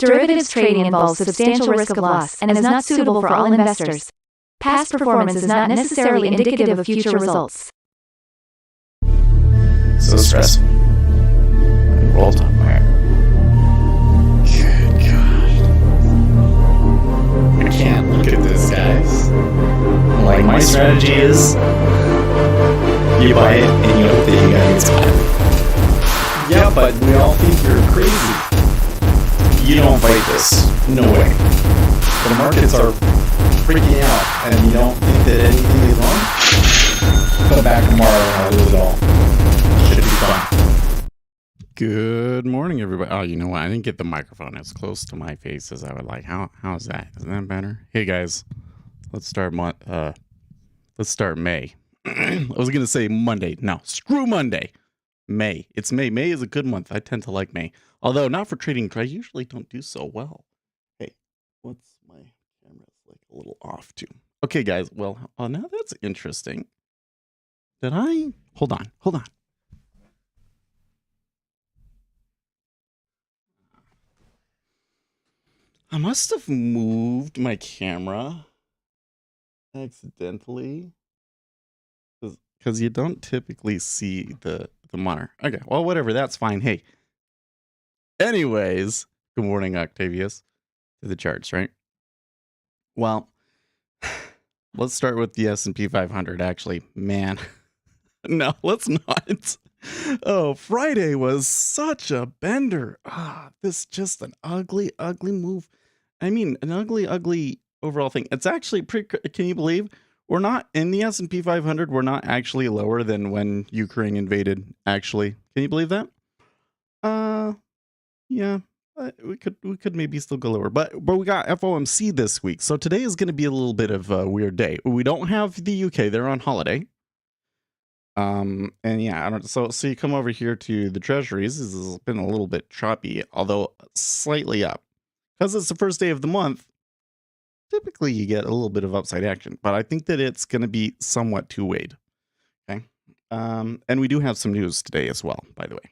Derivatives trading involves substantial risk of loss and is not suitable for all investors. Past performance is not necessarily indicative of future results. So stressful. Roll top wire. Good God. I can't look at this, guys. Like, my strategy is you buy it and you hope that you guys buy it. Yeah, but we all think you're crazy. You don't fight this. No way. The markets are freaking out and you don't think that anything is wrong? Come back tomorrow and I'll lose it all. Should be fun. Good morning, everybody. Oh, you know what? I didn't get the microphone as close to my face as I would like. How's that? Isn't that better? Hey guys, let's start May. I was gonna say Monday. No, screw Monday. May. It's May. May is a good month. I tend to like May. Although not for trading. I usually don't do so well. Hey, what's my camera's like a little off too. Okay, guys. Well, now that's interesting. Did I? Hold on. I must have moved my camera accidentally because you don't typically see the monitor. Okay, well, whatever, that's fine. Hey, anyways, good morning, Octavius, to the charts, right? Well, let's start with the S&P 500, actually. Man, no, let's not. Oh, Friday was such a bender. This just an ugly move. I mean, an ugly overall thing. It's actually pretty, can you believe we're not in the S&P 500? We're not actually lower than when Ukraine invaded, actually. Can you believe that? Yeah, we could maybe still go lower, but we got FOMC this week. So today is going to be a little bit of a weird day. We don't have the UK. They're on holiday. And yeah, I don't, so you come over here to the treasuries. This has been a little bit choppy, although slightly up. Because it's the first day of the month, typically you get a little bit of upside action, but I think that it's going to be somewhat two-wayed. Okay. And we do have some news today as well, by the way.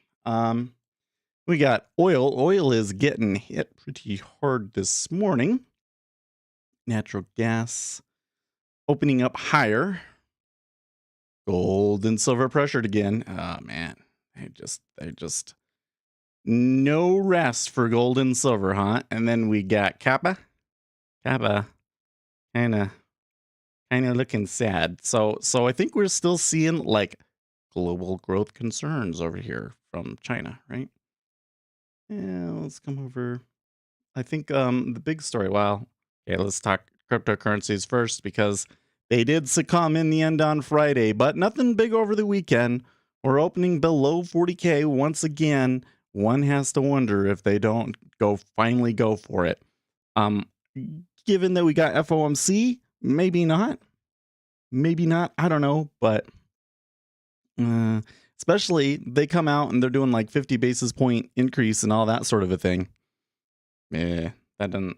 We got oil. Oil is getting hit pretty hard this morning. Natural gas opening up higher. Gold and silver pressured again. Oh man, they just no rest for gold and silver, huh? And then we got Kappa kind of looking sad. So I think we're still seeing like global growth concerns over here from China, right? Yeah, let's come over. I think the big story. Well, okay, let's talk cryptocurrencies first because they did succumb in the end on Friday, but nothing big over the weekend. We're opening below 40K once again. One has to wonder if they don't finally go for it. Given that we got FOMC, maybe not. I don't know, but especially they come out and they're doing like 50 basis point increase and all that sort of a thing. Yeah, that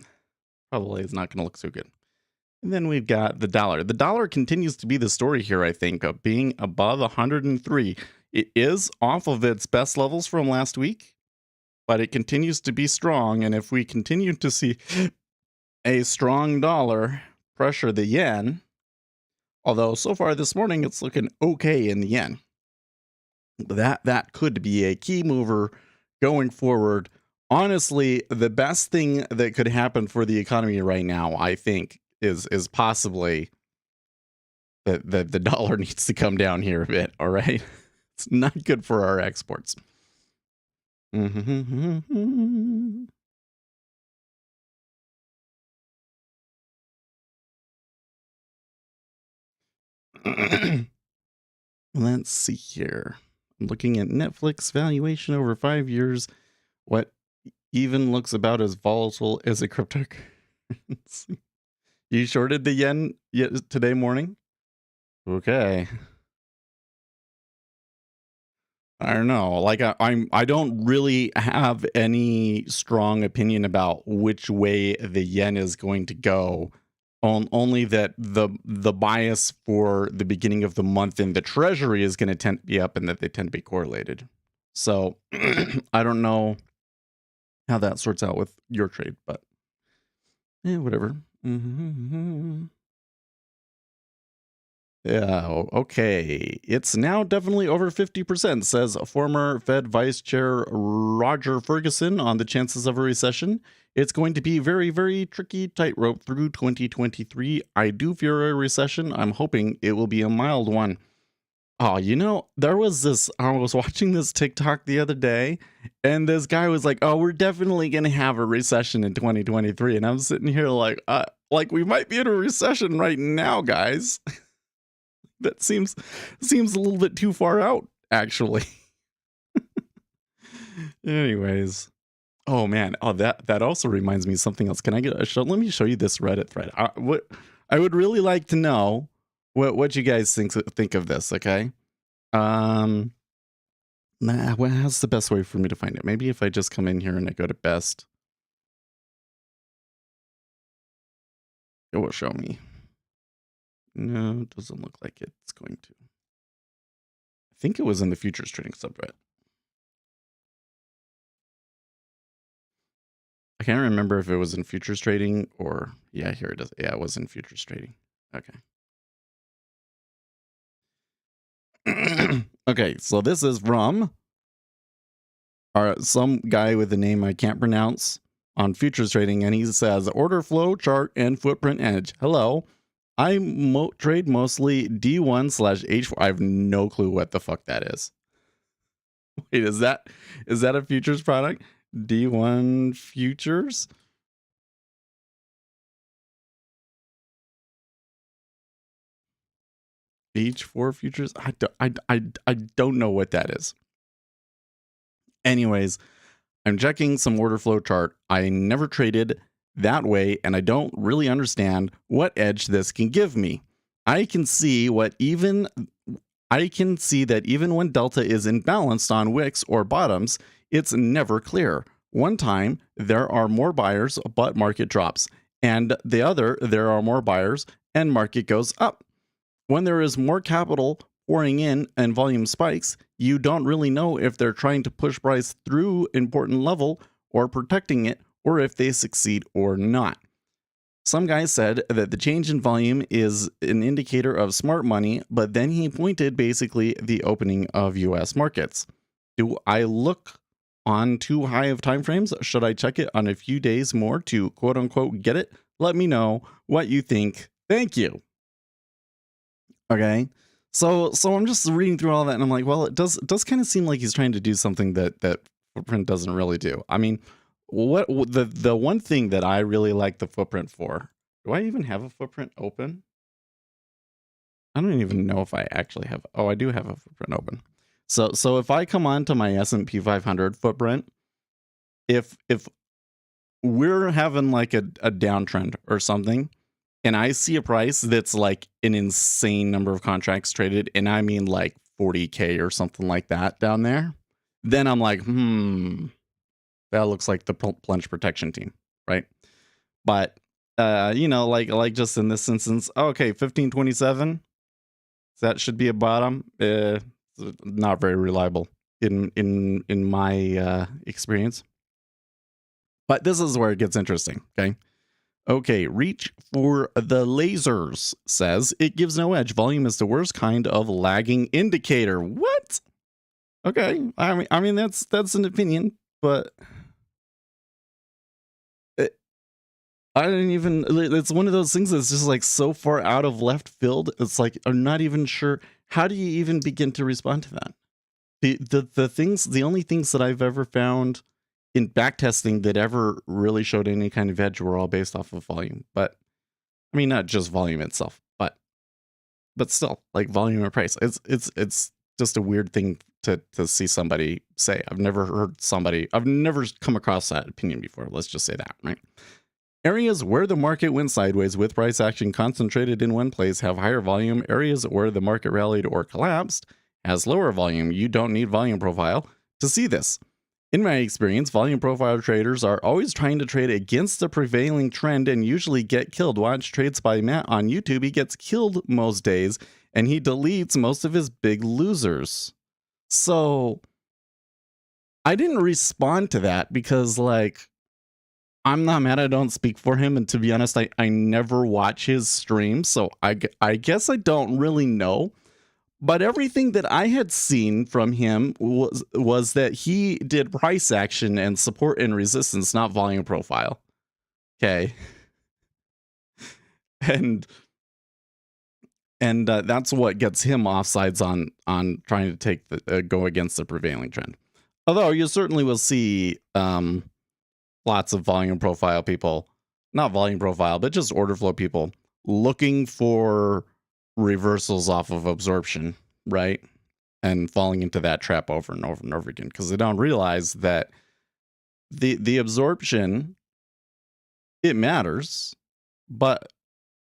probably is not going to look so good. And then we've got the dollar. The dollar continues to be the story here, I think, of being above 103. It is off of its best levels from last week, but it continues to be strong. And if we continue to see a strong dollar pressure the yen, although so far this morning it's looking okay in the yen, that could be a key mover going forward. Honestly, the best thing that could happen for the economy right now, I think, is possibly that the dollar needs to come down here a bit. All right, it's not good for our exports. Let's see here. I'm looking at Netflix valuation over 5 years. What even looks about as volatile as a cryptocurrency. You shorted the yen today morning? Okay. I don't know. Like I don't really have any strong opinion about which way the yen is going to go. Only that the bias for the beginning of the month in the treasury is going to tend to be up, and that they tend to be correlated. So I don't know how that sorts out with your trade, but whatever. Yeah, okay. It's now definitely over 50%, says former Fed Vice Chair Roger Ferguson on the chances of a recession. It's going to be very, very tricky tightrope through 2023. I do fear a recession. I'm hoping it will be a mild one. Oh, there was this, I was watching this TikTok the other day, and this guy was like, oh, we're definitely going to have a recession in 2023. And I'm sitting here like we might be in a recession right now, guys. That seems a little bit too far out, actually. Anyways. Oh man. Oh, that also reminds me of something else. Can I get a show? Let me show you this Reddit thread. I would really like to know what you guys think of this, okay? How's the best way for me to find it? Maybe if I just come in here and I go to best, it will show me. No, it doesn't look like it's going to. I think it was in the futures trading subreddit. I can't remember if it was in futures trading or, yeah, here it is. Yeah, it was in futures trading. Okay. Okay, so this is from some guy with a name I can't pronounce on futures trading, and he says, order flow chart and footprint edge. Hello. I trade mostly D1/H4. I have no clue what the fuck that is. Wait, is that a futures product? D1 futures? H4 futures? I don't know what that is. Anyways, I'm checking some order flow chart. I never traded that way, and I don't really understand what edge this can give me. I can see that even when delta is imbalanced on wicks or bottoms, it's never clear. One time, there are more buyers, but market drops. And the other, there are more buyers, and market goes up. When there is more capital pouring in and volume spikes, you don't really know if they're trying to push price through important level or protecting it, or if they succeed or not. Some guy said that the change in volume is an indicator of smart money, but then he pointed basically the opening of US markets. Do I look on too high of time frames? Should I check it on a few days more to quote unquote get it? Let me know what you think. Thank you. Okay. So I'm just reading through all that and I'm like, well, it does kind of seem like he's trying to do something that footprint doesn't really do. I mean, what the one thing that I really like the footprint for, do I even have a footprint open? I don't even know if I actually have. Oh, I do have a footprint open. So if I come on to my S&P 500 footprint, if we're having like a downtrend or something, and I see a price that's like an insane number of contracts traded, and I mean like 40K or something like that down there, then I'm like, that looks like the plunge protection team, right? But like just in this instance, okay, 1527, that should be a bottom. Not very reliable in my experience. But this is where it gets interesting, okay? Okay, reach for the lasers says it gives no edge. Volume is the worst kind of lagging indicator. What? Okay, I mean that's an opinion, but I didn't even. It's one of those things that's just like so far out of left field. It's like I'm not even sure. How do you even begin to respond to that? The only things that I've ever found in backtesting that ever really showed any kind of edge were all based off of volume. But I mean, not just volume itself, but still, like volume or price. It's just a weird thing to see somebody say. I've never come across that opinion before. Let's just say that, right? Areas where the market went sideways with price action concentrated in one place have higher volume. Areas where the market rallied or collapsed has lower volume. You don't need volume profile to see this. In my experience, volume profile traders are always trying to trade against the prevailing trend and usually get killed. Watch Trades by Matt on YouTube. He gets killed most days and he deletes most of his big losers. So I didn't respond to that because, like, I'm not mad. I don't speak for him. And to be honest, I never watch his streams. So I guess I don't really know. But everything that I had seen from him was that he did price action and support and resistance, not volume profile. Okay. And that's what gets him offsides on trying to take the go against the prevailing trend. Although you certainly will see lots of volume profile people, not volume profile, but just order flow people looking for reversals off of absorption, right? And falling into that trap over and over and over again because they don't realize that the absorption, it matters, but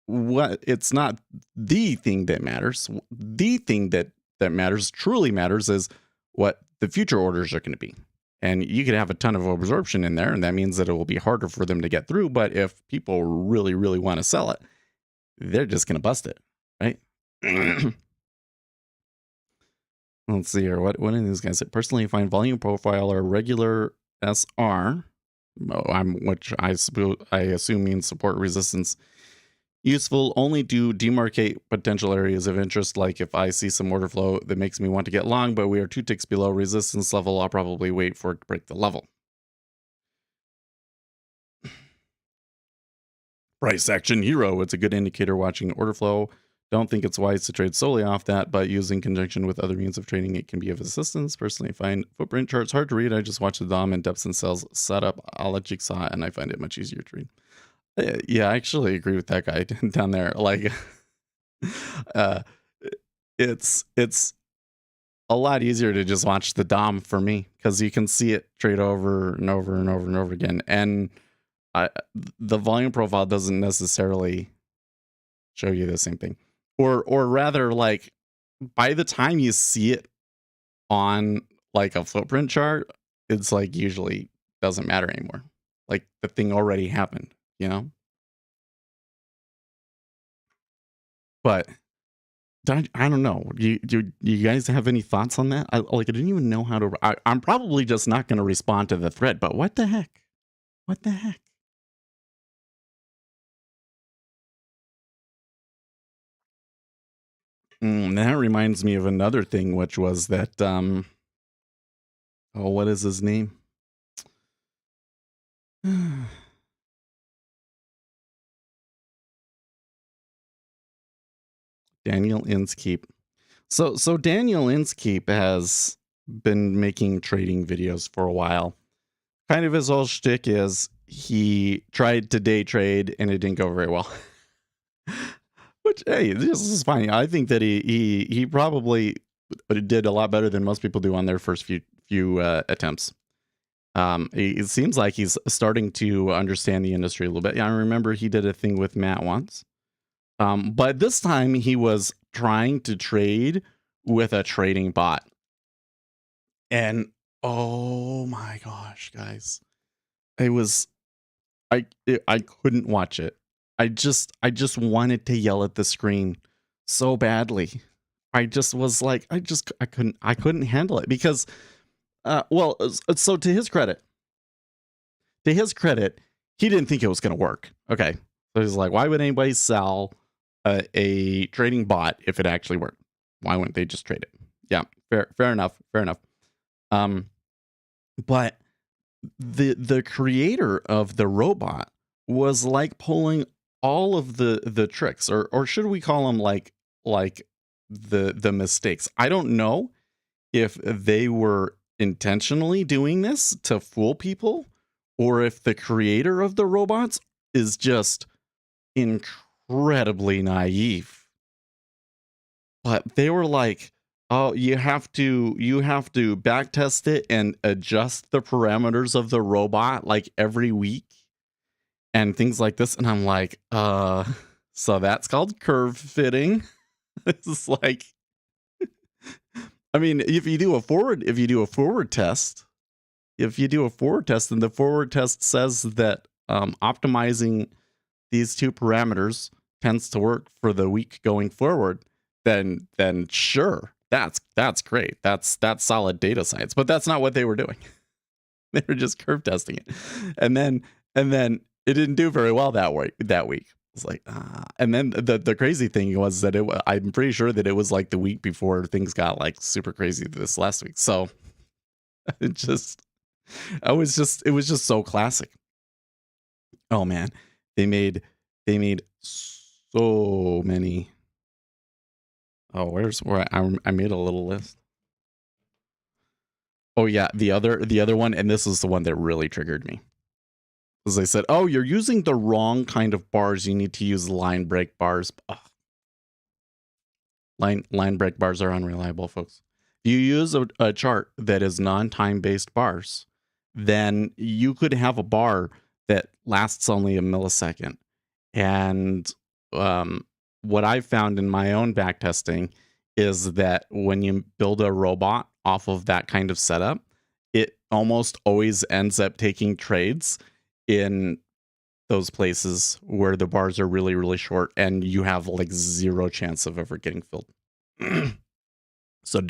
what it's not the thing that matters. The thing that matters, truly matters, is what the future orders are going to be. And you could have a ton of absorption in there, and that means that it will be harder for them to get through. But if people really, really want to sell it, they're just going to bust it, right? Let's see here. What do these guys say? Personally, I find volume profile or regular SR, which I assume means support resistance, useful only to demarcate potential areas of interest. Like if I see some order flow that makes me want to get long, but we are 2 ticks below resistance level, I'll probably wait for it to break the level. Price action hero. It's a good indicator watching order flow. Don't think it's wise to trade solely off that, but using conjunction with other means of trading, it can be of assistance. Personally, I find footprint charts hard to read. I just watch the DOM and depths and cells setup a la Jigsaw, and I find it much easier to read. Yeah, I actually agree with that guy down there. Like, it's a lot easier to just watch the DOM for me because you can see it trade over and over and over and over again. And the volume profile doesn't necessarily show you the same thing. Or rather, like, by the time you see it on like a footprint chart, it's like usually doesn't matter anymore. Like the thing already happened, you know? But I don't know. Do you guys have any thoughts on that? I didn't even know how to. I'm probably just not going to respond to the thread. But what the heck? What the heck? That reminds me of another thing, which was that what is his name? Daniel Inskeep. So Daniel Inskeep has been making trading videos for a while. Kind of his whole shtick is he tried to day trade and it didn't go very well. Which, hey, this is fine. I think that he probably did a lot better than most people do on their first few attempts. It seems like he's starting to understand the industry a little bit. Yeah, I remember he did a thing with Matt once. But this time he was trying to trade with a trading bot. And oh my gosh, guys. I couldn't watch it. I just wanted to yell at the screen so badly. I just was like, I couldn't handle it because so to his credit, he didn't think it was going to work. Okay. So he's like, why would anybody sell a trading bot if it actually worked? Why wouldn't they just trade it? Yeah, fair enough. But the creator of the robot was like pulling all of the tricks, or should we call them like the mistakes? I don't know if they were intentionally doing this to fool people, or if the creator of the robots is just incredibly naive. But they were like, oh, you have to backtest it and adjust the parameters of the robot like every week and things like this. And I'm like, so that's called curve fitting. It's like, I mean, if you do a forward test, and the forward test says that optimizing these two parameters tends to work for the week going forward, then sure, that's great. That's solid data science. But that's not what they were doing. They were just curve testing it. And then it didn't do very well that week. It's like, and then the crazy thing was that I'm pretty sure that it was like the week before things got like super crazy this last week. So it was just so classic. Oh man, they made so many. Oh, where I made a little list. Oh yeah, the other one, and this is the one that really triggered me. As they said, oh, you're using the wrong kind of bars. You need to use line break bars. Ugh. Line break bars are unreliable, folks. If you use a chart that is non-time based bars, then you could have a bar that lasts only a millisecond. And what I've found in my own back testing is that when you build a robot off of that kind of setup, it almost always ends up taking trades in those places where the bars are really, really short and you have like zero chance of ever getting filled. So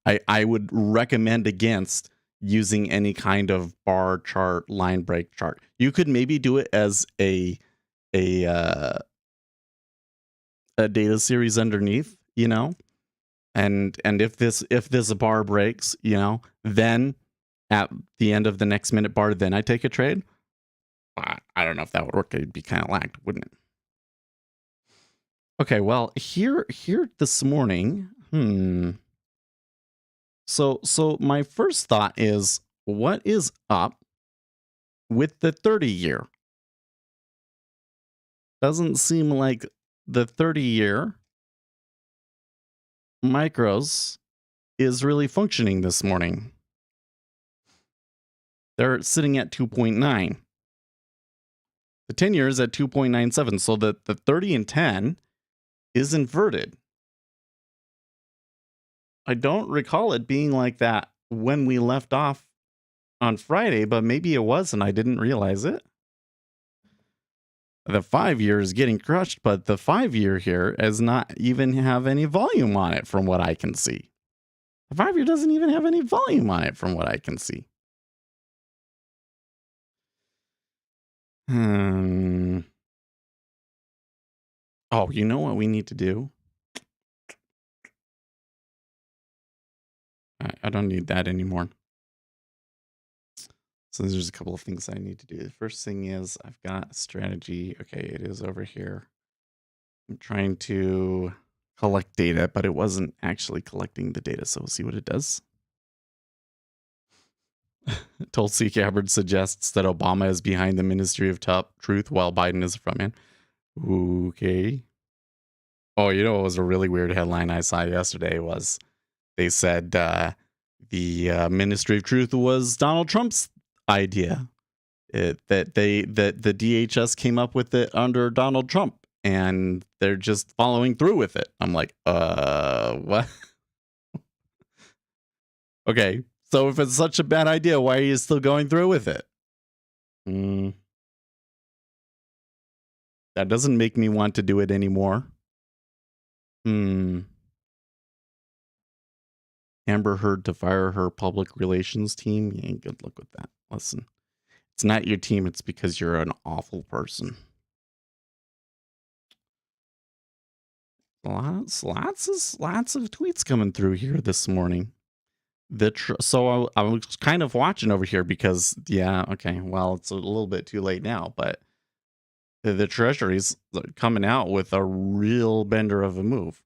I would recommend against using any kind of bar chart, line break chart. You could maybe do it as a data series underneath, and if this bar breaks, then at the end of the next minute bar, then I take a trade. I don't know if that would work. It'd be kind of lagged, wouldn't it? Okay, well, here this morning, So my first thought is, what is up with the 30-year? Doesn't seem like the 30-year micros is really functioning this morning. They're sitting at 2.9. The 10-year is at 2.97, so the 30 and 10 is inverted. I don't recall it being like that when we left off on Friday, but maybe it was and I didn't realize it. The 5-year is getting crushed, but the 5-year here does not even have any volume on it from what I can see. The 5-year doesn't even have any volume on it from what I can see. Oh, you know what we need to do? I don't need that anymore. So there's a couple of things I need to do. The first thing is I've got a strategy. Okay, it is over here. I'm trying to collect data, but it wasn't actually collecting the data. So we'll see what it does. Tulsi Gabbard suggests that Obama is behind the Ministry of Truth while Biden is the front man. Okay. Oh, what was a really weird headline I saw yesterday was they said the Ministry of Truth was Donald Trump's idea. That the DHS came up with it under Donald Trump and they're just following through with it. I'm like, what? Okay, so if it's such a bad idea, why are you still going through with it? That doesn't make me want to do it anymore. Amber Heard to fire her public relations team. You ain't good luck with that. Listen, it's not your team. It's because you're an awful person. Lots of tweets coming through here this morning. So I was kind of watching over here because, okay, well, it's a little bit too late now, but the Treasury's coming out with a real bender of a move.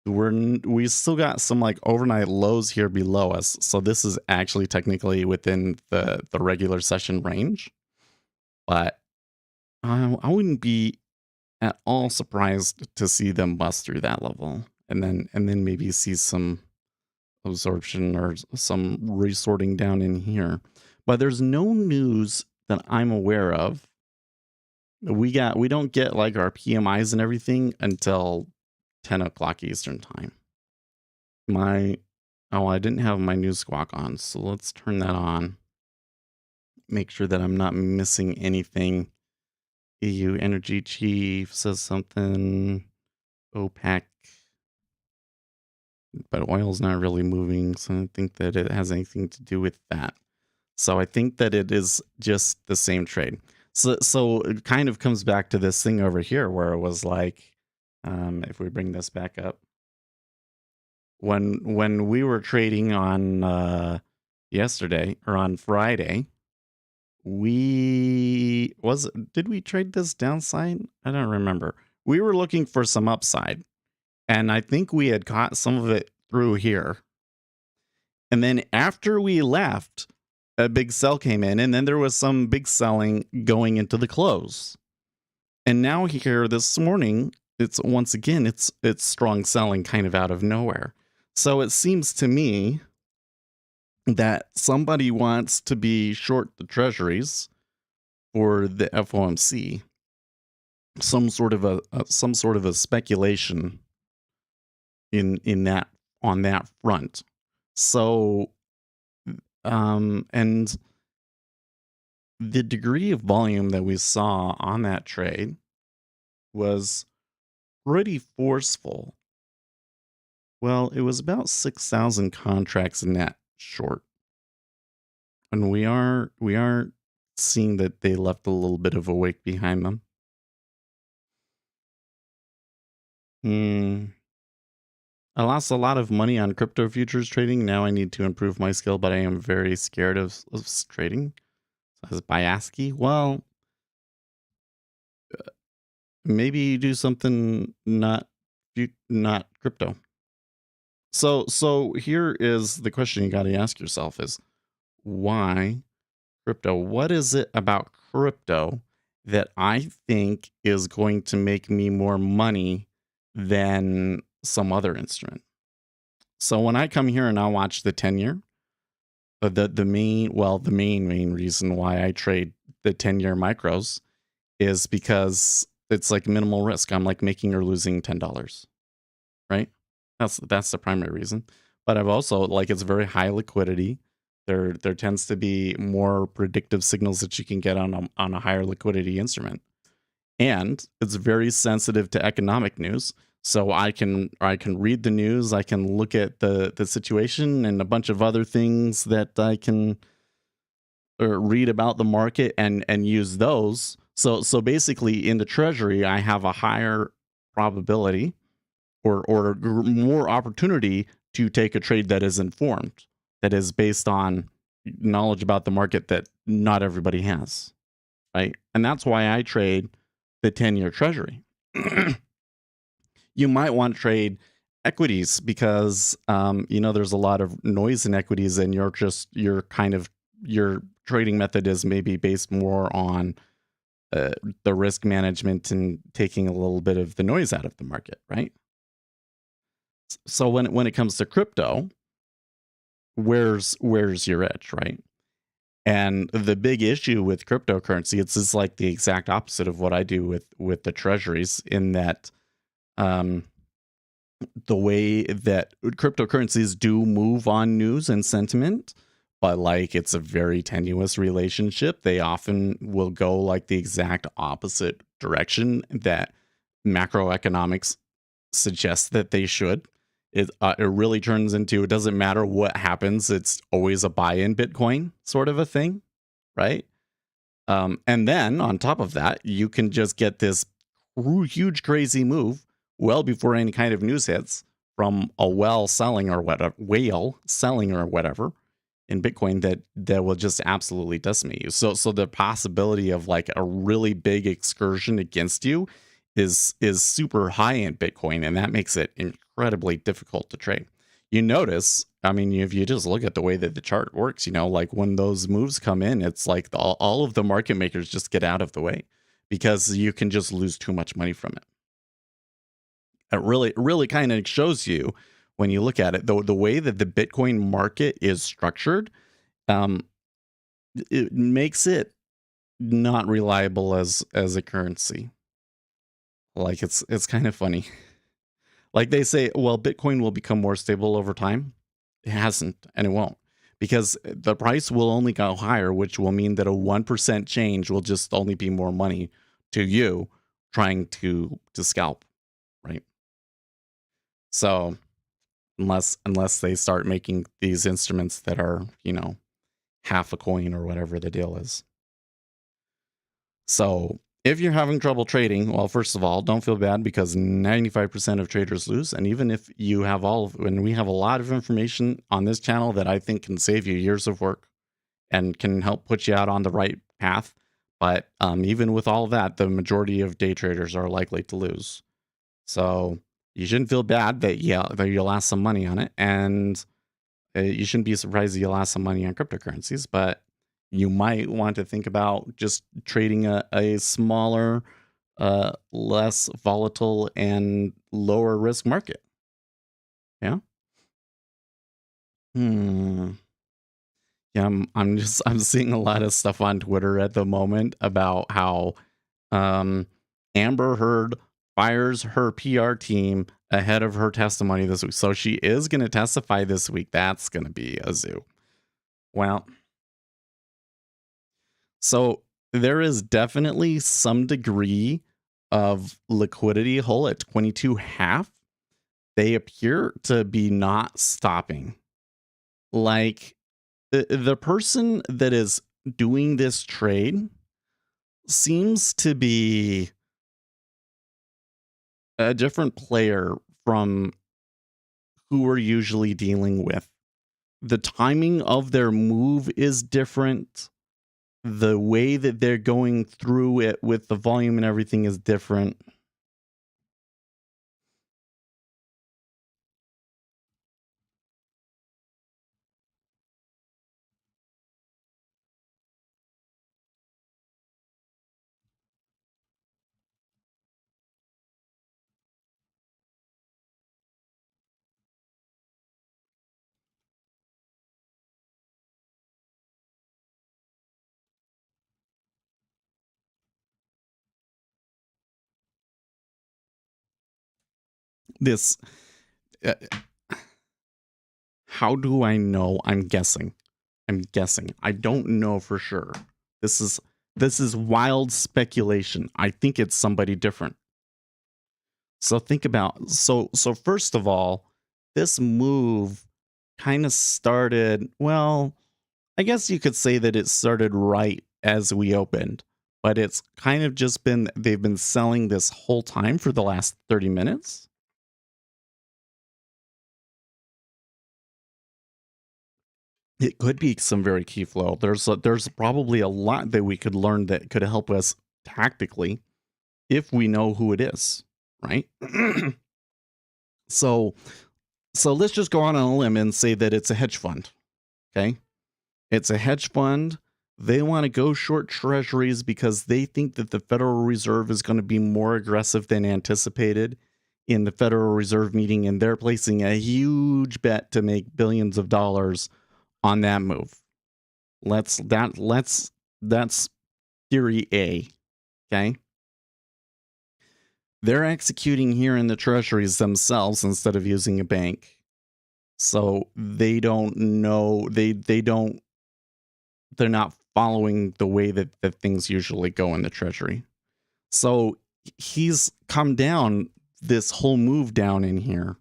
We still got some like overnight lows here below us, so this is actually technically within the regular session range, but I wouldn't be at all surprised to see them bust through that level and then maybe see some absorption or some resorting down in here. But there's no news that I'm aware of. We don't get like our PMIs and everything until 10 o'clock Eastern time. I didn't have my news squawk on, so let's turn that on. Make sure that I'm not missing anything. EU Energy Chief says something. OPEC. But oil's not really moving, so I don't think that it has anything to do with that. So I think that it is just the same trade. So it kind of comes back to this thing over here where it was like, if we bring this back up, when we were trading on yesterday or on Friday, did we trade this downside? I don't remember. We were looking for some upside, and I think we had caught some of it through here. And then after we left, a big sell came in, and then there was some big selling going into the close. And now here this morning, it's once again it's strong selling kind of out of nowhere. So it seems to me that somebody wants to be short the treasuries for the FOMC. Some sort of a speculation in that on that front. So and the degree of volume that we saw on that trade was pretty forceful. Well, it was about 6,000 contracts net short. And we are seeing that they left a little bit of a wake behind them. I lost a lot of money on crypto futures trading. Now I need to improve my skill, but I am very scared of trading. Says Bayaski. Well, maybe you do something not crypto. So here is the question you got to ask yourself is why crypto? What is it about crypto that I think is going to make me more money than some other instrument? So when I come here and I watch the 10-year, the main reason why I trade the 10-year micros is because it's like minimal risk. I'm like making or losing $10, right? That's the primary reason. But I've also it's very high liquidity. There tends to be more predictive signals that you can get on a higher liquidity instrument, and it's very sensitive to economic news. So I can read the news, I can look at the situation and a bunch of other things that I can read about the market and use those. So basically, in the treasury, I have a higher probability or more opportunity to take a trade that is informed, that is based on knowledge about the market that not everybody has, right? And that's why I trade the 10-year treasury. You might want to trade equities because there's a lot of noise in equities, and your trading method is maybe based more on the risk management and taking a little bit of the noise out of the market, right? So when it comes to crypto, where's your edge, right? And the big issue with cryptocurrency, it's just like the exact opposite of what I do with the treasuries, in that the way that cryptocurrencies do move on news and sentiment, but it's a very tenuous relationship. They often will go the exact opposite direction that macroeconomics suggests that they should. It really turns into, it doesn't matter what happens, it's always a buy in Bitcoin sort of a thing, right? And then on top of that, you can just get this huge crazy move well before any kind of news hits from a whale selling or whatever in Bitcoin that will just absolutely decimate you. So the possibility of a really big excursion against you is super high in Bitcoin, and that makes it incredibly difficult to trade. You notice, I mean, if you just look at the way that the chart works, when those moves come in, it's all of the market makers just get out of the way because you can just lose too much money from it. It really kind of shows you when you look at it, the way that the Bitcoin market is structured, it makes it not reliable as a currency. It's kind of funny. They say, well, Bitcoin will become more stable over time. It hasn't, and it won't, because the price will only go higher, which will mean that a 1% change will just only be more money to you trying to scalp, right? So unless they start making these instruments that are, half a coin or whatever the deal is. So if you're having trouble trading, well, first of all, don't feel bad because 95% of traders lose. And even if you have when we have a lot of information on this channel that I think can save you years of work and can help put you out on the right path. But even with all of that, the majority of day traders are likely to lose. So you shouldn't feel bad that you lost some money on it. And you shouldn't be surprised that you lost some money on cryptocurrencies, but you might want to think about just trading a smaller, less volatile and lower risk market. Yeah. Yeah, I'm seeing a lot of stuff on Twitter at the moment about how Amber Heard fires her PR team ahead of her testimony this week. So she is going to testify this week. That's going to be a zoo. Well, so there is definitely some degree of liquidity hole at 22.5. They appear to be not stopping. Like the person that is doing this trade seems to be a different player from who we're usually dealing with. The timing of their move is different. The way that they're going through it with the volume and everything is different. This how do I know? I'm guessing. I don't know for sure. This is wild speculation. I think it's somebody different. So think about so first of all, this move kind of started, well, I guess you could say that it started right as we opened, but it's kind of just they've been selling this whole time for the last 30 minutes. It could be some very key flow. There's probably a lot that we could learn that could help us tactically if we know who it is, right? so let's just go on a limb and say that it's a hedge fund. Okay? It's a hedge fund. They want to go short treasuries because they think that the Federal Reserve is going to be more aggressive than anticipated in the Federal Reserve meeting, and they're placing a huge bet to make billions of dollars on that move. That's theory A. Okay. They're executing here in the treasuries themselves instead of using a bank. So they don't know, they're not following the way that things usually go in the treasury. So he's come down this whole move down in here,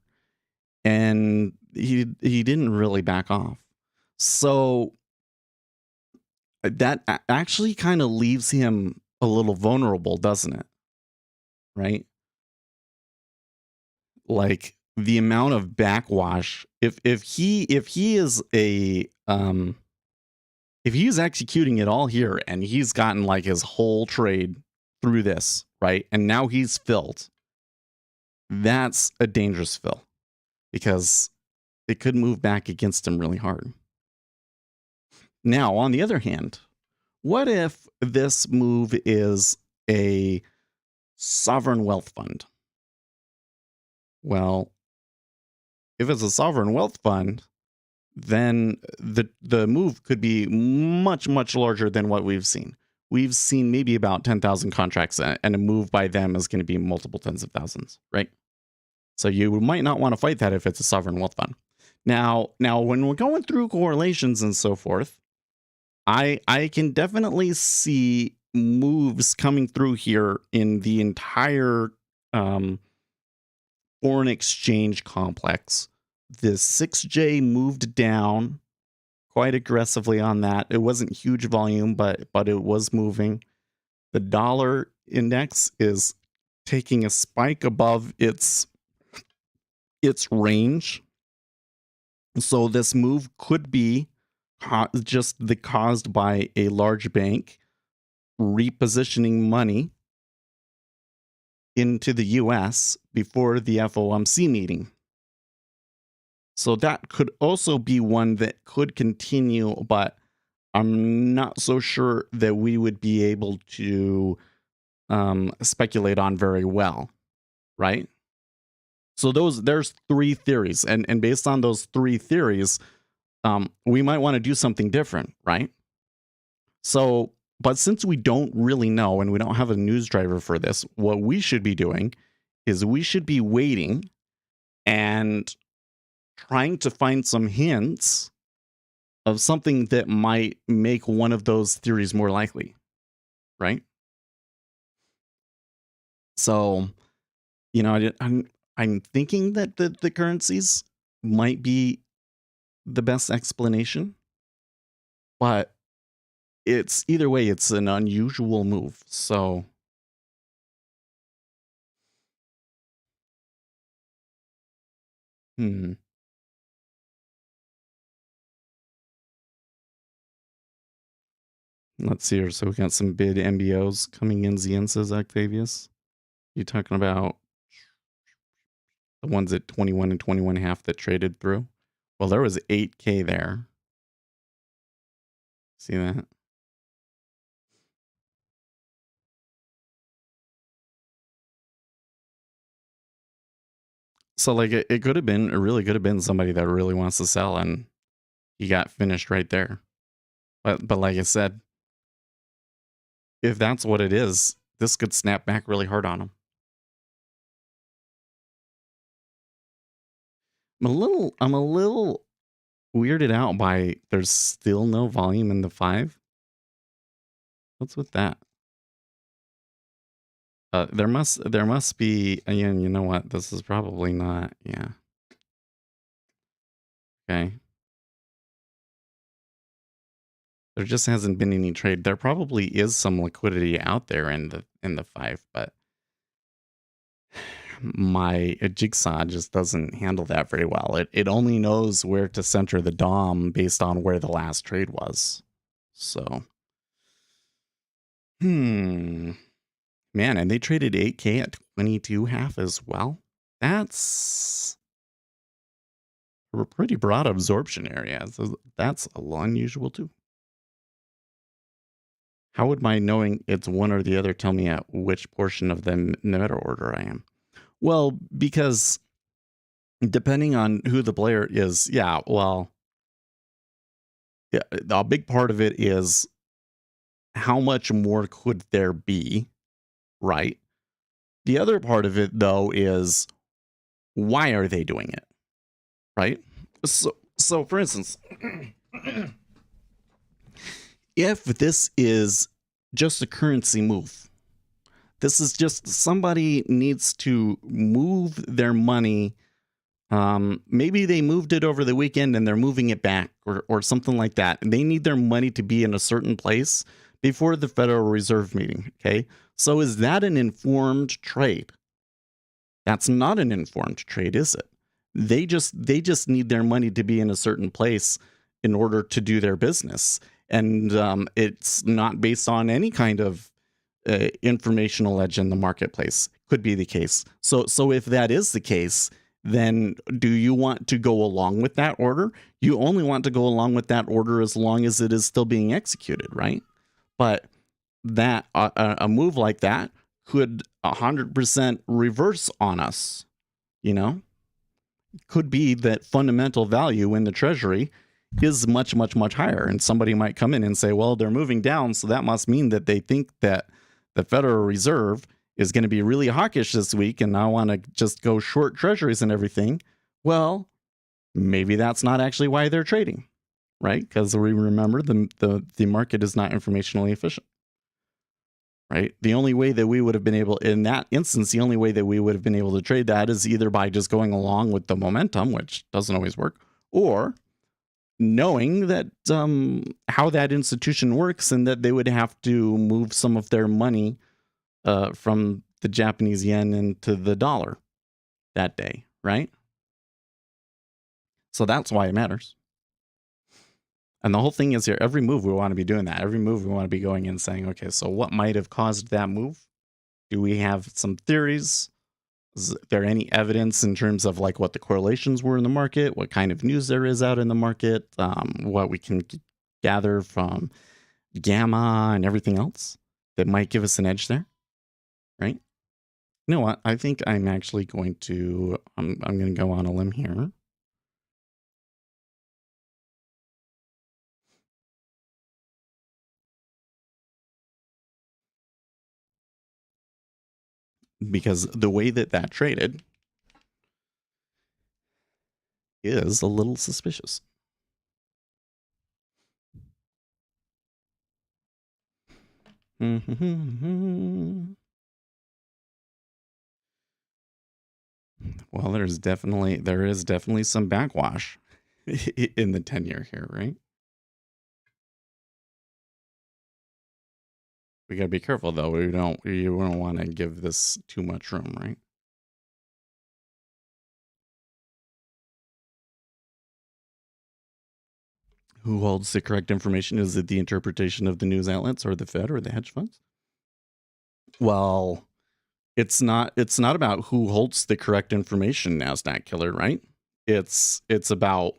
and he didn't really back off. So that actually kind of leaves him a little vulnerable, doesn't it? Right? Like the amount of backwash, if he is if he's executing it all here and he's gotten like his whole trade through this, right? And now he's filled. That's a dangerous fill because it could move back against him really hard. Now, on the other hand, what if this move is a sovereign wealth fund? Well, if it's a sovereign wealth fund, then the move could be much, much larger than what we've seen. We've seen maybe about 10,000 contracts, and a move by them is going to be multiple tens of thousands, right? So you might not want to fight that if it's a sovereign wealth fund. Now, when we're going through correlations and so forth, I can definitely see moves coming through here in the entire foreign exchange complex. The 6J moved down quite aggressively on that. It wasn't huge volume, but it was moving. The dollar index is taking a spike above its range. So this move could be caused by a large bank repositioning money into the US before the FOMC meeting. So that could also be one that could continue, but I'm not so sure that we would be able to speculate on very well, right? So there's three theories, and based on those three theories, we might want to do something different, right? So, but since we don't really know and we don't have a news driver for this, what we should be doing is we should be waiting and trying to find some hints of something that might make one of those theories more likely, right? So, I'm thinking that the currencies might be the best explanation, but it's either way, it's an unusual move. So, let's see here. So we got some bid MBOs coming in, Zien, says Octavius. You talking about the ones at 21 and 21.5 that traded through? Well, there was 8K there. See that? So like it really could have been somebody that really wants to sell and he got finished right there. But like I said, if that's what it is, this could snap back really hard on him. I'm a little weirded out by there's still no volume in the 5. What's with that? There must be, again, you know what? This is probably not, yeah. Okay. There just hasn't been any trade. There probably is some liquidity out there in the 5, but my jigsaw just doesn't handle that very well. It only knows where to center the DOM based on where the last trade was. So, man, and they traded 8K at 22.5 as well. That's a pretty broad absorption area. So that's a little unusual too. How would my knowing it's one or the other tell me at which portion of the meta order I am? Well, because depending on who the player is, yeah, a big part of it is how much more could there be, right? The other part of it, though, is why are they doing it, right? So for instance, if this is just a currency move, this is just somebody needs to move their money. Maybe they moved it over the weekend and they're moving it back or something like that. And they need their money to be in a certain place before the Federal Reserve meeting. Okay. So is that an informed trade? That's not an informed trade, is it? They just need their money to be in a certain place in order to do their business. And it's not based on any kind of informational edge in the marketplace. Could be the case. So if that is the case, then do you want to go along with that order? You only want to go along with that order as long as it is still being executed, right? But that a move like that could 100% reverse on us, Could be that fundamental value in the treasury is much, much, much higher. And somebody might come in and say, well, they're moving down, so that must mean that they think that the Federal Reserve is going to be really hawkish this week and I want to just go short treasuries and everything. Well, maybe that's not actually why they're trading, right? Because we remember the market is not informationally efficient, right? The only way that we would have been able, in that instance, the only way that we would have been able to trade that is either by just going along with the momentum, which doesn't always work, or knowing that how that institution works and that they would have to move some of their money from the Japanese yen into the dollar that day, right? So that's why it matters. And the whole thing is here, every move we want to be doing that. Every move we want to be going in saying, okay, so what might have caused that move? Do we have some theories? Is there any evidence in terms of like what the correlations were in the market, what kind of news there is out in the market, what we can gather from gamma and everything else that might give us an edge there, right? You know what? I think I'm actually going to, I'm going to go on a limb here. Because the way that that traded is a little suspicious. Well, there is definitely some backwash in the 10-year here, right? We got to be careful though. You don't want to give this too much room, right? Who holds the correct information? Is it the interpretation of the news outlets or the Fed or the hedge funds? Well, it's not about who holds the correct information, NASDAQ killer, right? It's about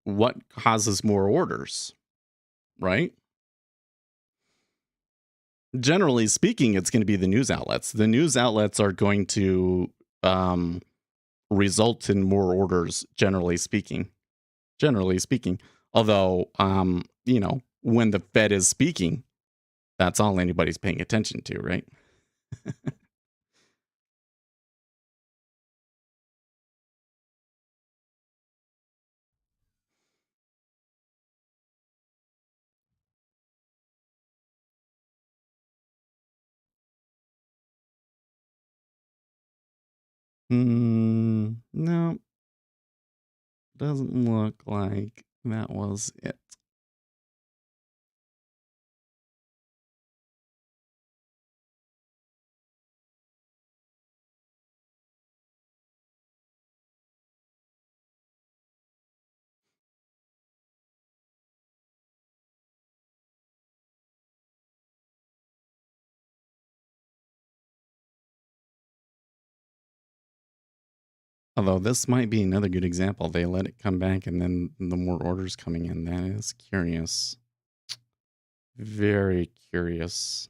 what causes more orders, right? Generally speaking, it's going to be the news outlets. The news outlets are going to result in more orders, generally speaking. Although, when the Fed is speaking, that's all anybody's paying attention to, right? No, doesn't look like that was it. Although this might be another good example. They let it come back and then the more orders coming in. That is curious. Very curious.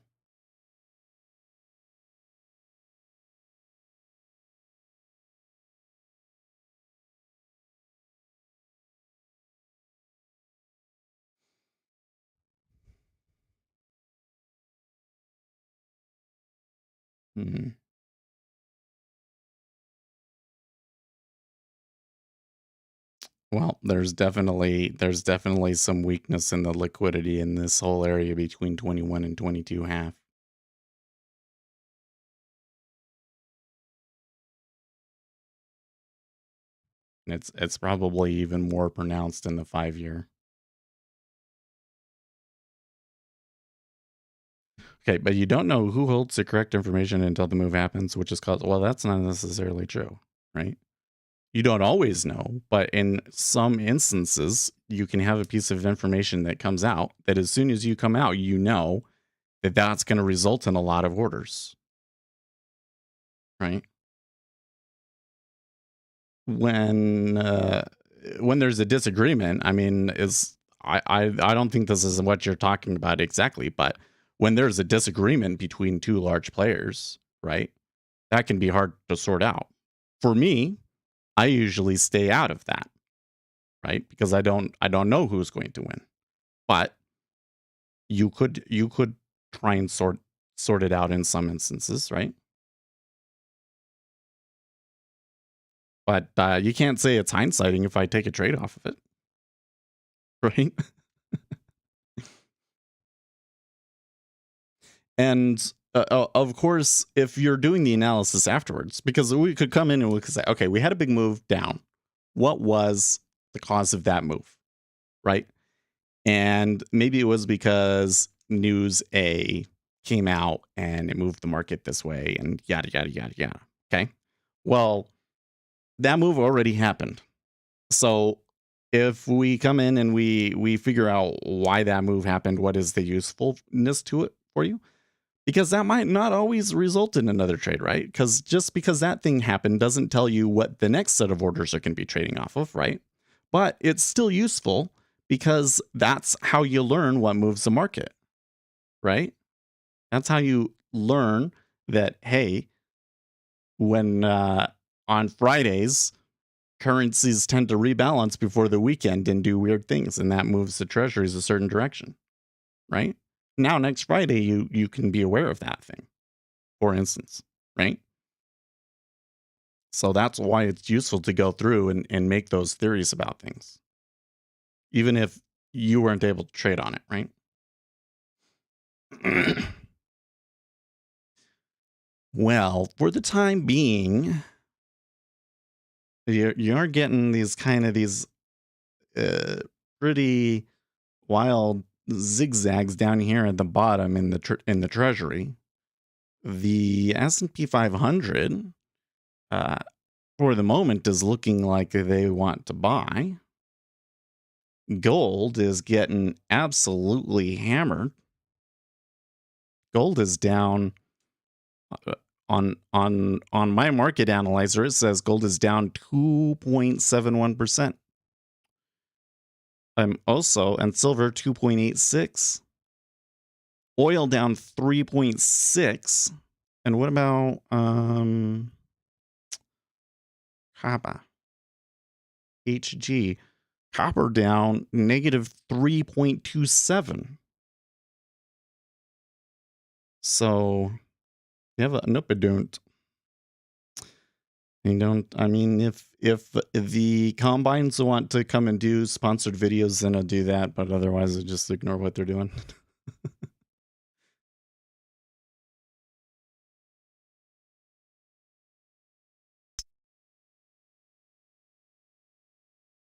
Well, there's definitely some weakness in the liquidity in this whole area between 21 and 22.5. And it's probably even more pronounced in the 5-year. Okay, but you don't know who holds the correct information until the move happens, which is called, well, that's not necessarily true, right? You don't always know, but in some instances, you can have a piece of information that comes out that as soon as you come out, you know that that's going to result in a lot of orders, right? When there's a disagreement, I mean, I don't think this is what you're talking about exactly, but when there's a disagreement between two large players, right, that can be hard to sort out. For me, I usually stay out of that, right? Because I don't know who's going to win. But you could try and sort it out in some instances, right? But you can't say it's hindsighting if I take a trade off of it, right? And of course, if you're doing the analysis afterwards, because we could come in and we could say, okay, we had a big move down. What was the cause of that move? right? And maybe it was because news A came out and it moved the market this way and yada, yada, yada, yada. Okay. Well, that move already happened. So if we come in and we figure out why that move happened, what is the usefulness to it for you? Because that might not always result in another trade, right? Because just because that thing happened doesn't tell you what the next set of orders are going to be trading off of, right? But it's still useful because that's how you learn what moves the market, right? That's how you learn that, hey, when on Fridays, currencies tend to rebalance before the weekend and do weird things, and that moves the treasuries a certain direction, right? Now, next Friday, you can be aware of that thing, for instance, right? So that's why it's useful to go through and make those theories about things, even if you weren't able to trade on it, right? Well, for the time being, you are getting these uh, pretty wild zigzags down here at the bottom in the treasury. The S&P 500 uh, for the moment is looking like they want to buy. Gold is getting absolutely hammered. Gold is down on my market analyzer. It says gold is down 2.71%. And silver 2.86. Oil down 3.6. And what about copper? HG. Copper down negative 3.27. So nope, I don't. I mean, if the combines want to come and do sponsored videos, then I'll do that. But otherwise, I just ignore what they're doing.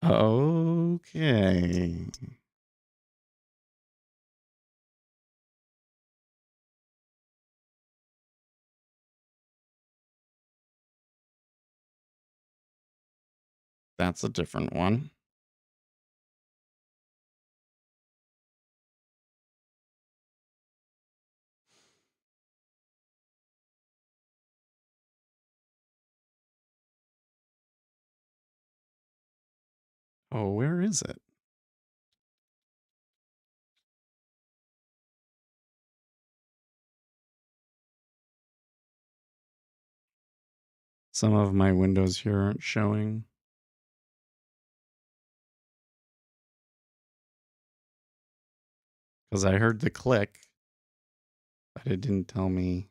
Okay. That's a different one. Oh, where is it? Some of my windows here aren't showing. Because I heard the click, but it didn't tell me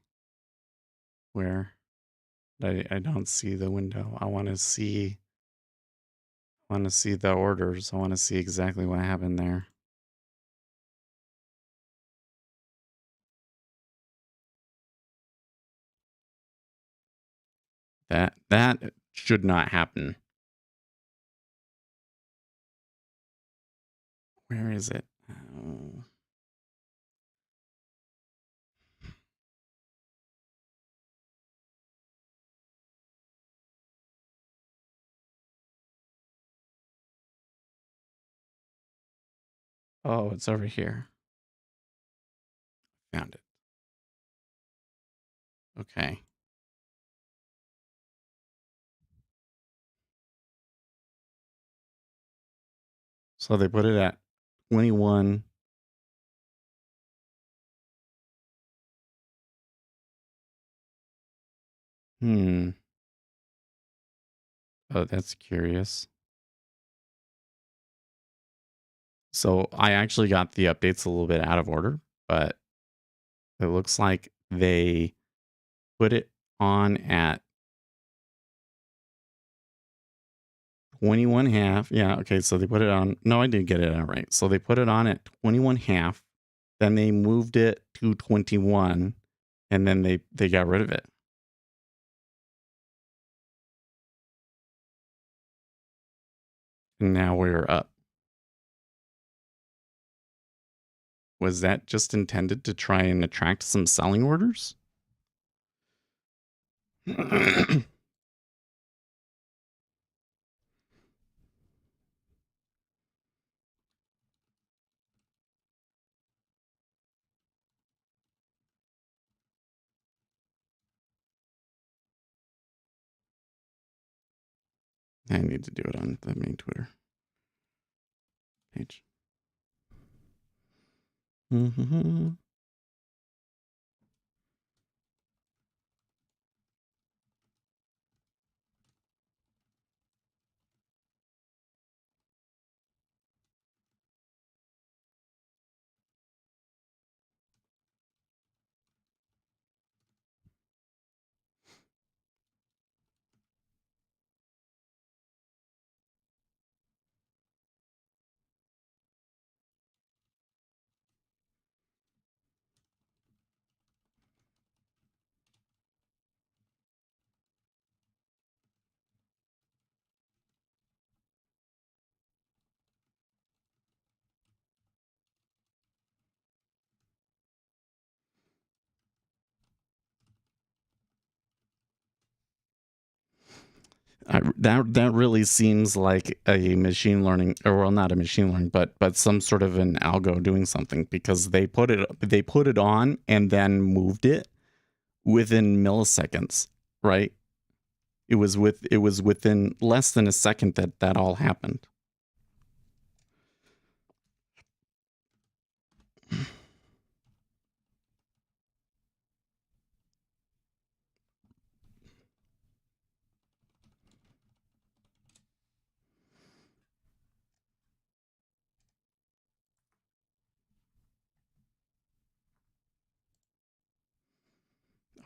where. I don't see the window. I want to see the orders. I want to see exactly what happened there. That should not happen. Where is it? Oh, it's over here. Found it. Okay. So they put it at 21. Oh, that's curious. So I actually got the updates a little bit out of order, but it looks like they put it on at 21 half. Yeah, okay, so they put it on. No, I did get it out right. So they put it on at 21 half, then they moved it to 21, and then they got rid of it. And now we're up. Was that just intended to try and attract some selling orders? I need to do it on the main Twitter page. That really seems like a machine learning, or well, not a machine learning, but some sort of an algo doing something, because they put it on and then moved it within milliseconds, right? It was within less than a second that all happened.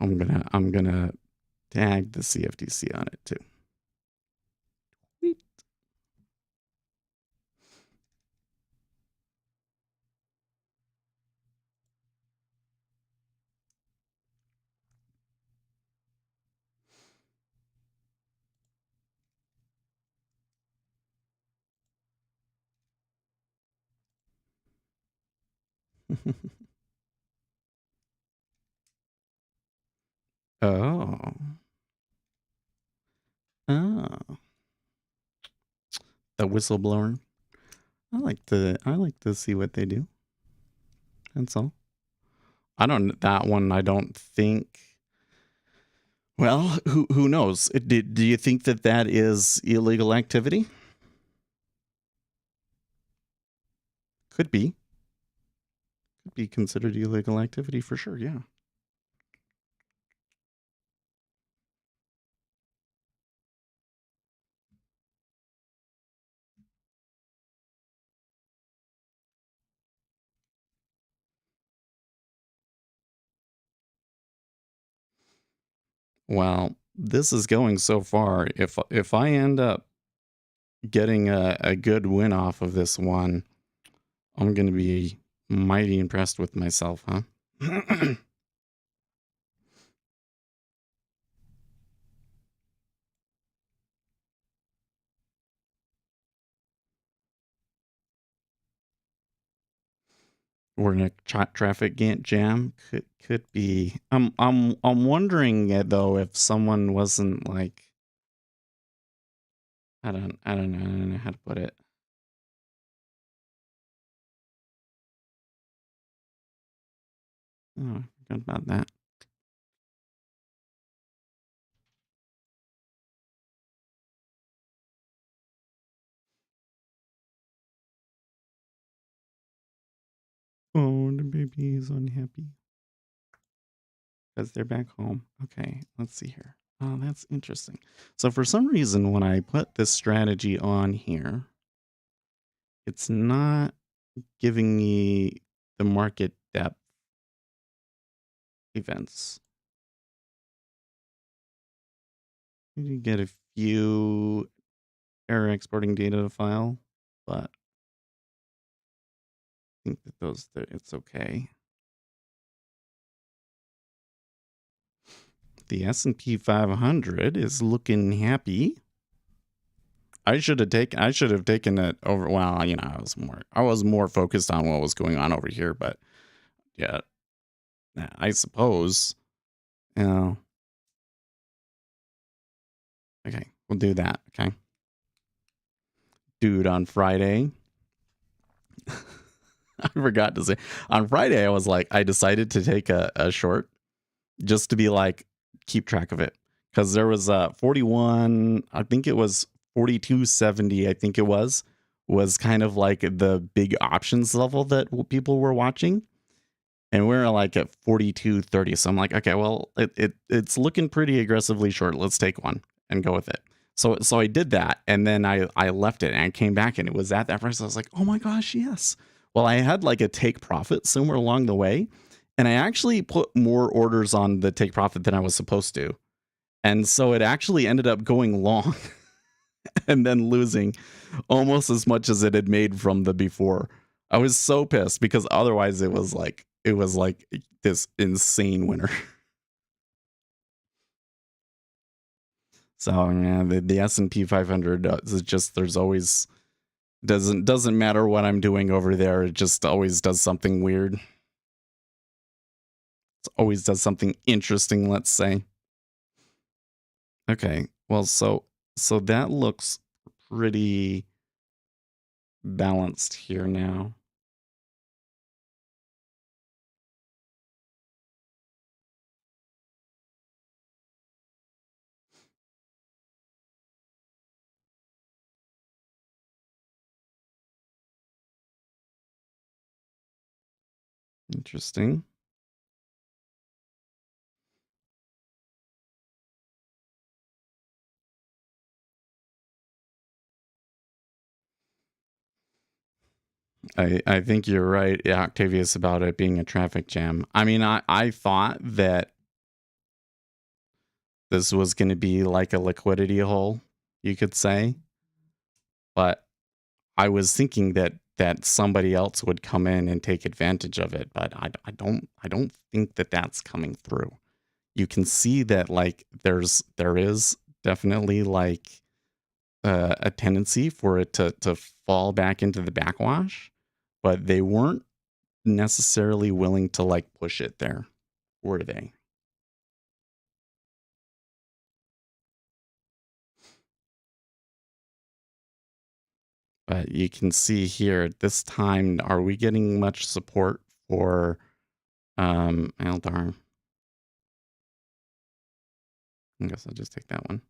I'm gonna tag the CFTC on it too. Oh. Oh. The whistleblower. I like to see what they do. That's all. That one I don't think. Well, who knows? Do you think that is illegal activity? Could be. Could be considered illegal activity for sure, yeah. Well, this is going so far. If I end up getting a good win off of this one, I'm going to be mighty impressed with myself, huh? We're in a traffic jam. Could be. I'm wondering though if someone wasn't like, I don't know how to put it. Oh, I forgot about that. Oh, the baby is unhappy because they're back home. Okay, let's see here. Oh, that's interesting. So for some reason, when I put this strategy on here, it's not giving me the market depth events. You get a few error exporting data file, but I think that it's okay. The S&P 500 is looking happy. I should have taken it over. Well, you know, I was more focused on what was going on over here, but yeah, I suppose, you know, okay, we'll do that. Okay. Dude, on Friday, I forgot to say, on Friday, I decided to take a short just to be like, keep track of it. Because there was 41, I think it was 4270, I think it was kind of like the big options level that people were watching. And we're like at 4230. So I'm like, okay, well, it's looking pretty aggressively short. Let's take one and go with it. So I did that, and then I left it, and I came back, and it was at that price. I was like, oh my gosh, yes. Well, I had like a take profit somewhere along the way, and I actually put more orders on the take profit than I was supposed to. And so it actually ended up going long and then losing almost as much as it had made from the before. I was so pissed because otherwise it was like this insane winner. So yeah, the S&P 500 is just, there's always, doesn't matter what I'm doing over there, it just always does something weird. It always does something interesting, let's say. Okay, well, so that looks pretty balanced here now. Interesting. I think you're right, Octavius, about it being a traffic jam. I mean, I thought that this was going to be like a liquidity hole, you could say, but I was thinking that somebody else would come in and take advantage of it, but I don't think that that's coming through. You can see that like there is definitely like a tendency for it to fall back into the backwash, but they weren't necessarily willing to like push it there, were they? But you can see here at this time, are we getting much support for oh darn. I guess I'll just take that one.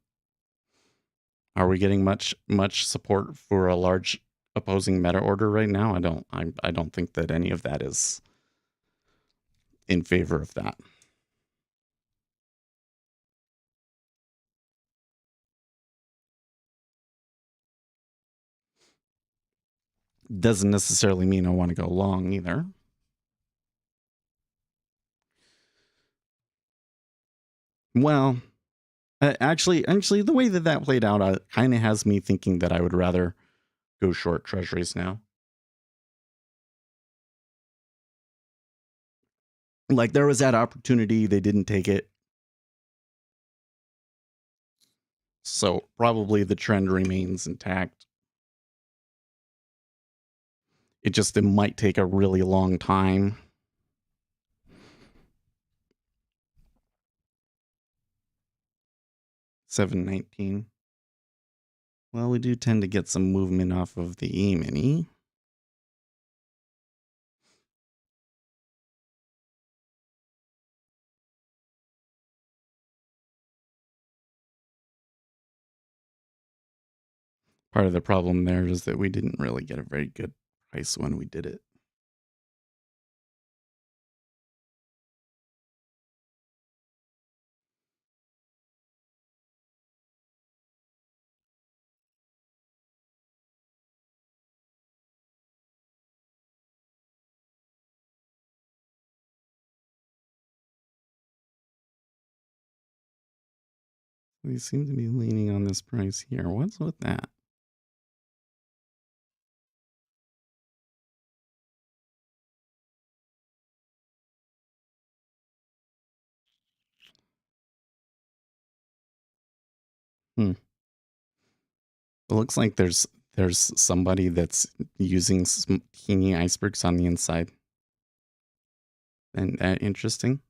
Are we getting much support for a large opposing meta order right now? I don't think that any of that is in favor of that. Doesn't necessarily mean I want to go long either. Well, actually, the way that played out kind of has me thinking that I would rather go short treasuries now. Like there was that opportunity, they didn't take it. So probably the trend remains intact. It might take a really long time. $7.19. Well, we do tend to get some movement off of the E-mini. Part of the problem there is that we didn't really get a very good price when we did it. We seem to be leaning on this price here. What's with that? Hmm. looks like there's somebody that's using some teeny icebergs on the inside. And interesting.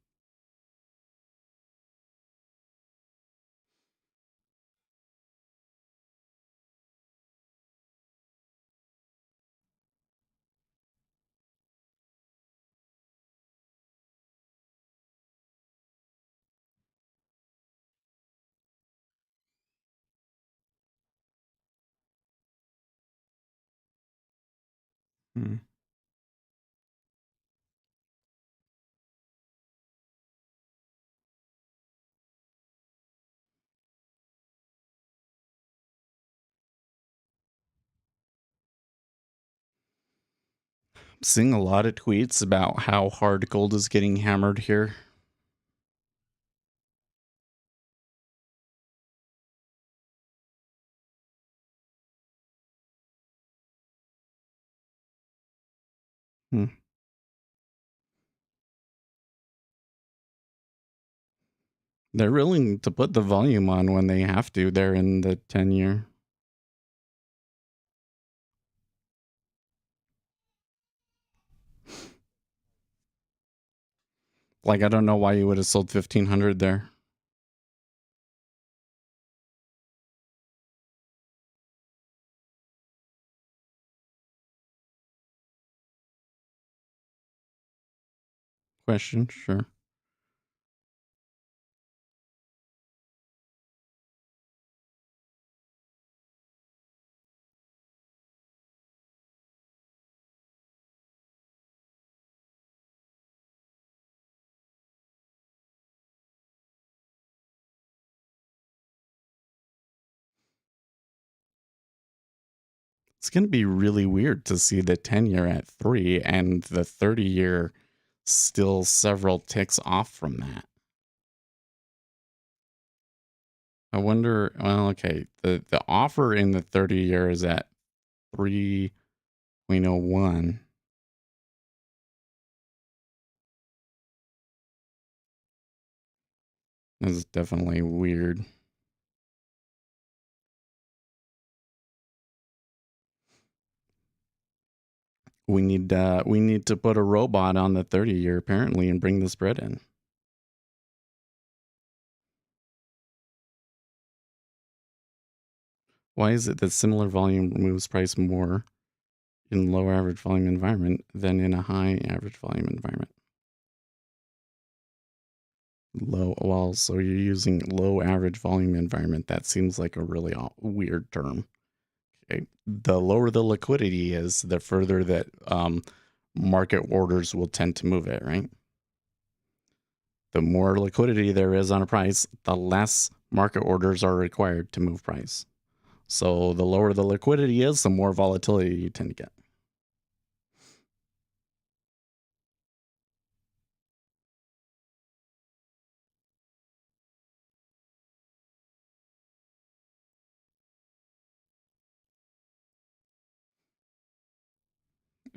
Hmm. Seeing a lot of tweets about how hard gold is getting hammered here. Hmm. They're willing to put the volume on when they have to. They're in the 10-year. Like, I don't know why you would have sold 1,500 there. Question, sure. It's going to be really weird to see the 10-year at 3 and the 30-year still several ticks off from that. I wonder, well, okay, the offer in the 30-year is at 3.01. This is definitely weird. We need to put a robot on the 30-year apparently and bring the spread in. Why is it that similar volume moves price more in low average volume environment than in a high average volume environment? So you're using low average volume environment. That seems like a really weird term. Okay. The lower the liquidity is, the further that market orders will tend to move it, right? The more liquidity there is on a price, the less market orders are required to move price. So the lower the liquidity is, the more volatility you tend to get.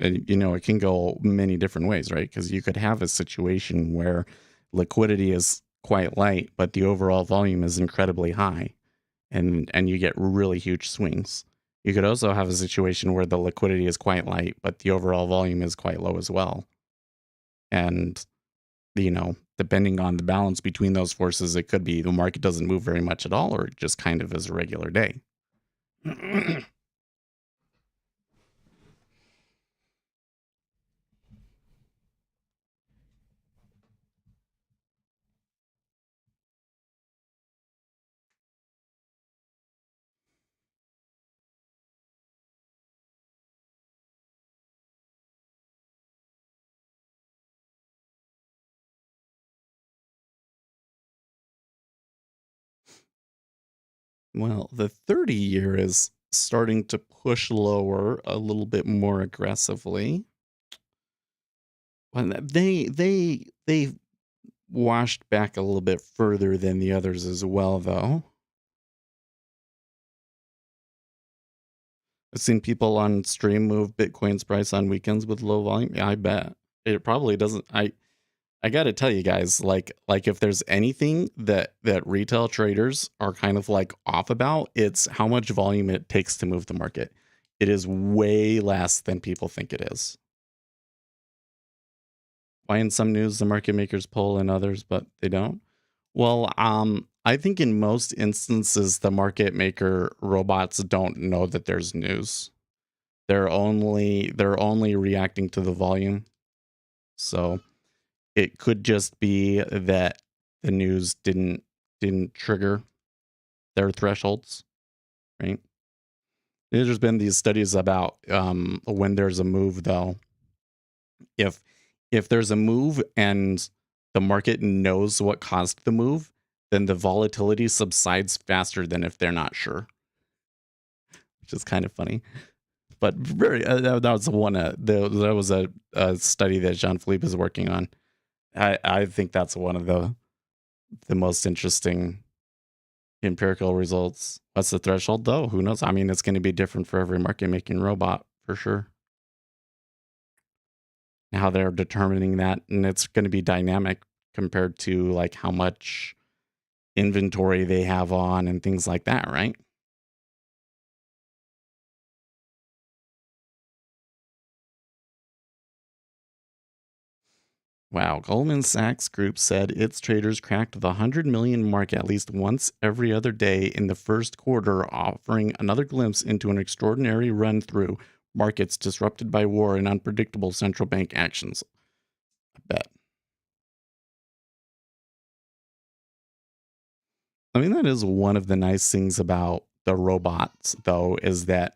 And it can go many different ways, right? Because you could have a situation where liquidity is quite light, but the overall volume is incredibly high, and you get really huge swings. You could also have a situation where the liquidity is quite light, but the overall volume is quite low as well. And depending on the balance between those forces, it could be the market doesn't move very much at all, or it just kind of is a regular day. Well, the 30-year is starting to push lower a little bit more aggressively. Well, they washed back a little bit further than the others as well, though. I've seen people on stream move Bitcoin's price on weekends with low volume. Yeah, I bet it probably doesn't. I got to tell you guys, like if there's anything that retail traders are kind of like off about, it's how much volume it takes to move the market. It is way less than people think it is. Why in some news the market makers pull and others but they don't? Well, I think in most instances the market maker robots don't know that there's news. They're only reacting to the volume. So it could just be that the news didn't trigger their thresholds, right? There's been these studies about when there's a move though. If if there's a move and the market knows what caused the move, then the volatility subsides faster than if they're not sure, which is kind of funny. But very that was one that was a study that Jean Philippe is working on. I think that's one of the most interesting empirical results. What's the threshold though? Who knows? I mean, it's going to be different for every market making robot for sure. How they're determining that, and it's going to be dynamic compared to like how much inventory they have on and things like that, right? Wow, Goldman Sachs Group said its traders cracked the 100 million mark at least once every other day in the first quarter, offering another glimpse into an extraordinary run through markets disrupted by war and unpredictable central bank actions. I bet. I mean, that is one of the nice things about the robots, though, is that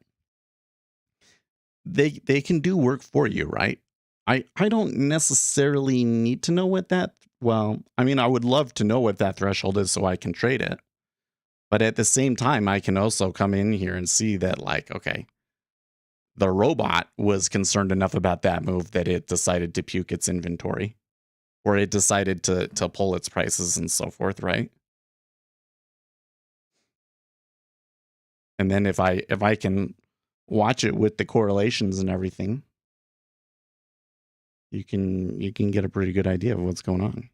they can do work for you, right? I don't necessarily need to know what that well, I mean, I would love to know what that threshold is so I can trade it. But at the same time, I can also come in here and see that like, okay, the robot was concerned enough about that move that it decided to puke its inventory or it decided to pull its prices and so forth, right? And then if I can watch it with the correlations and everything, you can get a pretty good idea of what's going on.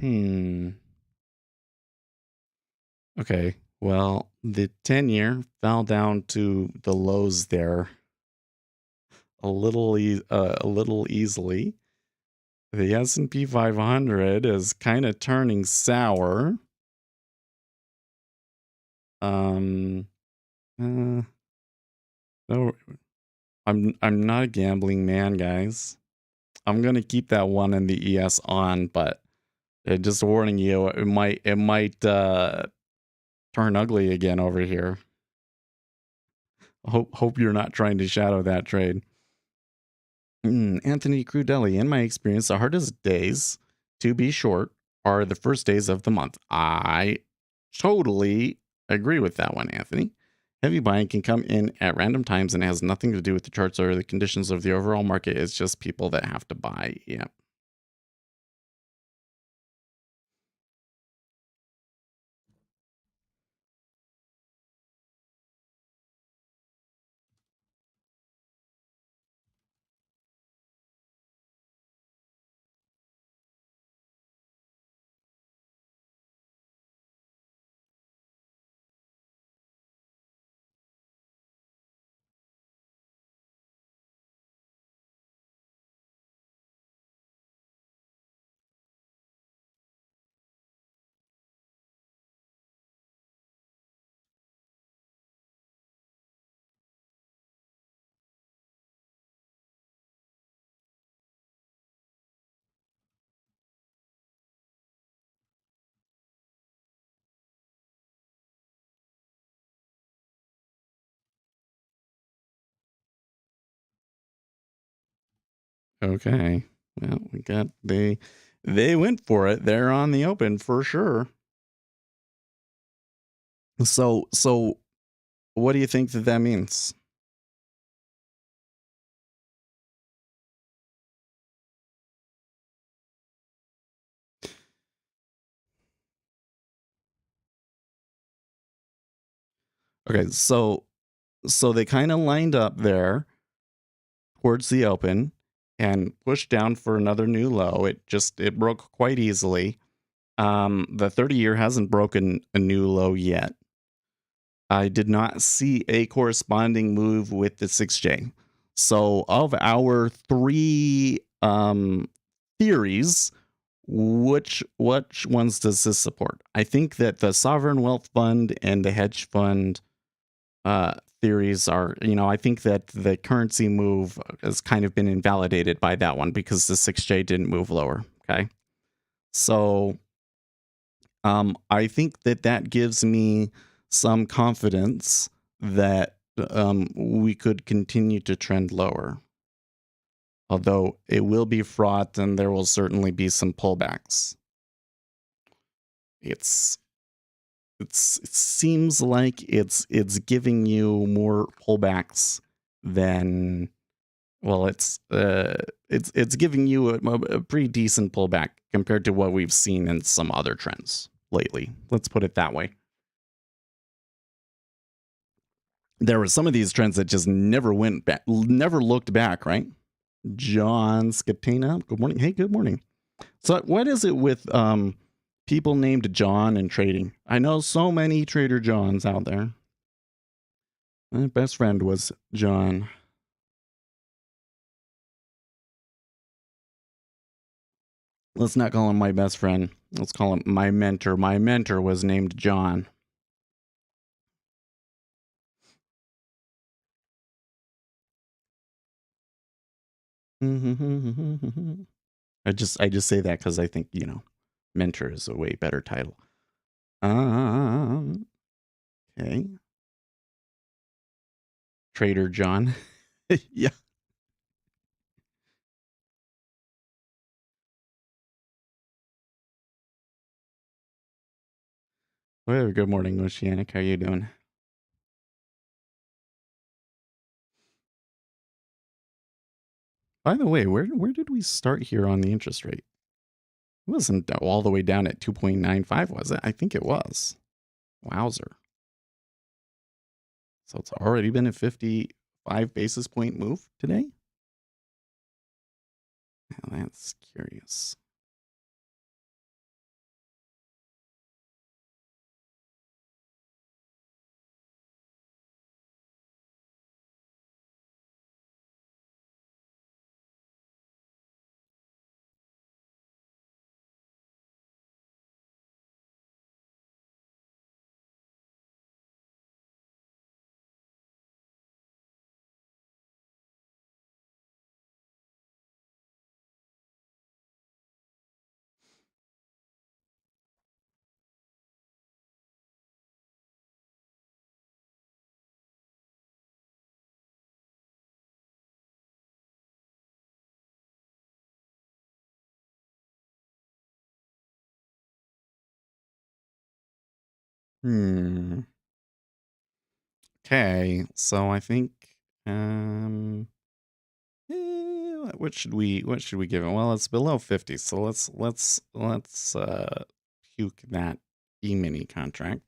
Hmm. Okay. Well, the 10-year fell down to the lows there a little easily. The S&P 500 is kind of turning sour. Um no, I'm not a gambling man, guys. I'm going to keep that one in the ES on, but just warning you, it might turn ugly again over here. Hope you're not trying to shadow that trade. Anthony Crudelli, in my experience, the hardest days to be short are the first days of the month. I totally agree with that one, Anthony. Heavy buying can come in at random times and it has nothing to do with the charts or the conditions of the overall market. It's just people that have to buy. Yeah. Okay. Well, we got they went for it. They're on the open for sure. So what do you think that means? Okay, so they kind of lined up there towards the open and pushed down for another new low. It broke quite easily. The 30-year hasn't broken a new low yet. I did not see a corresponding move with the 6J. So of our three theories, which ones does this support? I think that the sovereign wealth fund and the hedge fund theories are, I think that the currency move has kind of been invalidated by that one because the 6J didn't move lower. Okay. So I think that gives me some confidence that we could continue to trend lower. Although it will be fraught and there will certainly be some pullbacks. It seems like it's giving you more pullbacks than, well, it's giving you a pretty decent pullback compared to what we've seen in some other trends lately. Let's put it that way. There were some of these trends that just never went back, never looked back, right? John Scatena, good morning. Hey, good morning. So what is it with people named John and trading? I know so many Trader Johns out there. My best friend was John. Let's not call him my best friend. Let's call him my mentor. My mentor was named John. I just say that because I think, mentor is a way better title. Okay. Trader John. Yeah. Well, good morning, Oceanic. How you doing? By the way, where did we start here on the interest rate? It wasn't all the way down at 2.95, was it? I think it was. Wowzer. So it's already been a 55 basis point move today? Now that's curious. Okay, so I think what should we give it? Well, it's below 50, so let's puke that E-mini contract.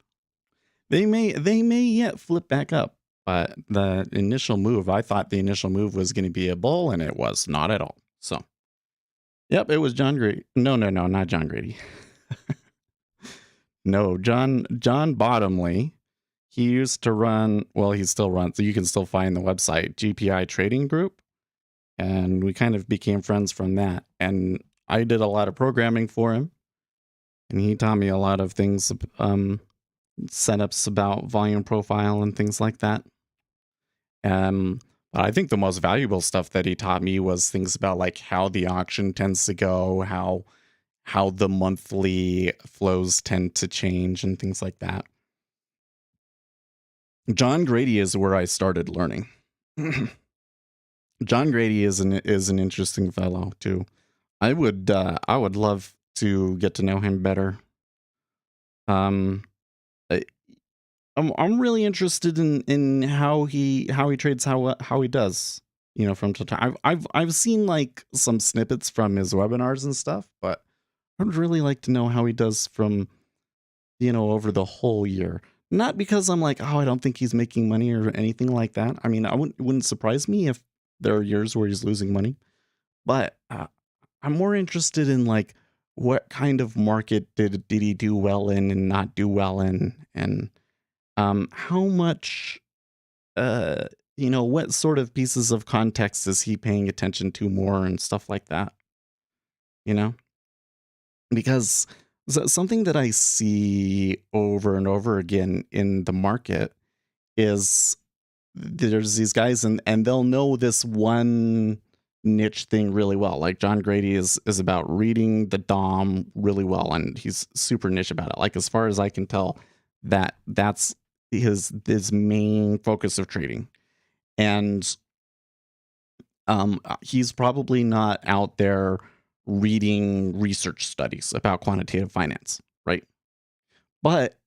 They may yet flip back up, but the initial move, I thought the initial move was going to be a bull, and it was not at all. So, yep, it was John Grady. No, not John Grady. No, John Bottomley. He used to run, well, he still runs, so you can still find the website, GPI Trading Group. And we kind of became friends from that. And I did a lot of programming for him. And he taught me a lot of things, setups about volume profile and things like that. But I think the most valuable stuff that he taught me was things about like how the auction tends to go, how the monthly flows tend to change and things like that. John Grady is where I started learning. John Grady is an interesting fellow too. I would love to get to know him better. I'm really interested in how he trades, how he does, from time. I've seen like some snippets from his webinars and stuff, but I'd really like to know how he does from over the whole year. Not because I'm like, oh, I don't think he's making money or anything like that. I mean, it wouldn't surprise me if there are years where he's losing money, but I'm more interested in like what kind of market did he do well in and not do well in, and how much uh what sort of pieces of context is he paying attention to more and stuff like that, you know? Because something that I see over and over again in the market is there's these guys and they'll know this one niche thing really well. Like John Grady is about reading the Dom really well, and he's super niche about it. Like as far as I can tell, that's his main focus of trading. And he's probably not out there reading research studies about quantitative finance, right? But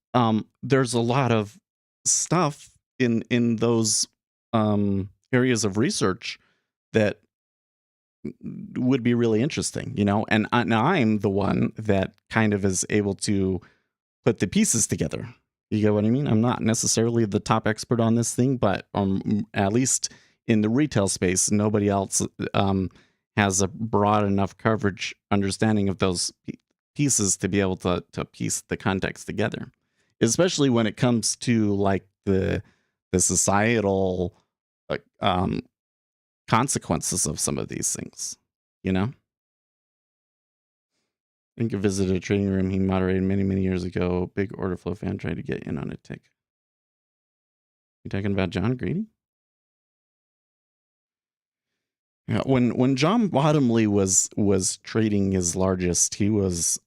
there's a lot of stuff in those areas of research that would be really interesting, and I'm the one that kind of is able to put the pieces together. You get what I mean? I'm not necessarily the top expert on this thing, but at least in the retail space, nobody else has a broad enough coverage understanding of those pieces to be able to piece the context together, especially when it comes to like the societal like consequences of some of these things, you know? I think I visited a trading room he moderated many, many years ago. Big order flow fan tried to get in on a tick. You talking about John Grady? Yeah, when John Bottomley was trading his largest, he was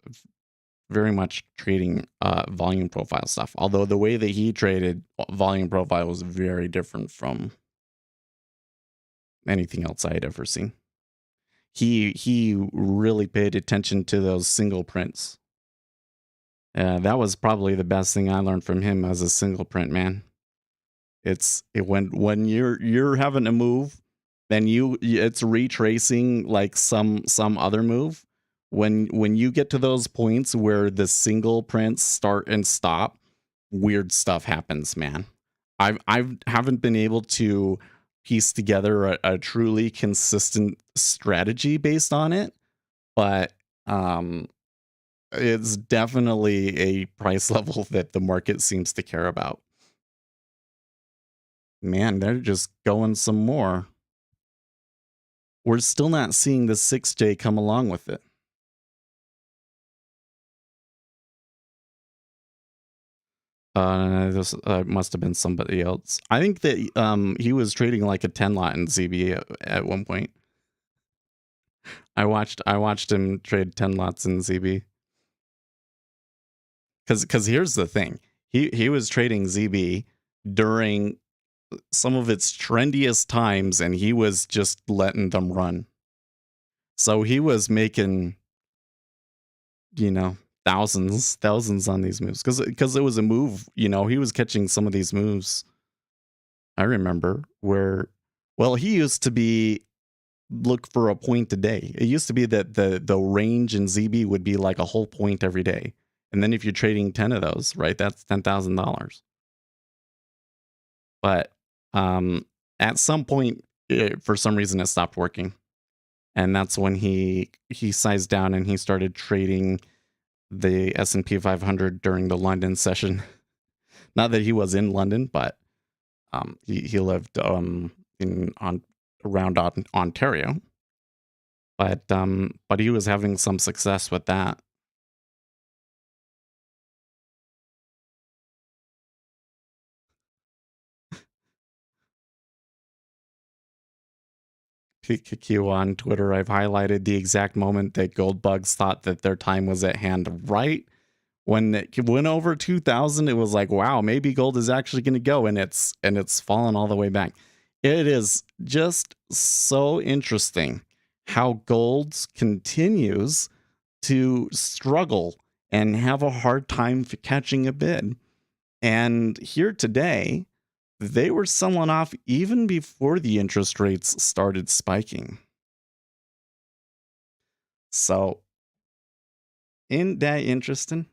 very much trading volume profile stuff. Although the way that he traded volume profile was very different from anything else I had ever seen. He really paid attention to those single prints. That was probably the best thing I learned from him as a single print man. When you're having a move, then it's retracing like some other move. When you get to those points where the single prints start and stop, weird stuff happens, man. I haven't been able to piece together a truly consistent strategy based on it, but it's definitely a price level that the market seems to care about. Man, they're just going some more. We're still not seeing the 6J come along with it. This must have been somebody else. I think that he was trading like a 10 lot in ZB at one point. I watched him trade 10 lots in ZB. Cuz here's the thing. He was trading ZB during some of its trendiest times, and he was just letting them run. So he was making, thousands on these moves because it was a move. He was catching some of these moves. I remember well, he used to be look for a point a day. It used to be that the range in ZB would be like a whole point every day, and then if you're trading 10 of those, right, that's $10,000. But at some point, for some reason, it stopped working, and that's when he sized down and he started trading the S&P 500 during the London session. Not that he was in London, but he lived around Ontario, but he was having some success with that. PQ on Twitter, I've highlighted the exact moment that gold bugs thought that their time was at hand. Right when it went over 2,000, it was like, wow, maybe gold is actually going to go, and it's fallen all the way back. It is just so interesting how gold continues to struggle and have a hard time catching a bid. And here today, they were selling off even before the interest rates started spiking. So, isn't that interesting?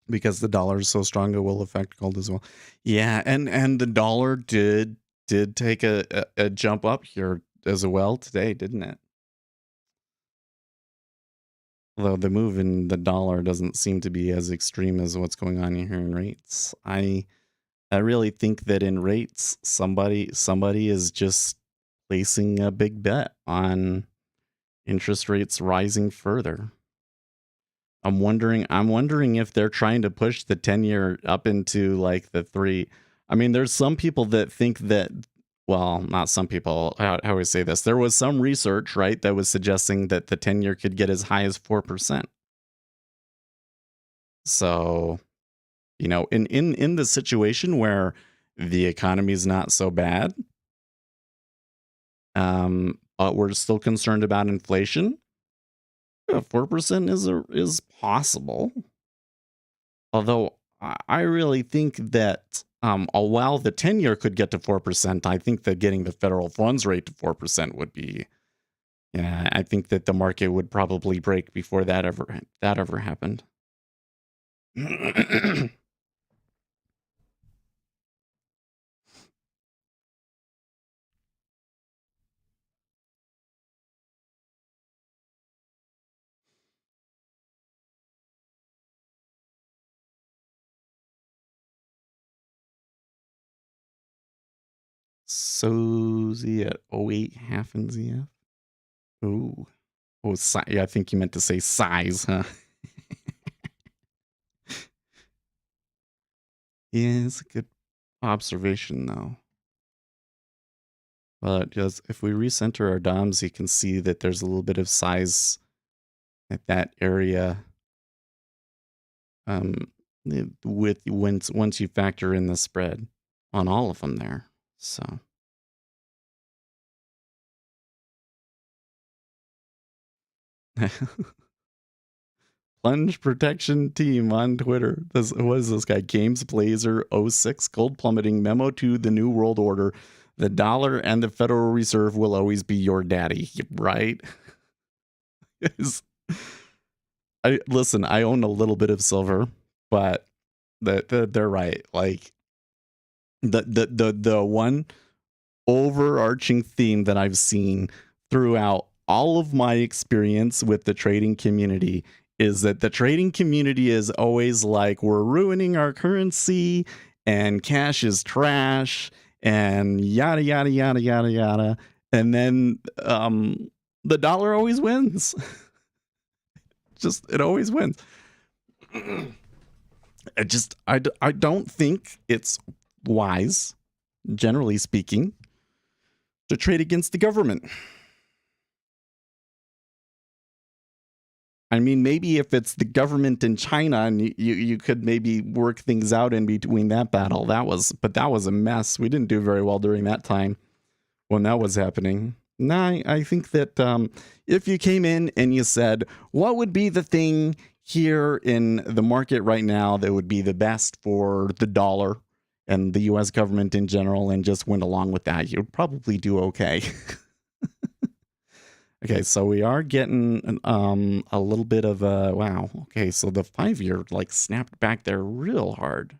because the dollar is so strong, it will affect gold as well. Yeah, and the dollar did take a jump up here as well today, didn't it? Although the move in the dollar doesn't seem to be as extreme as what's going on here in rates. I really think that in rates, somebody is just placing a big bet on interest rates rising further. I'm wondering if they're trying to push the 10-year up into like the 3. I mean, there's some people that think that, well, not some people, how do I say this? There was some research, right, that was suggesting that the 10-year could get as high as 4%. So, in the situation where the economy is not so bad, but we're still concerned about inflation, 4% is possible. Although I really think that while the 10-year could get to 4%, I think that getting the federal funds rate to 4% would be, yeah, I think that the market would probably break before that ever happened. So Z at 08 half in ZF. Ooh. Oh, yeah, I think you meant to say size, huh? Yeah, it's a good observation, though. But just if we recenter our DOMs, you can see that there's a little bit of size at that area. With once you factor in the spread on all of them there. So Plunge Protection Team on Twitter. What is this guy? Games Blazer 06 gold plummeting memo to the New World Order. The dollar and the Federal Reserve will always be your daddy, right? Listen, I own a little bit of silver, but they're right. Like the one overarching theme that I've seen throughout all of my experience with the trading community is that the trading community is always like, we're ruining our currency and cash is trash and yada yada yada yada yada, and then the dollar always wins. It always wins. I don't think it's wise, generally speaking, to trade against the government. I mean, maybe if it's the government in China and you could maybe work things out in between that battle. That was a mess. We didn't do very well during that time when that was happening. No, I think that if you came in and you said, what would be the thing here in the market right now that would be the best for the dollar and the U.S. government in general, and just went along with that, you'd probably do okay. Okay, so we are getting a little bit of a wow. Okay, so the 5-year like snapped back there real hard.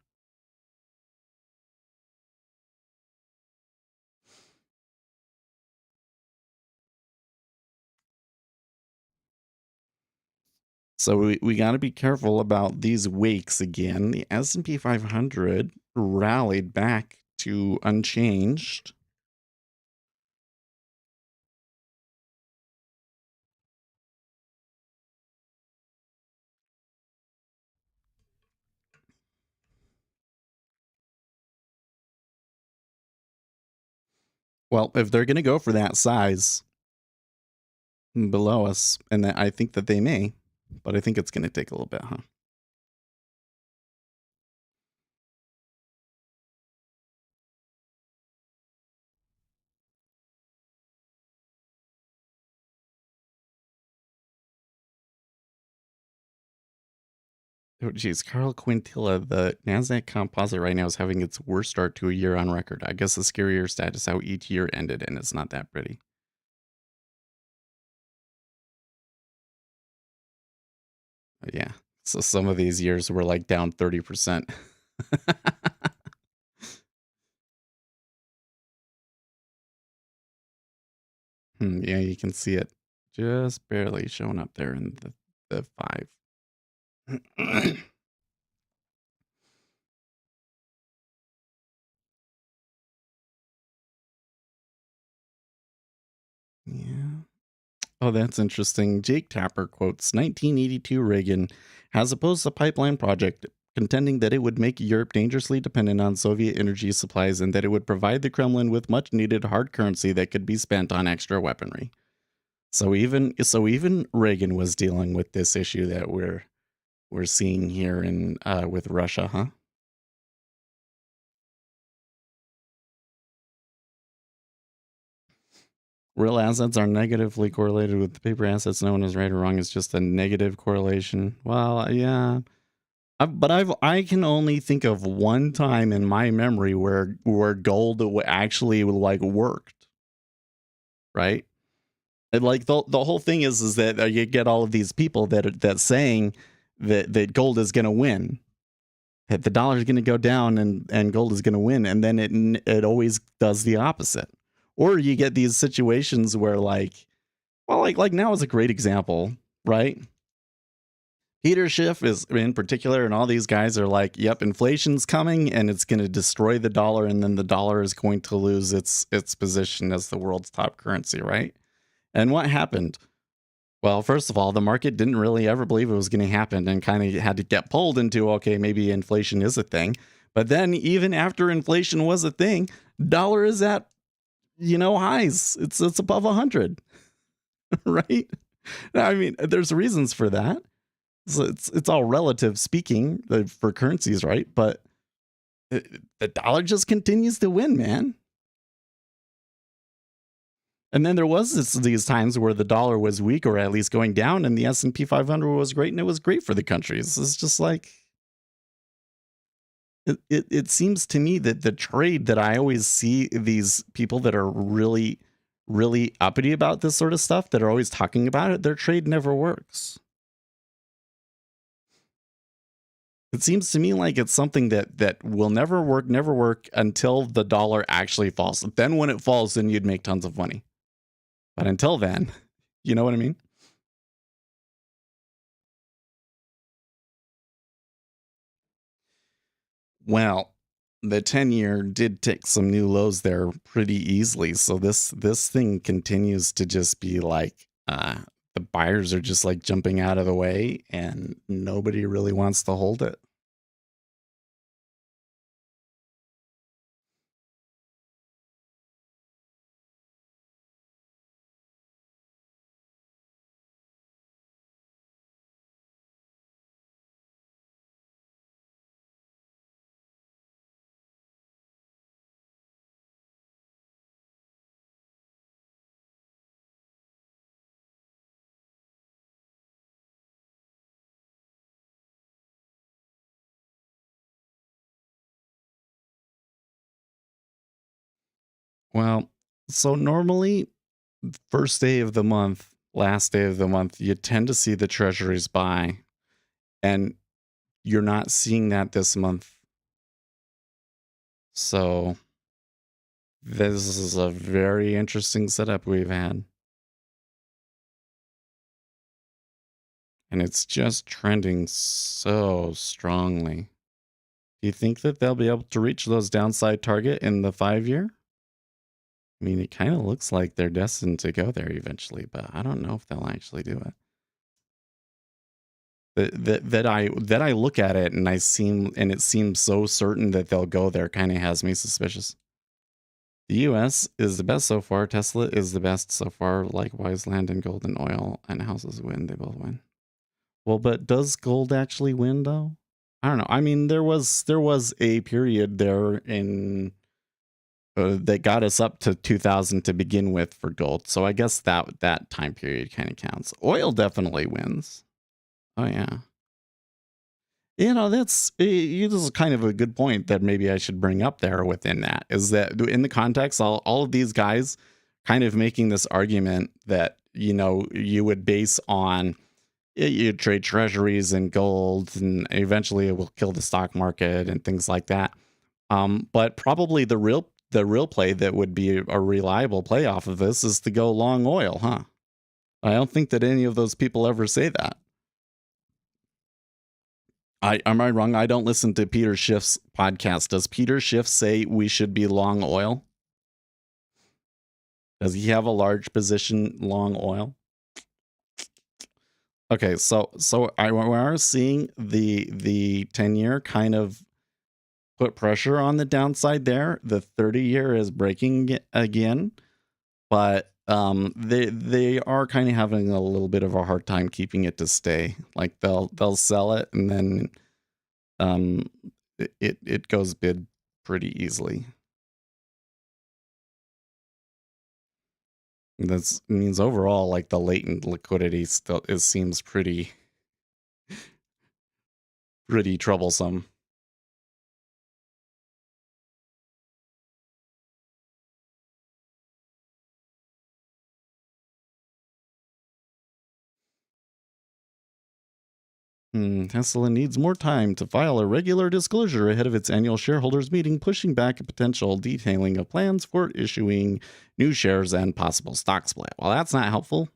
So we got to be careful about these wakes again. The S&P 500 rallied back to unchanged. Well, if they're going to go for that size below us, and I think that they may, but I think it's going to take a little bit, huh? Oh, geez, Carl Quintilla, the NASDAQ composite right now is having its worst start to a year on record. I guess the scarier stat is how each year ended, and it's not that pretty. Yeah, So some of these years were like down 30%. Yeah, you can see it just barely showing up there in the 5. Yeah. Oh, that's interesting. Jake Tapper quotes 1982 Reagan has opposed the pipeline project, contending that it would make Europe dangerously dependent on Soviet energy supplies and that it would provide the Kremlin with much needed hard currency that could be spent on extra weaponry. So even Reagan was dealing with this issue that we're seeing here in with Russia, huh? Real assets are negatively correlated with the paper assets. No one is right or wrong. It's just a negative correlation. Well, yeah. I can only think of one time in my memory where gold actually like worked, right? And like the whole thing is that you get all of these people that saying that gold is going to win, that the dollar is going to go down and gold is going to win, and then it always does the opposite. Or you get these situations where like now is a great example, right? Peter Schiff is in particular, and all these guys are like, yep, inflation's coming and it's going to destroy the dollar, and then the dollar is going to lose its position as the world's top currency, right? And what happened? Well, first of all, the market didn't really ever believe it was going to happen and kind of had to get pulled into, okay, maybe inflation is a thing. But then even after inflation was a thing, dollar is at, highs. It's above 100, right? I mean, there's reasons for that. So it's all relative speaking for currencies, right? But the dollar just continues to win, man. And then there was these times where the dollar was weak or at least going down, and the S&P 500 was great, and it was great for the countries. It's just like it seems to me that the trade that I always see these people that are really, really uppity about this sort of stuff that are always talking about it, their trade never works. It seems to me like it's something that will never work until the dollar actually falls. Then when it falls, then you'd make tons of money. But until then, you know what I mean? Well, the 10-year did take some new lows there pretty easily. So this thing continues to just be like the buyers are just like jumping out of the way and nobody really wants to hold it. Well, so normally first day of the month, last day of the month, you tend to see the treasuries buy, and you're not seeing that this month. So this is a very interesting setup we've had. And it's just trending so strongly. Do you think that they'll be able to reach those downside target in the 5-year? I mean, it kind of looks like they're destined to go there eventually, but I don't know if they'll actually do it. That I look at it and it seems so certain that they'll go there kind of has me suspicious. The US is the best so far. Tesla is the best so far. Likewise, land and gold and oil and houses win. They both win. Well, but does gold actually win though? I don't know. I mean, there was a period there in that got us up to 2000 to begin with for gold. So I guess that time period kind of counts. Oil definitely wins. Oh yeah. This is kind of a good point that maybe I should bring up there within that is that in the context, all of these guys kind of making this argument that, you would base on you trade treasuries and gold, and eventually it will kill the stock market and things like that. But probably the real play that would be a reliable play off of this is to go long oil, huh? I don't think that any of those people ever say that. Am I wrong? I don't listen to Peter Schiff's podcast. Does Peter Schiff say we should be long oil? Does he have a large position long oil? Okay, so we are seeing the 10-year kind of put pressure on the downside there. The 30-year is breaking again, but they are kind of having a little bit of a hard time keeping it to stay. Like they'll sell it, and then it goes bid pretty easily. This means overall, like the latent liquidity still seems pretty troublesome. Tesla needs more time to file a regular disclosure ahead of its annual shareholders meeting, pushing back a potential detailing of plans for issuing new shares and possible stock split. Well, that's not helpful.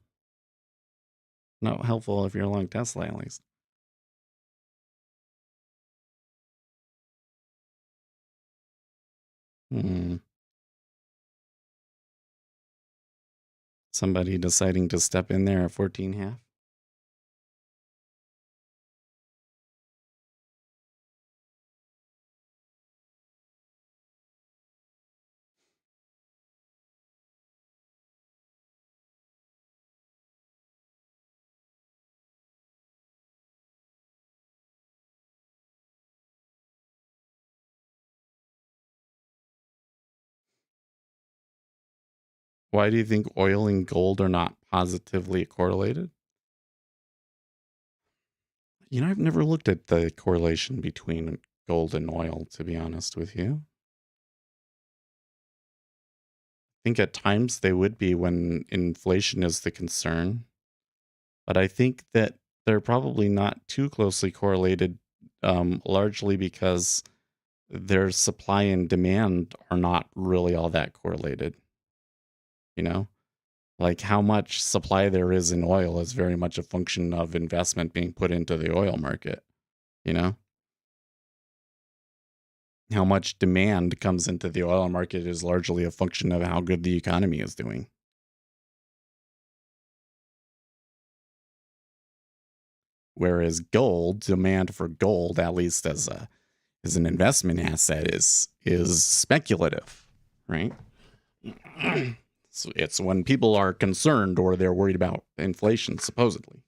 Not helpful if you're long Tesla, at least. Somebody deciding to step in there at 14.5. Why do you think oil and gold are not positively correlated? I've never looked at the correlation between gold and oil, to be honest with you. I think at times they would be when inflation is the concern, but I think that they're probably not too closely correlated, largely because their supply and demand are not really all that correlated. You know, like how much supply there is in oil is very much a function of investment being put into the oil market. You know, how much demand comes into the oil market is largely a function of how good the economy is doing. Whereas gold, demand for gold, at least as an investment asset, is speculative, right? So it's when people are concerned or they're worried about inflation, supposedly.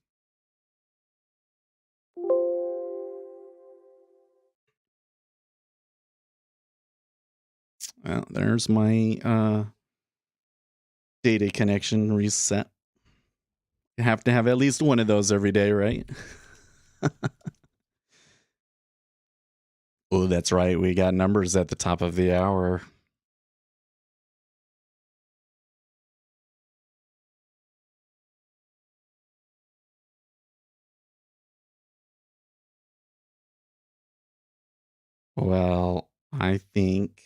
Well, there's my data connection reset. You have to have at least one of those every day, right? Oh, that's right. We got numbers at the top of the hour. Well, I think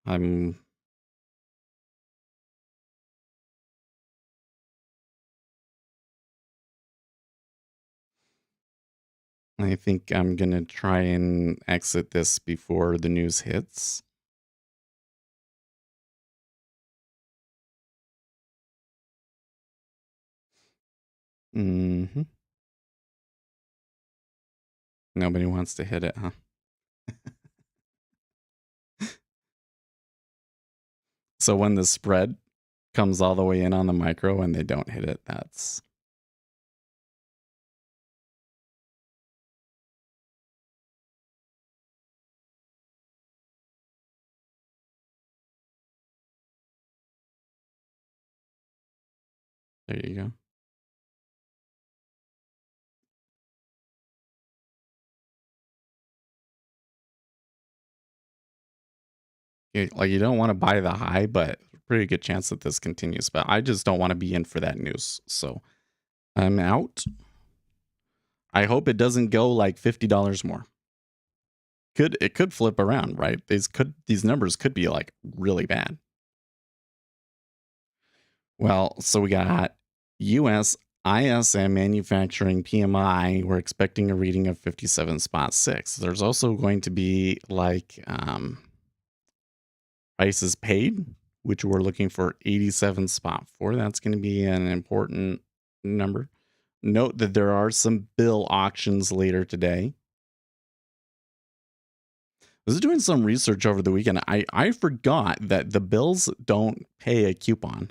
I'm I think I'm gonna try and exit this before the news hits. hmm Nobody wants to hit it, huh? So when the spread comes all the way in on the micro and they don't hit it, that's there you go. Like you don't want to buy the high, but pretty good chance that this continues. But I just don't want to be in for that news. So I'm out. I hope it doesn't go like $50 more. It could flip around, right? These numbers could be like really bad. Well, so we got US ISM manufacturing PMI. We're expecting a reading of 57.6. There's also going to be like prices paid, which we're looking for 87.4. That's going to be an important number. Note that there are some bill auctions later today. I was doing some research over the weekend. I forgot that the bills don't pay a coupon.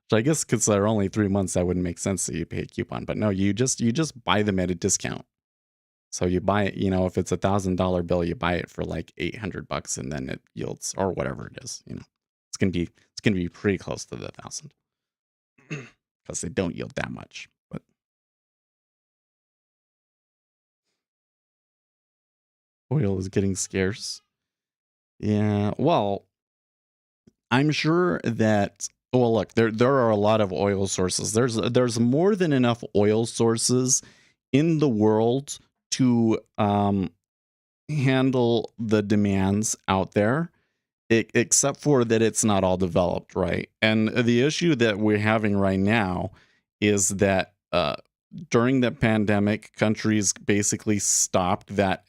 So I guess because they're only 3 months, that wouldn't make sense that you pay a coupon. But no, you just buy them at a discount. So you buy it, if it's $1,000 bill, you buy it for like $800, and then it yields, or whatever it is. It's gonna be pretty close to the 1,000 because they don't yield that much. But oil is getting scarce. Yeah, well, I'm sure that. Well, look, there are a lot of oil sources. There's more than enough oil sources in the world to handle the demands out there, except for that it's not all developed, right? And the issue that we're having right now is that during the pandemic, countries basically stopped that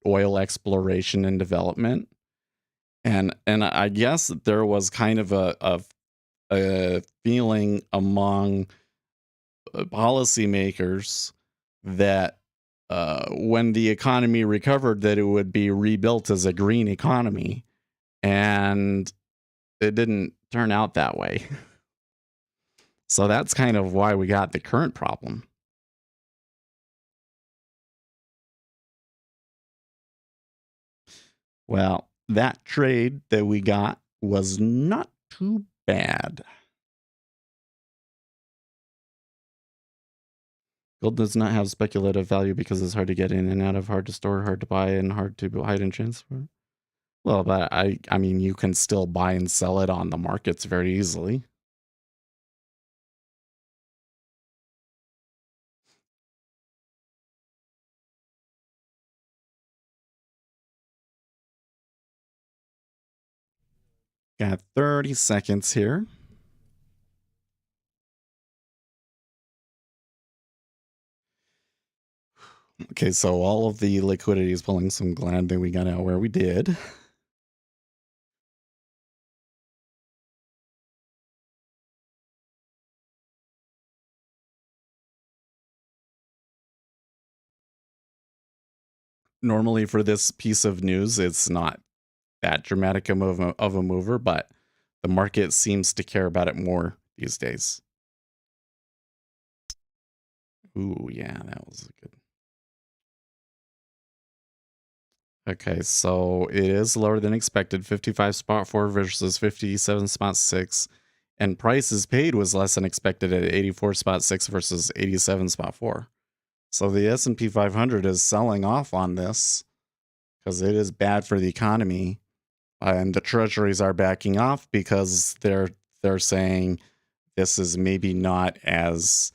oil exploration and development. And I guess there was kind of a feeling among policymakers that when the economy recovered, that it would be rebuilt as a green economy, and it didn't turn out that way. So that's kind of why we got the current problem. Well, that trade that we got was not too bad. Gold does not have speculative value because it's hard to get in and out of, hard to store, hard to buy, and hard to hide and transfer. Well, but I mean, you can still buy and sell it on the markets very easily. Got 30 seconds here. Okay, so all of the liquidity is pulling, so I'm glad that we got out where we did. Normally for this piece of news, it's not that dramatic of a mover, but the market seems to care about it more these days. Ooh, yeah, that was good. Okay, so it is lower than expected, 55.4 versus 57.6. And prices paid was less than expected at 84.6 versus 87.4. So the S&P 500 is selling off on this because it is bad for the economy. And the treasuries are backing off because they're saying this is maybe not as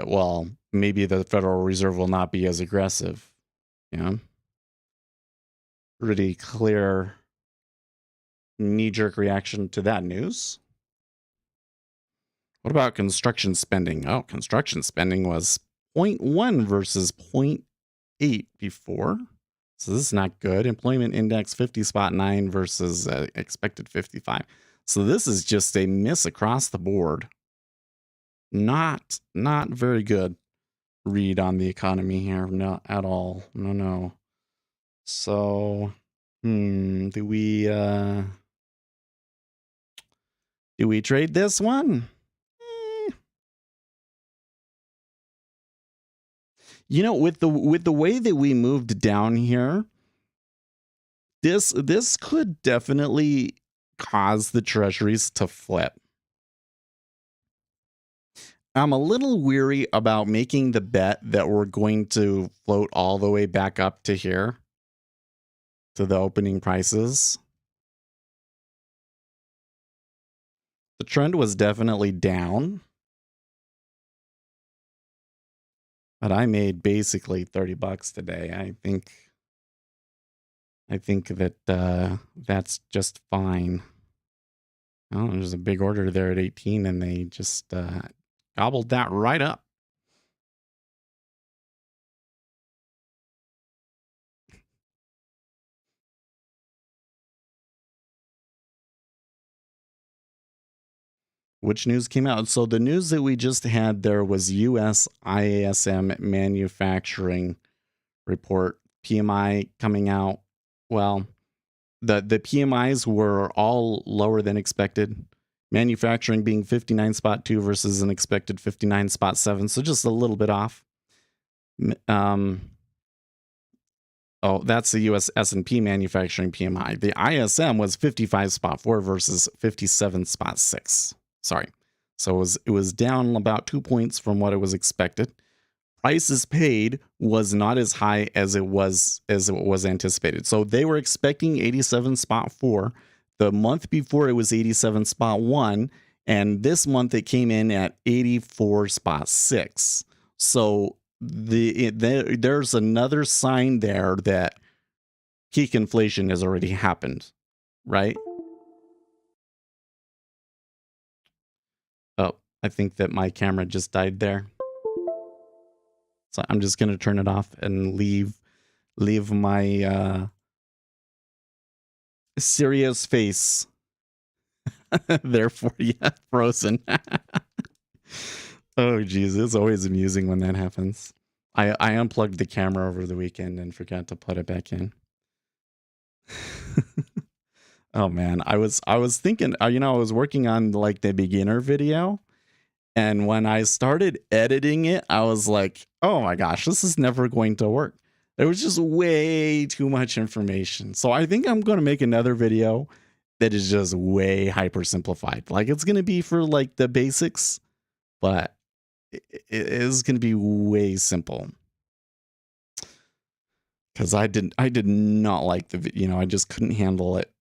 well, maybe the Federal Reserve will not be as aggressive. Yeah. Pretty clear knee-jerk reaction to that news. What about construction spending? Oh, construction spending was 0.1 versus 0.8 before. So this is not good. Employment index 50.9 versus expected 55. So this is just a miss across the board. Not very good read on the economy here. Not at all. No. So, do we trade this one? With the way that we moved down here, this could definitely cause the treasuries to flip. I'm a little weary about making the bet that we're going to float all the way back up to here, to the opening prices. The trend was definitely down. But I made basically $30 today. I think that that's just fine. Oh, there's a big order there at 18 and they just gobbled that right up. Which news came out? So the news that we just had there was US IASM manufacturing report, PMI coming out. Well, the PMIs were all lower than expected. Manufacturing being 59.2 versus an expected 59.7, so just a little bit off. Oh, that's the US S&P manufacturing PMI. The ISM was 55.4 versus 57.6. Sorry. So it was down about 2 points from what it was expected. Prices paid was not as high as it was anticipated. So they were expecting 87.4. The month before it was 87.1, and this month it came in at 84.6. So there's another sign there that peak inflation has already happened, right? Oh, I think that my camera just died there. So I'm just going to turn it off and leave my serious face there for you, frozen. Oh, geez. It's always amusing when that happens. I unplugged the camera over the weekend and forgot to put it back in. Oh, man. I was thinking, I was working on like the beginner video. And when I started editing it, I was like, oh my gosh, this is never going to work. There was just way too much information. So I think I'm going to make another video that is just way hyper simplified. Like it's going to be for like the basics, but it is going to be way simple. Because I did not like the, I just couldn't handle it.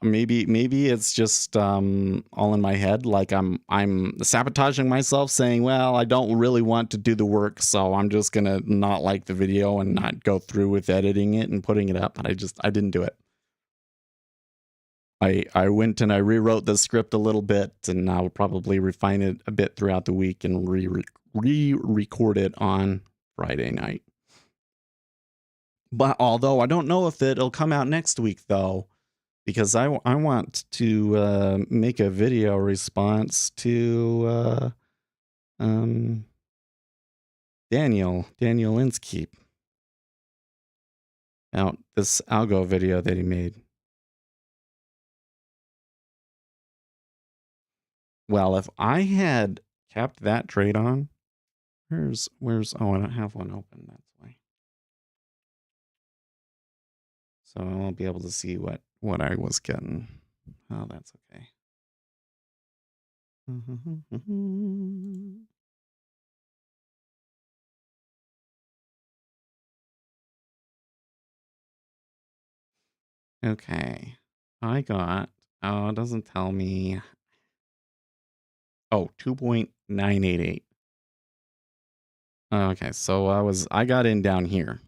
Maybe it's just all in my head. Like I'm sabotaging myself, saying, well, I don't really want to do the work, so I'm just gonna not like the video and not go through with editing it and putting it up. But I didn't do it. I went and I rewrote the script a little bit, and I'll probably refine it a bit throughout the week and re-record it on Friday night. But although I don't know if it'll come out next week though. Because I want to make a video response to Daniel Inskeep out this algo video that he made. Well, if I had kept that trade on, where's oh, I don't have one open, that's why. So I won't be able to see what I was getting. Oh, that's okay. Okay. I got, oh, it doesn't tell me. Oh, 2.988. Okay, so I got in down here.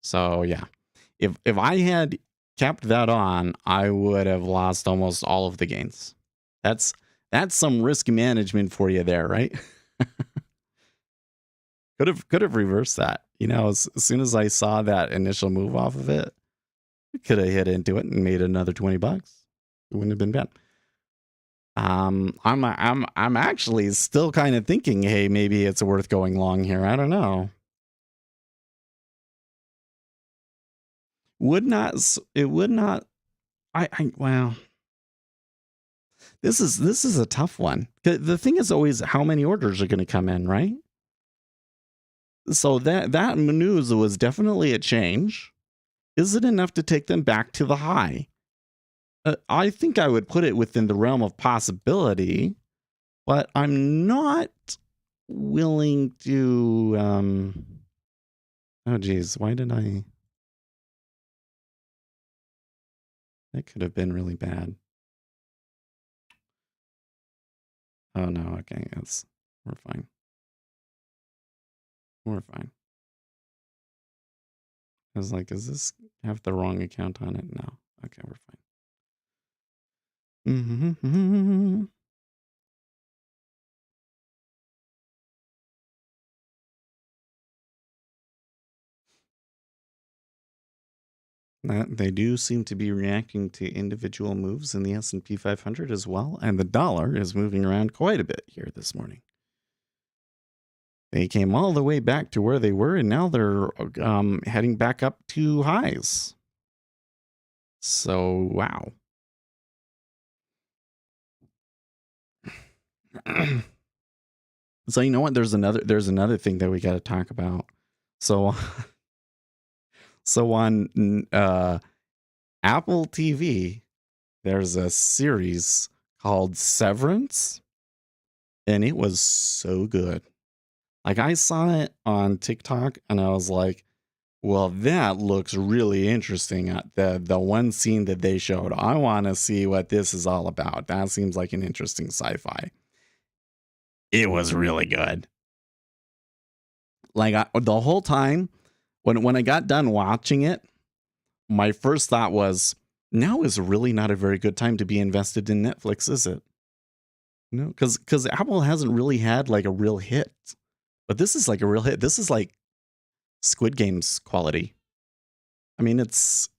So yeah. If I had kept that on, I would have lost almost all of the gains. That's some risk management for you there, right? Could have reversed that. As soon as I saw that initial move off of it, I could have hit into it and made another $20. It wouldn't have been bad. I'm actually still kind of thinking, hey, maybe it's worth going long here. I don't know. It would not. Well, this is a tough one. The thing is always how many orders are going to come in, right? So that news was definitely a change. Is it enough to take them back to the high? I think I would put it within the realm of possibility, but I'm not willing to. Oh, geez, why did I? That could have been really bad. Oh no, okay, We're fine. We're fine. I was like, does this have the wrong account on it? No. Okay, we're fine. They do seem to be reacting to individual moves in the S&P 500 as well, and the dollar is moving around quite a bit here this morning. They came all the way back to where they were, and now they're heading back up to highs. So, wow. So, you know what? There's another thing that we got to talk about. So on Apple TV, there's a series called Severance, and it was so good. Like, I saw it on TikTok, and I was like, well, that looks really interesting. The one scene that they showed, I want to see what this is all about. That seems like an interesting sci-fi. It was really good. Like, the whole time, when I got done watching it, my first thought was, now is really not a very good time to be invested in Netflix, is it? No, because Apple hasn't really had like a real hit. But this is like a real hit. This is like Squid Games quality. I mean, it's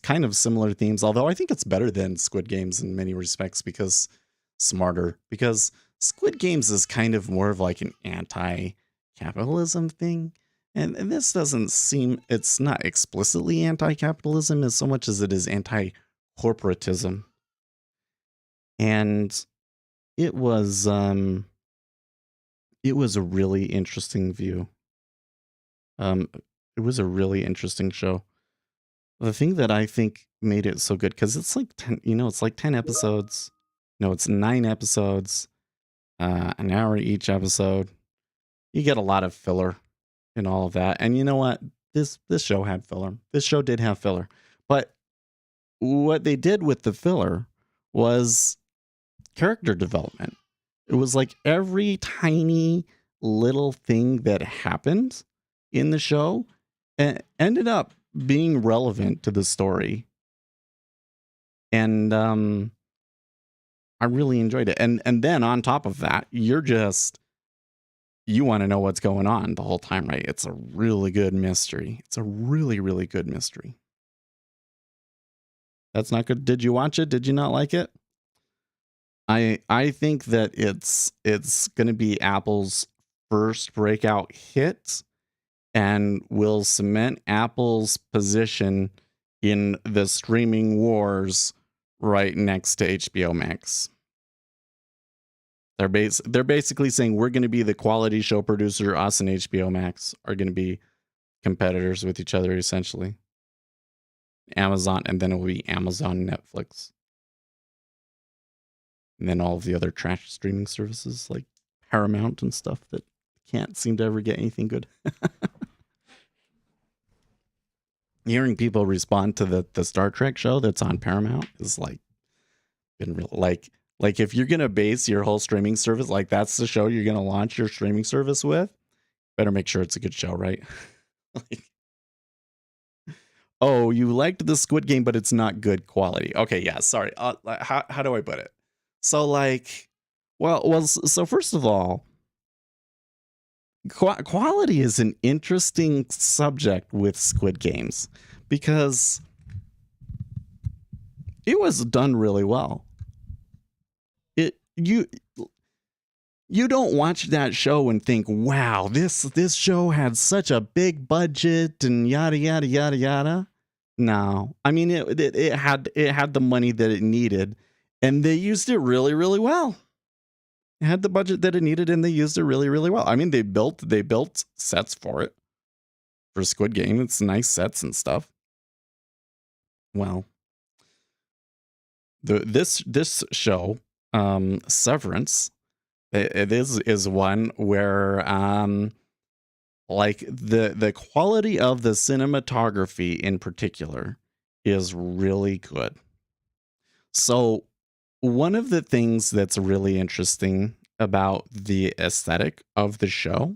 kind of similar themes, although I think it's better than Squid Games in many respects because smarter. Because Squid Games is kind of more of like an anti-capitalism thing. And this doesn't seem, it's not explicitly anti-capitalism as so much as it is anti-corporatism. And it was a really interesting view. It was a really interesting show. The thing that I think made it so good, because it's like 10, it's like 10 episodes. No, it's 9 episodes, an hour each episode. You get a lot of filler and all of that. And you know what? This show had filler. This show did have filler. But what they did with the filler was character development. It was like every tiny little thing that happened in the show ended up being relevant to the story. And I really enjoyed it. And then on top of that, you want to know what's going on the whole time, right? It's a really good mystery. It's a really, really good mystery. That's not good. Did you watch it? Did you not like it? I think that it's going to be Apple's first breakout hit and will cement Apple's position in the streaming wars right next to HBO Max. They're basically saying we're going to be the quality show producer. Us and HBO Max are going to be competitors with each other, essentially. Amazon, and then it will be Amazon, Netflix. And then all of the other trash streaming services like Paramount and stuff that can't seem to ever get anything good. Hearing people respond to the Star Trek show that's on Paramount is like been real, like if you're gonna base your whole streaming service, like that's the show you're gonna launch your streaming service with, better make sure it's a good show, right? Like, oh, you liked the Squid Game, but it's not good quality. Okay, yeah, sorry. How do I put it? So like, so first of all, quality is an interesting subject with Squid Games because it was done really well. You don't watch that show and think, wow, this show had such a big budget and yada yada yada yada. No, I mean it had the money that it needed, and they used it really, really well. It had the budget that it needed, and they used it really, really well. I mean, they built sets for it. For Squid Game, it's nice sets and stuff. Well, this show, Severance, it is one where like the quality of the cinematography in particular is really good. So one of the things that's really interesting about the aesthetic of the show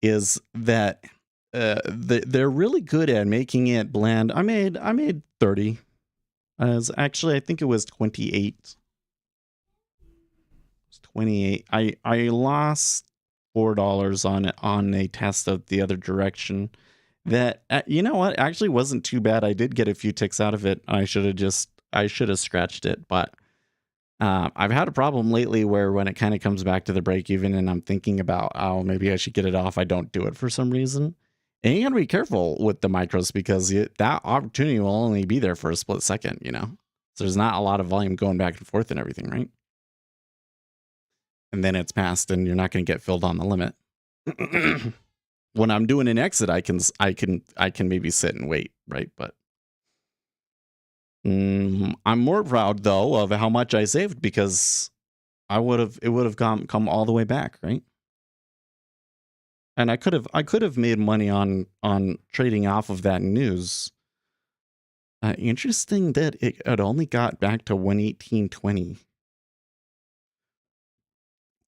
is that they're really good at making it bland. I made 30. As actually, I think it was 28. It's 28. I lost $4 on it on a test of the other direction. That you know what actually wasn't too bad. I did get a few ticks out of it. I should have scratched it, but I've had a problem lately where when it kind of comes back to the break even and I'm thinking about, oh, maybe I should get it off, I don't do it for some reason. And you gotta be careful with the micros because that opportunity will only be there for a split second, you know? So there's not a lot of volume going back and forth and everything, right? And then it's passed and you're not going to get filled on the limit. When I'm doing an exit, I can maybe sit and wait, right? But I'm more proud though of how much I saved because it would have come all the way back, right? And I could have made money on trading off of that news. Interesting that it only got back to 118.20,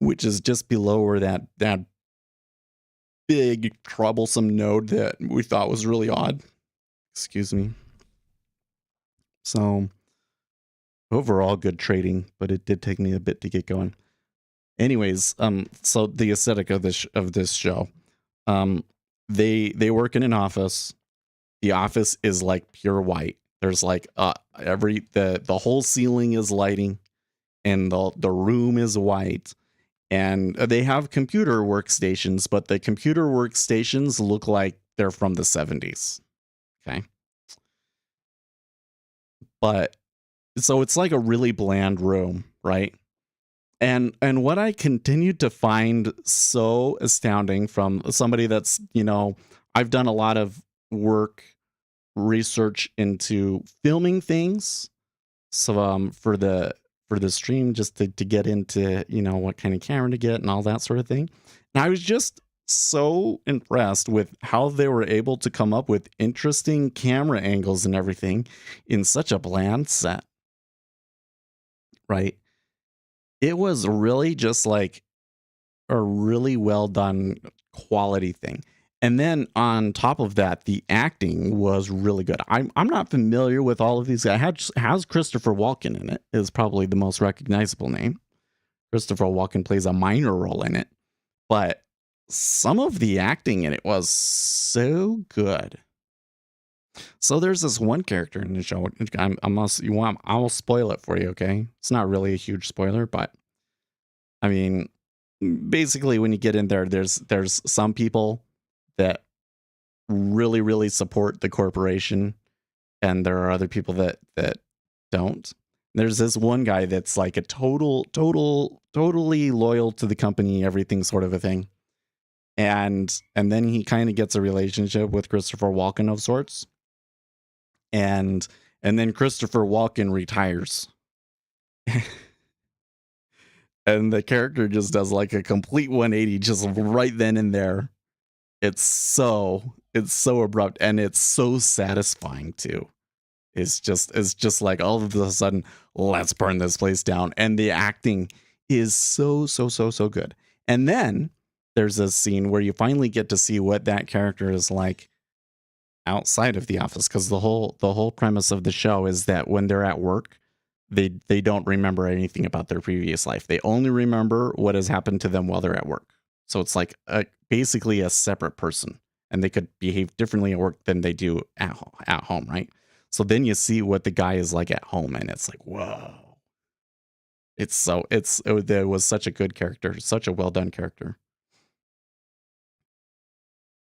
which is just below where that big troublesome node that we thought was really odd. Excuse me. So overall good trading, but it did take me a bit to get going. Anyways, so the aesthetic of this show, they work in an office. The office is like pure white. There's like the whole ceiling is lighting, and the room is white, and they have computer workstations, but the computer workstations look like they're from the 70s. Okay, but so it's like a really bland room, right? And what I continued to find so astounding from somebody that's, you know, I've done a lot of research into filming things. So for the stream, just to get into, you know, what kind of camera to get and all that sort of thing. And I was just so impressed with how they were able to come up with interesting camera angles and everything in such a bland set. Right? It was really just like a really well done quality thing. And then on top of that, the acting was really good. I'm not familiar with all of these guys. Has Christopher Walken in it is probably the most recognizable name. Christopher Walken plays a minor role in it, but some of the acting in it was so good. So there's this one character in the show. I will spoil it for you, okay? It's not really a huge spoiler, but I mean, basically when you get in there, there's some people that really, really support the corporation, and there are other people that don't. There's this one guy that's like a totally loyal to the company, everything sort of a thing. And then he kind of gets a relationship with Christopher Walken of sorts. And then Christopher Walken retires. And the character just does like a complete 180 just right then and there. It's so abrupt, and it's so satisfying too. It's just like all of a sudden, let's burn this place down. And the acting is so good. And then there's a scene where you finally get to see what that character is like outside of the office, because the whole premise of the show is that when they're at work, they don't remember anything about their previous life. They only remember what has happened to them while they're at work. So it's like basically a separate person, and they could behave differently at work than they do at home, right? So then you see what the guy is like at home, and it's like, whoa. It was such a good character, such a well done character.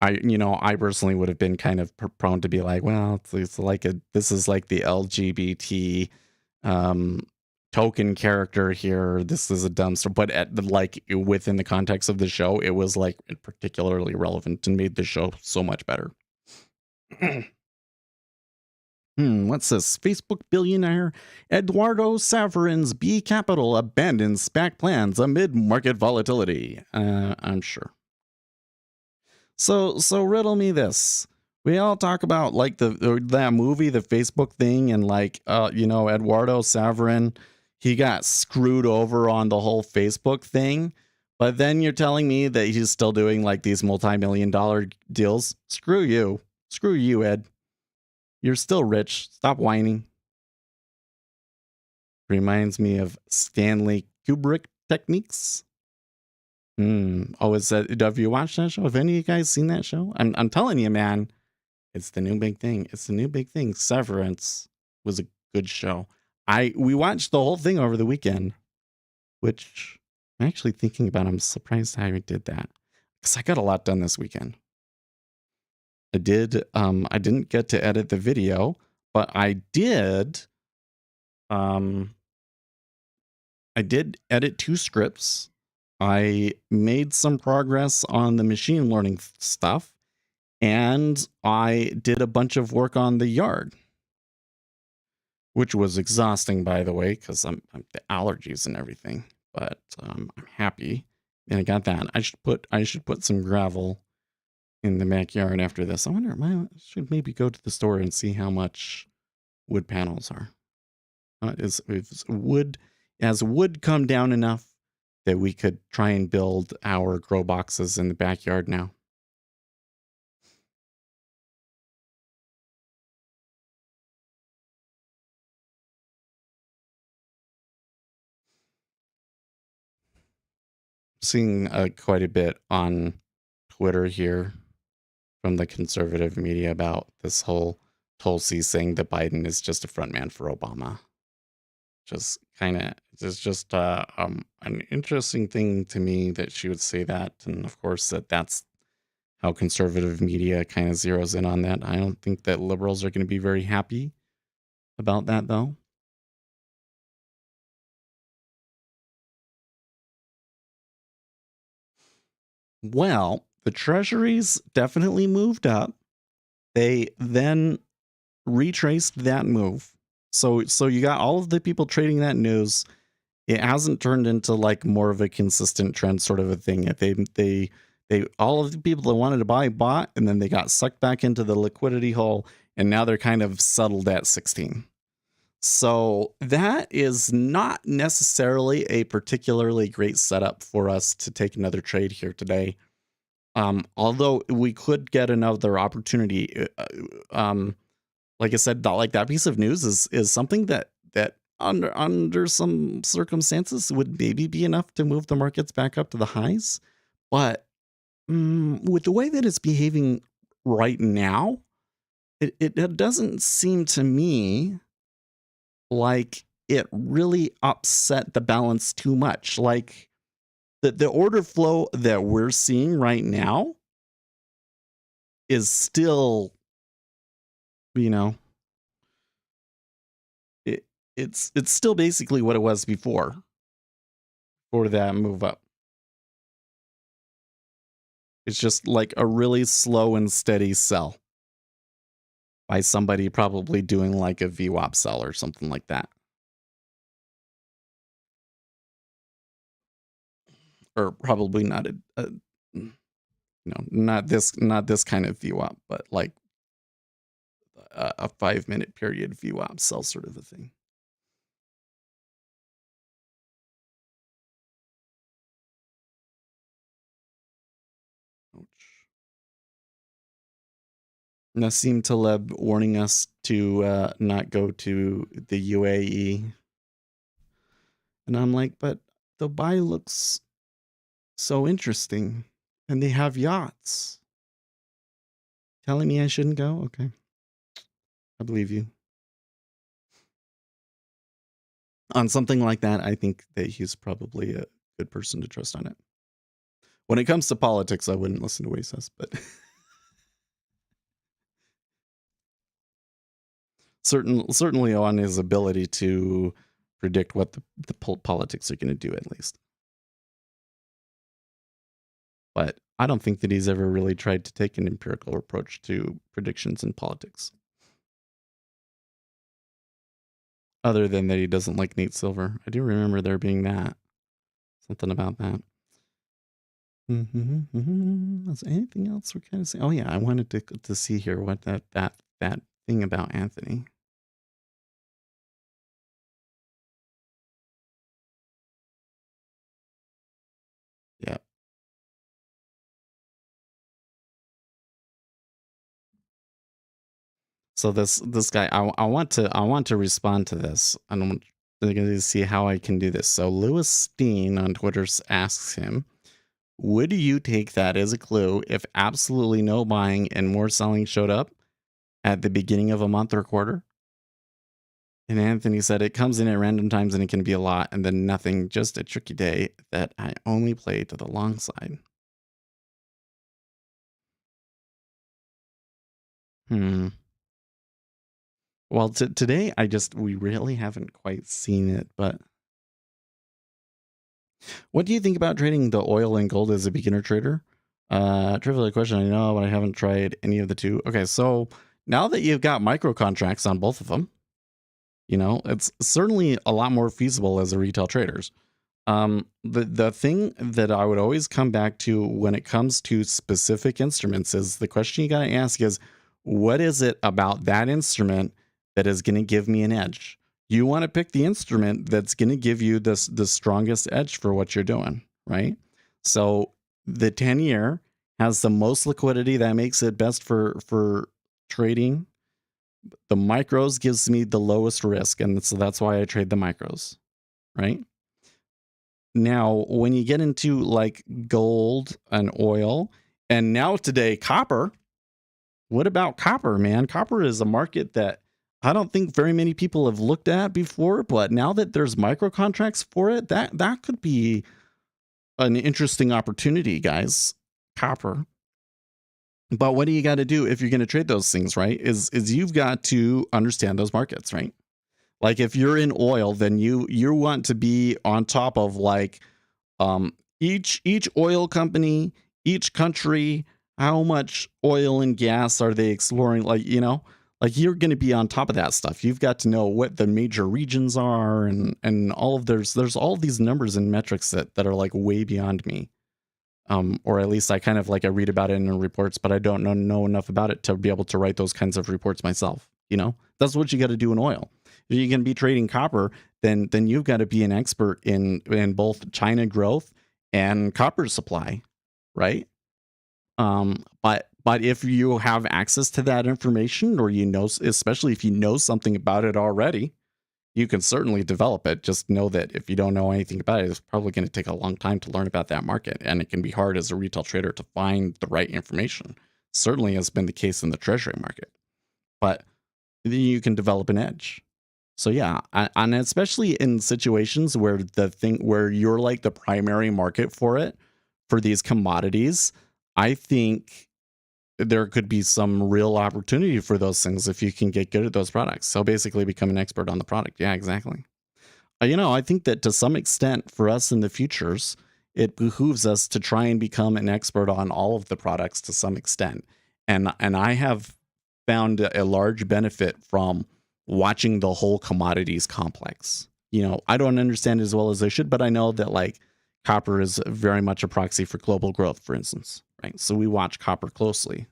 I personally would have been kind of prone to be like, well, it's like this is like the LGBT token character here. This is a dumpster, but like within the context of the show, it was like particularly relevant and made the show so much better. What's this? Facebook billionaire Eduardo Saverin's B Capital abandons SPAC plans amid market volatility. I'm sure. So riddle me this. We all talk about like that movie, the Facebook thing, and like Eduardo Saverin, he got screwed over on the whole Facebook thing. But then you're telling me that he's still doing like these multi-million-dollar deals. Screw you. Screw you, Ed. You're still rich. Stop whining. Reminds me of Stanley Kubrick techniques. Oh, is that? Have you watched that show? Have any of you guys seen that show? I'm telling you, man, it's the new big thing. It's the new big thing. Severance was a good show. We watched the whole thing over the weekend, which I'm actually thinking about. I'm surprised how I did that because I got a lot done this weekend. I did. I didn't get to edit the video, but I did. I did edit 2 scripts. I made some progress on the machine learning stuff, and I did a bunch of work on the yard, which was exhausting, by the way, because I'm the allergies and everything. But I'm happy, and I got that. I should put some gravel in the backyard after this. I wonder, I should maybe go to the store and see how much wood panels are. Has wood come down enough that we could try and build our grow boxes in the backyard now? Seeing quite a bit on Twitter here from the conservative media about this whole Tulsi saying that Biden is just a front man for Obama. Just kind of, it's just an interesting thing to me that she would say that. And of course, that's how conservative media kind of zeroes in on that. I don't think that liberals are going to be very happy about that, though. Well, the treasuries definitely moved up. They then retraced that move. So you got all of the people trading that news. It hasn't turned into like more of a consistent trend sort of a thing. They all of the people that wanted to buy bought, and then they got sucked back into the liquidity hole, and now they're kind of settled at 16. So that is not necessarily a particularly great setup for us to take another trade here today. Although we could get another opportunity. Like I said, like that piece of news is something that under some circumstances would maybe be enough to move the markets back up to the highs. But with the way that it's behaving right now, it doesn't seem to me like it really upset the balance too much. Like the order flow that we're seeing right now is still, it's still basically what it was before for that move up. It's just like a really slow and steady sell by somebody probably doing like a VWAP sell or something like that. Or probably not not this kind of VWAP, but like a 5-minute period VWAP sell sort of a thing. Ouch. Nassim Taleb warning us to not go to the UAE. And I'm like, but Dubai looks so interesting. And they have yachts. Telling me I shouldn't go? Okay. I believe you. On something like that, I think that he's probably a good person to trust on it. When it comes to politics, I wouldn't listen to what he says, but certainly on his ability to predict what the politics are going to do, at least. But I don't think that he's ever really tried to take an empirical approach to predictions in politics. Other than that he doesn't like Nate Silver. I do remember there being something about that. Is there anything else we're kind of saying? Oh yeah, I wanted to see here what that thing about Anthony. So this guy, I want to respond to this. And I'm going to see how I can do this. So Lewis Steen on Twitter asks him, would you take that as a clue if absolutely no buying and more selling showed up at the beginning of a month or quarter? And Anthony said it comes in at random times and it can be a lot, and then nothing, just a tricky day that I only play to the long side. Hmm. Well, today we really haven't quite seen it, but what do you think about trading the oil and gold as a beginner trader? Trivial question, I know, but I haven't tried any of the two. Okay, so now that you've got micro contracts on both of them, it's certainly a lot more feasible as a retail traders. The thing that I would always come back to when it comes to specific instruments is the question you got to ask is, what is it about that instrument that is going to give me an edge? You want to pick the instrument that's going to give you the strongest edge for what you're doing, right? So the 10-year has the most liquidity that makes it best for trading. The micros gives me the lowest risk, and so that's why I trade the micros, right? Now, when you get into like gold and oil, and now today copper, what about copper, man? Copper is a market that I don't think very many people have looked at before, but now that there's micro contracts for it, that could be an interesting opportunity, guys. Copper. But what do you got to do if you're going to trade those things, right? Is you've got to understand those markets, right? Like if you're in oil, then you want to be on top of like each oil company, each country, how much oil and gas are they exploring? Like, like you're going to be on top of that stuff. You've got to know what the major regions are and all of there's all these numbers and metrics that are like way beyond me. Or at least I kind of like I read about it in reports, but I don't know enough about it to be able to write those kinds of reports myself. That's what you got to do in oil. If you can be trading copper, then you've got to be an expert in both China growth and copper supply, right? But if you have access to that information, or especially if you know something about it already, you can certainly develop it. Just know that if you don't know anything about it, it's probably going to take a long time to learn about that market. And it can be hard as a retail trader to find the right information. Certainly has been the case in the treasury market. But then you can develop an edge. So yeah, and especially in situations where where you're like the primary market for it, for these commodities, I think there could be some real opportunity for those things if you can get good at those products. So basically become an expert on the product. Yeah, exactly. I think that to some extent for us in the futures, it behooves us to try and become an expert on all of the products to some extent. And I have found a large benefit from watching the whole commodities complex. I don't understand it as well as I should, but I know that like copper is very much a proxy for global growth, for instance, right? So we watch copper closely.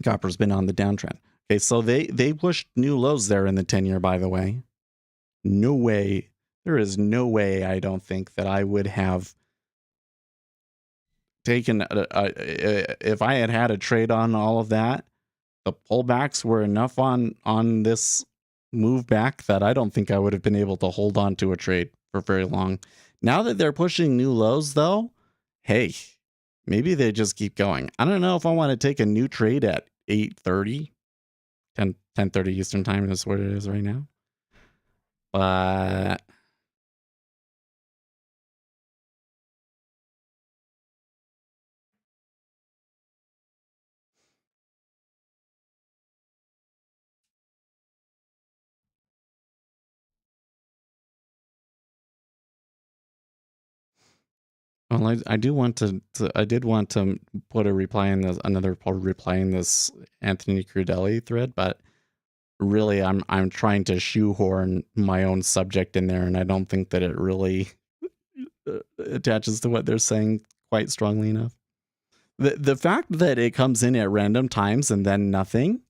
Copper's been on the downtrend. Okay, so they pushed new lows there in the 10-year, by the way. No way. There is no way, I don't think, that I would have taken if I had a trade on all of that. The pullbacks were enough on this move back that I don't think I would have been able to hold on to a trade for very long. Now that they're pushing new lows, though, hey, maybe they just keep going. I don't know if I want to take a new trade at 8:30, 10:30 Eastern time is what it is right now. But well, I do want I did want to put a reply in another reply in this Anthony Crudelli thread, but really I'm trying to shoehorn my own subject in there, and I don't think that it really attaches to what they're saying quite strongly enough. The fact that it comes in at random times and then nothing,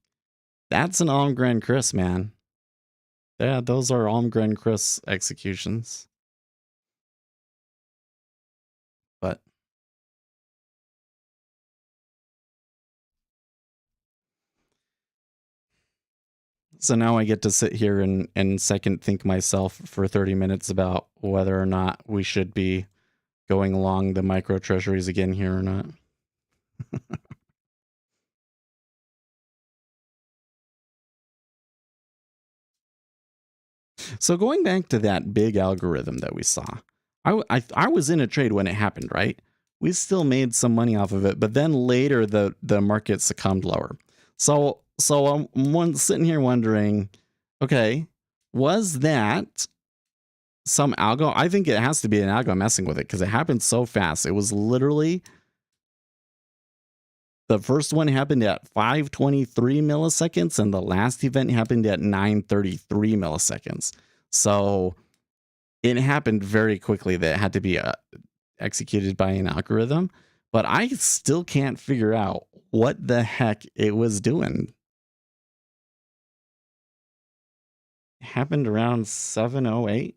that's an Almgren Chris, man. Yeah, those are Almgren Chris executions. But So now I get to sit here and second think myself for 30 minutes about whether or not we should be going along the micro treasuries again here or not. So going back to that big algorithm that we saw, I was in a trade when it happened, right? We still made some money off of it, but then later the market succumbed lower. So I'm sitting here wondering, okay, was that some algo? I think it has to be an algo messing with it because it happened so fast. It was literally the first one happened at 523 milliseconds and the last event happened at 933 milliseconds. So it happened very quickly that it had to be executed by an algorithm, but I still can't figure out what the heck it was doing. It happened around 7:08.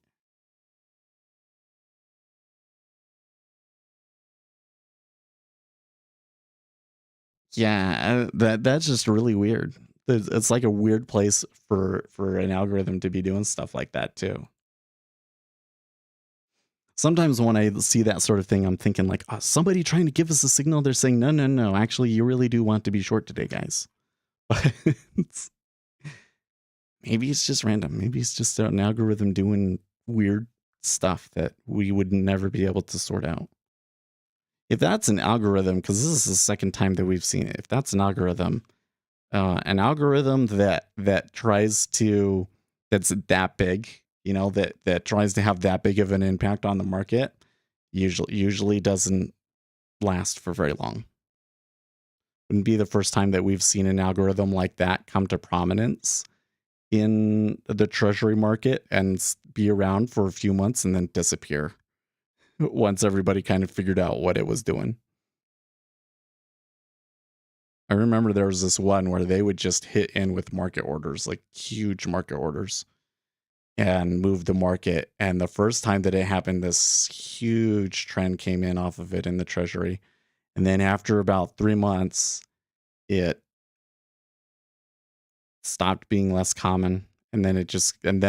Yeah, that's just really weird. It's like a weird place for an algorithm to be doing stuff like that too. Sometimes when I see that sort of thing, I'm thinking like, oh, somebody trying to give us a signal. They're saying, no, actually, you really do want to be short today, guys. But maybe it's just random. Maybe it's just an algorithm doing weird stuff that we would never be able to sort out. If that's an algorithm, because this is the second time that we've seen it, if that's an algorithm that tries to, that's that big, that tries to have that big of an impact on the market, usually doesn't last for very long. Wouldn't be the first time that we've seen an algorithm like that come to prominence in the treasury market and be around for a few months and then disappear once everybody kind of figured out what it was doing. I remember there was this one where they would just hit in with market orders, like huge market orders, and move the market. And the first time that it happened, this huge trend came in off of it in the treasury. And then after about 3 months, it stopped being less common. And then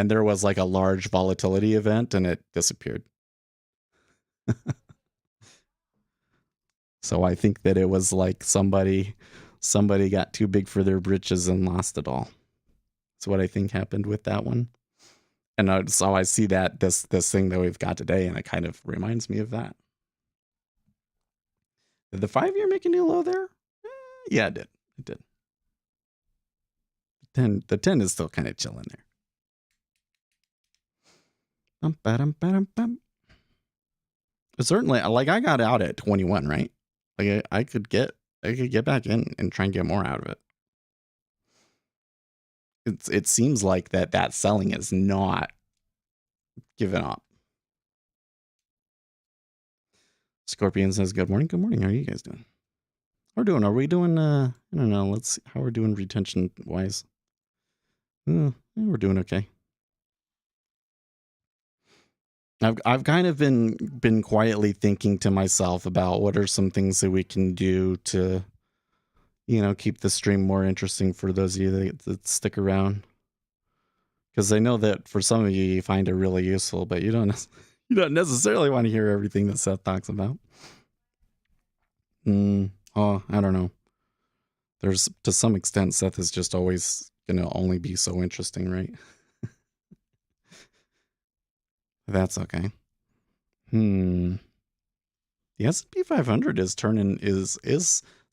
there was like a large volatility event and it disappeared. So I think that it was like somebody got too big for their britches and lost it all. That's what I think happened with that one. And so I see that this thing that we've got today, and it kind of reminds me of that. Did the 5-year make a new low there? Yeah, it did. It did. The 10 is still kind of chilling there. Certainly, like I got out at 21, right? Like I could get back in and try and get more out of it. It seems like that selling is not given up. Scorpion says, "Good morning. Good morning. How are you guys doing? Are we doing? I don't know. Let's see how we're doing retention wise. We're doing okay. I've kind of been quietly thinking to myself about what are some things that we can do to, keep the stream more interesting for those of you that stick around. Because I know that for some of you find it really useful, but you don't necessarily want to hear everything that Seth talks about. I don't know. There's, to some extent, Seth is just always going to only be so interesting, right? That's okay. The S&P 500 is turning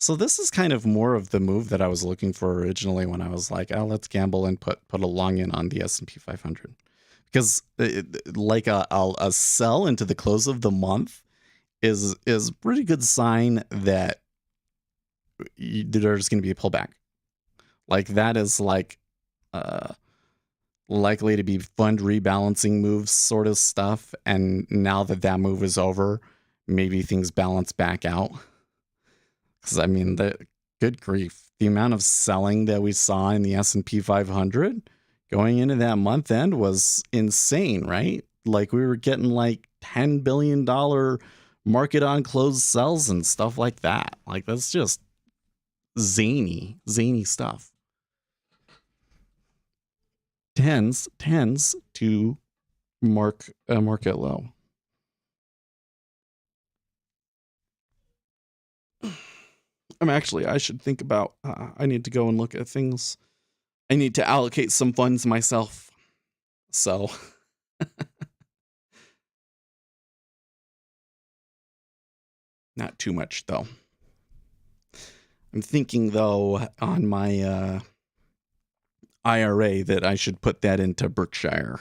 so this is kind of more of the move that I was looking for originally when I was like, oh, let's gamble and put a long in on the S&P 500. Because like a sell into the close of the month is a pretty good sign that there's going to be a pullback. Like that is like likely to be fund rebalancing moves sort of stuff. And now that move is over, maybe things balance back out. Because I mean, good grief, the amount of selling that we saw in the S&P 500 going into that month end was insane, right? Like we were getting like $10 billion market on closed sells and stuff like that. Like that's just zany stuff. tends to mark a market low. I should think about, I need to go and look at things. I need to allocate some funds myself. So, not too much though. I'm thinking though on my IRA that I should put that into Berkshire.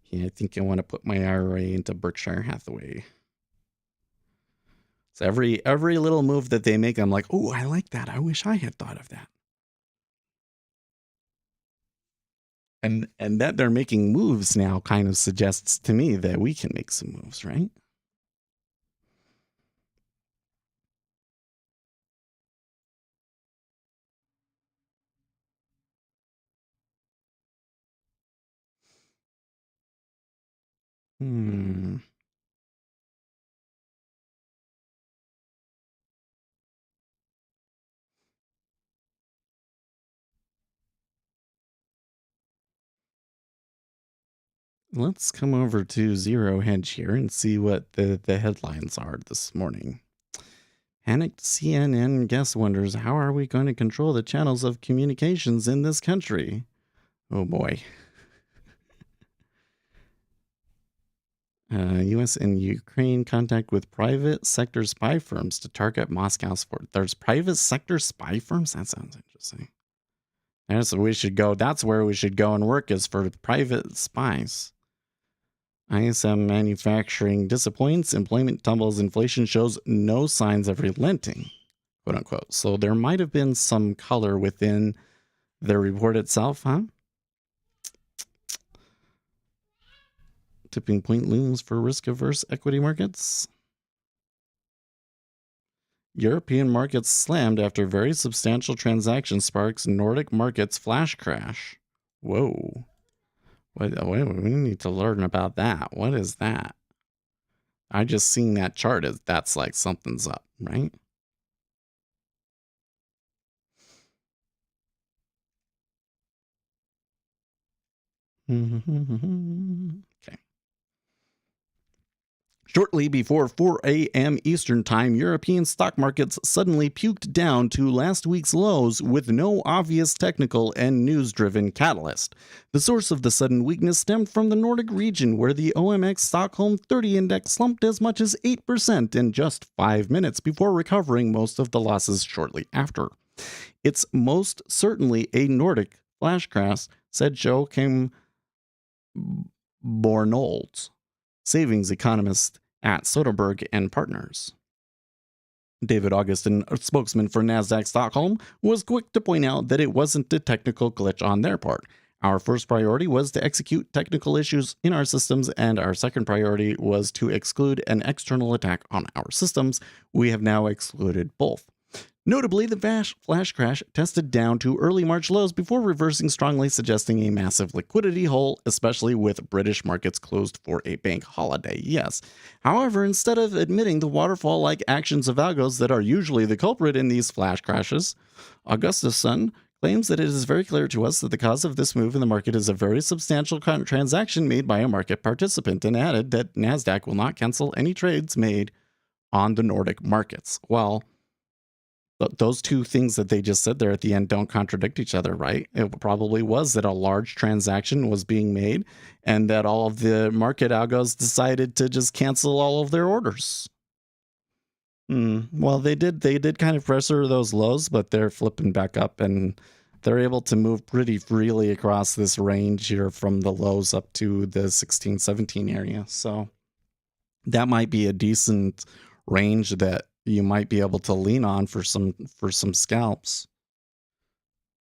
Yeah, I think I want to put my IRA into Berkshire Hathaway. So every little move that they make, I'm like, oh, I like that. I wish I had thought of that. And that they're making moves now kind of suggests to me that we can make some moves, right? Let's come over to Zero Hedge here and see what the headlines are this morning. Panicked CNN guest wonders, how are we going to control the channels of communications in this country? Oh boy. U.S. and Ukraine contact with private sector spy firms to target Moscow's fort. There's private sector spy firms? That sounds interesting. That's where we should go. That's where we should go and work, is for private spies. ISM manufacturing disappoints, employment tumbles, inflation shows no signs of relenting, quote unquote. So there might have been some color within the report itself, huh? Tipping point looms for risk-averse equity markets. European markets slammed after very substantial transaction sparks Nordic markets flash crash. Whoa. Wait, we need to learn about that. What is that? I just seen that chart. That's like something's up, right? Okay. Shortly before 4 a.m. Eastern Time, European stock markets suddenly puked down to last week's lows with no obvious technical and news-driven catalyst. The source of the sudden weakness stemmed from the Nordic region, where the OMX Stockholm 30 index slumped as much as 8% in just 5 minutes before recovering most of the losses shortly after. It's most certainly a Nordic flash crash, said Joachim Bornold, savings economist at Soderberg and Partners. David Augustin, a spokesman for Nasdaq Stockholm, was quick to point out that it wasn't a technical glitch on their part. Our first priority was to execute technical issues in our systems, and our second priority was to exclude an external attack on our systems. We have now excluded both. Notably, the flash crash tested down to early March lows before reversing strongly, suggesting a massive liquidity hole, especially with British markets closed for a bank holiday. Yes. However, instead of admitting the waterfall-like actions of algos that are usually the culprit in these flash crashes, Augustusson claims that it is very clear to us that the cause of this move in the market is a very substantial transaction made by a market participant, and added that Nasdaq will not cancel any trades made on the Nordic markets. Well, those two things that they just said there at the end don't contradict each other, right? It probably was that a large transaction was being made and that all of the market algos decided to just cancel all of their orders. Well, they did kind of pressure those lows, but they're flipping back up, and they're able to move pretty freely across this range here from the lows up to the 16, 17 area. So that might be a decent range that you might be able to lean on for some scalps.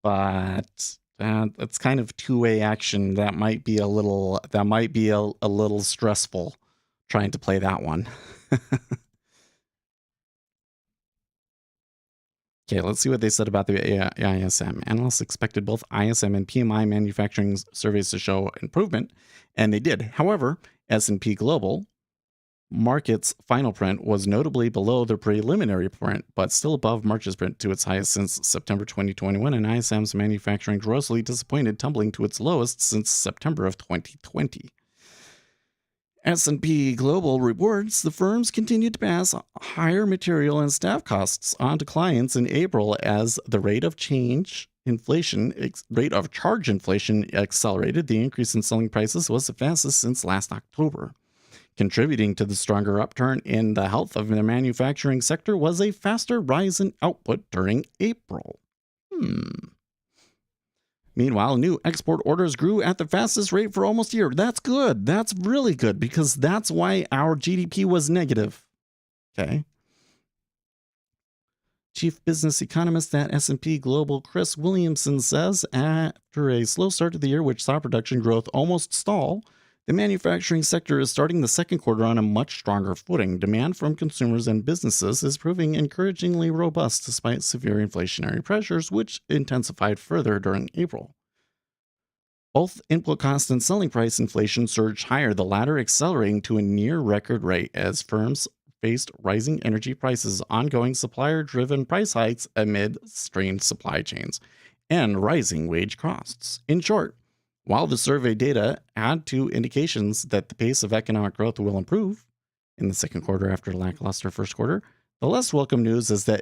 But it's kind of two-way action. That might be a little stressful trying to play that one. Okay, let's see what they said about the ISM. Analysts expected both ISM and PMI manufacturing surveys to show improvement, and they did. However, S&P Global market's final print was notably below the preliminary print, but still above March's print to its highest since September 2021, and ISM's manufacturing grossly disappointed, tumbling to its lowest since September of 2020. S&P Global reports the firms continued to pass higher material and staff costs on to clients in April as the rate of charge inflation accelerated. The increase in selling prices was the fastest since last October. Contributing to the stronger upturn in the health of the manufacturing sector was a faster rise in output during April. Meanwhile, new export orders grew at the fastest rate for almost a year. That's good. That's really good because that's why our GDP was negative. Okay. Chief business economist at S&P Global, Chris Williamson, says after a slow start to the year, which saw production growth almost stall, the manufacturing sector is starting the second quarter on a much stronger footing. Demand from consumers and businesses is proving encouragingly robust despite severe inflationary pressures, which intensified further during April. Both input cost and selling price inflation surged higher, the latter accelerating to a near record rate as firms faced rising energy prices, ongoing supplier-driven price hikes amid strained supply chains, and rising wage costs. In short, while the survey data add to indications that the pace of economic growth will improve in the second quarter after a lackluster first quarter, the less welcome news is that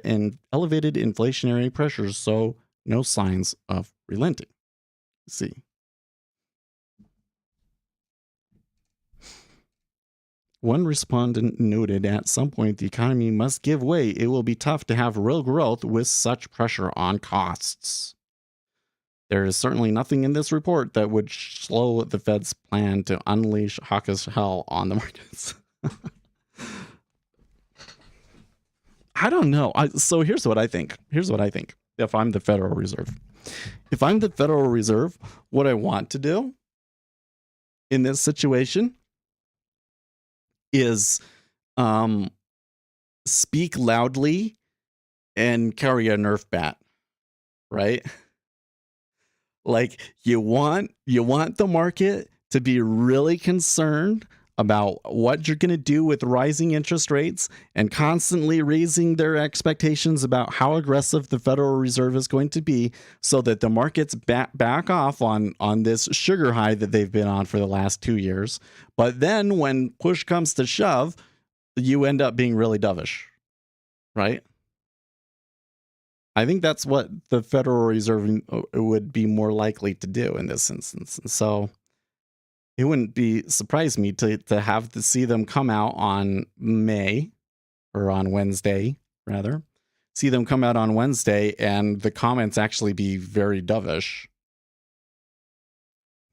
elevated inflationary pressures show no signs of relenting. See. One respondent noted at some point the economy must give way. It will be tough to have real growth with such pressure on costs. There is certainly nothing in this report that would slow the Fed's plan to unleash hawkish hell on the markets. I don't know. So here's what I think. If I'm the Federal Reserve. If I'm the Federal Reserve, what I want to do in this situation is speak loudly and carry a Nerf bat, right? Like you want the market to be really concerned about what you're going to do with rising interest rates and constantly raising their expectations about how aggressive the Federal Reserve is going to be so that the markets back off on this sugar high that they've been on for the last 2 years. But then when push comes to shove, you end up being really dovish, right? I think that's what the Federal Reserve would be more likely to do in this instance. So it wouldn't surprise me to see them come out on Wednesday, rather. See them come out on Wednesday and the comments actually be very dovish.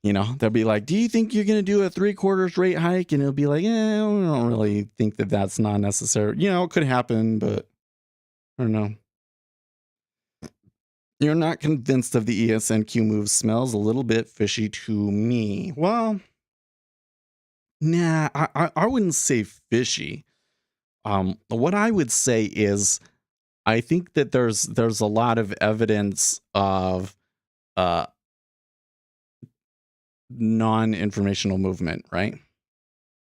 You know, they'll be like, do you think you're going to do a 3/4 rate hike? And it'll be like, I don't really think that's not necessary. You know, it could happen, but I don't know. You're not convinced of the ESNQ move. Smells a little bit fishy to me. Well, nah, I wouldn't say fishy. What I would say is I think that there's a lot of evidence of non-informational movement, right?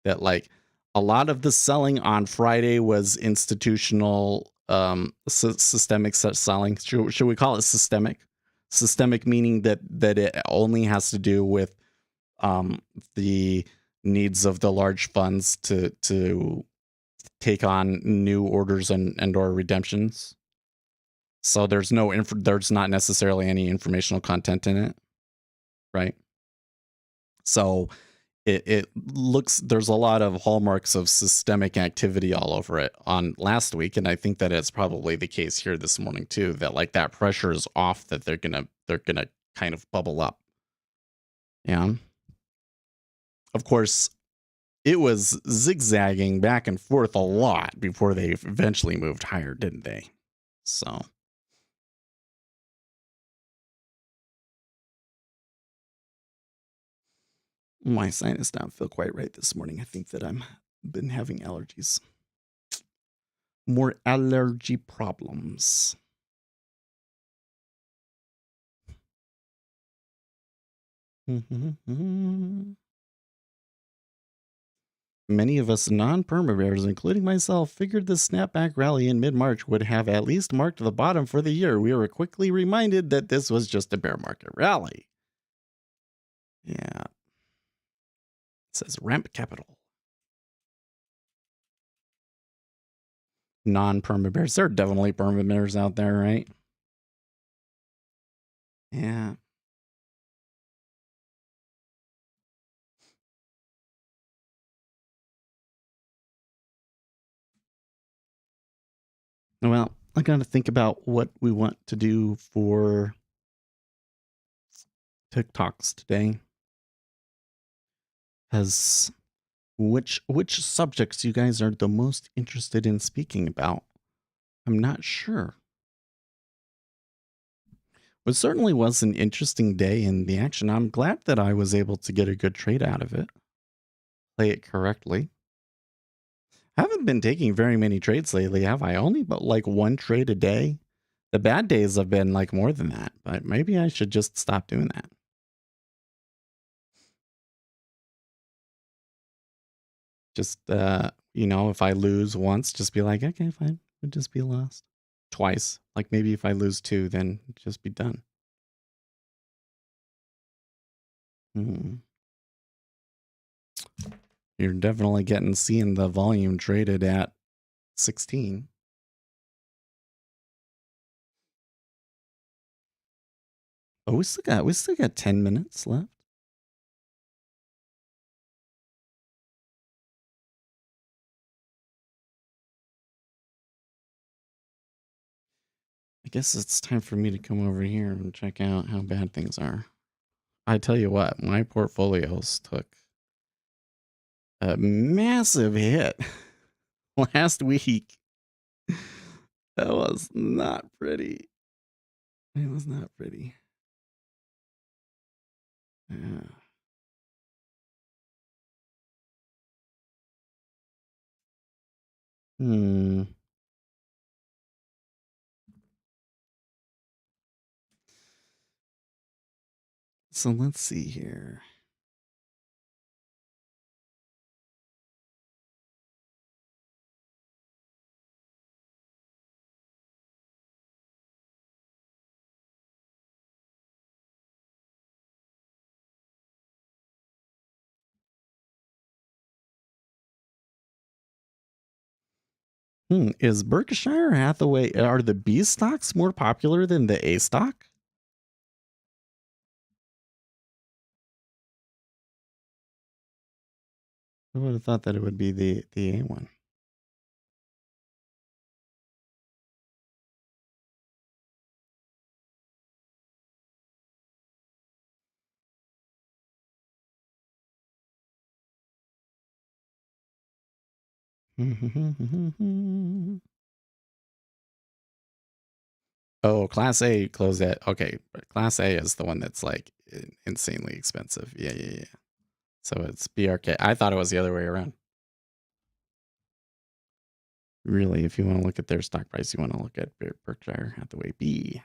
That like a lot of the selling on Friday was institutional systemic selling. Should we call it systemic? Systemic meaning that it only has to do with the needs of the large funds to take on new orders and or redemptions. So there's not necessarily any informational content in it, right? So it looks, there's a lot of hallmarks of systemic activity all over it on last week, and I think that it's probably the case here this morning too, that like that pressure is off, that they're gonna kind of bubble up. Yeah. Of course, it was zigzagging back and forth a lot before they eventually moved higher, didn't they? So my sinus don't feel quite right this morning. I think that I'm been having allergies. More allergy problems. Many of us non-perma bears, including myself, figured the snapback rally in mid-March would have at least marked the bottom for the year. We were quickly reminded that this was just a bear market rally. Yeah. It says ramp capital. Non-perma bears. There are definitely perma bears out there, right? Yeah. Well, I got to think about what we want to do for TikToks today. As which subjects you guys are the most interested in speaking about? I'm not sure. It certainly was an interesting day in the action. I'm glad that I was able to get a good trade out of it. Play it correctly. I haven't been taking very many trades lately, have I? Only but like one trade a day. The bad days have been like more than that, but maybe I should just stop doing that. Just, if I lose once, just be like, okay, fine. It'd just be lost. Twice. Like maybe if I lose two, then just be done. You're definitely seeing the volume traded at 16. Oh, we still got 10 minutes left. I guess it's time for me to come over here and check out how bad things are. I tell you what, my portfolios took a massive hit last week. That was not pretty. It was not pretty. Yeah. So let's see here. Is Berkshire Hathaway, are the B stocks more popular than the A stock? I would have thought that it would be the A one. Oh, Class A closed at, okay. Class A is the one that's like insanely expensive. Yeah. So it's BRK. I thought it was the other way around. Really, if you want to look at their stock price, you want to look at Berkshire Hathaway B.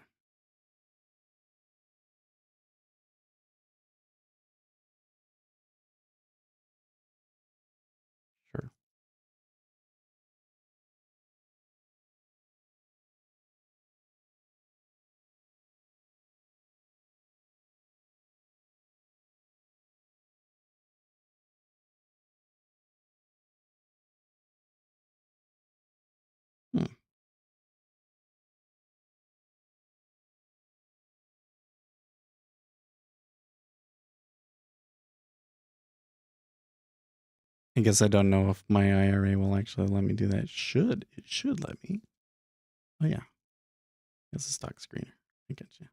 Sure. I guess I don't know if my IRA will actually let me do that. It should let me. Oh yeah. It's a stock screener. I get you.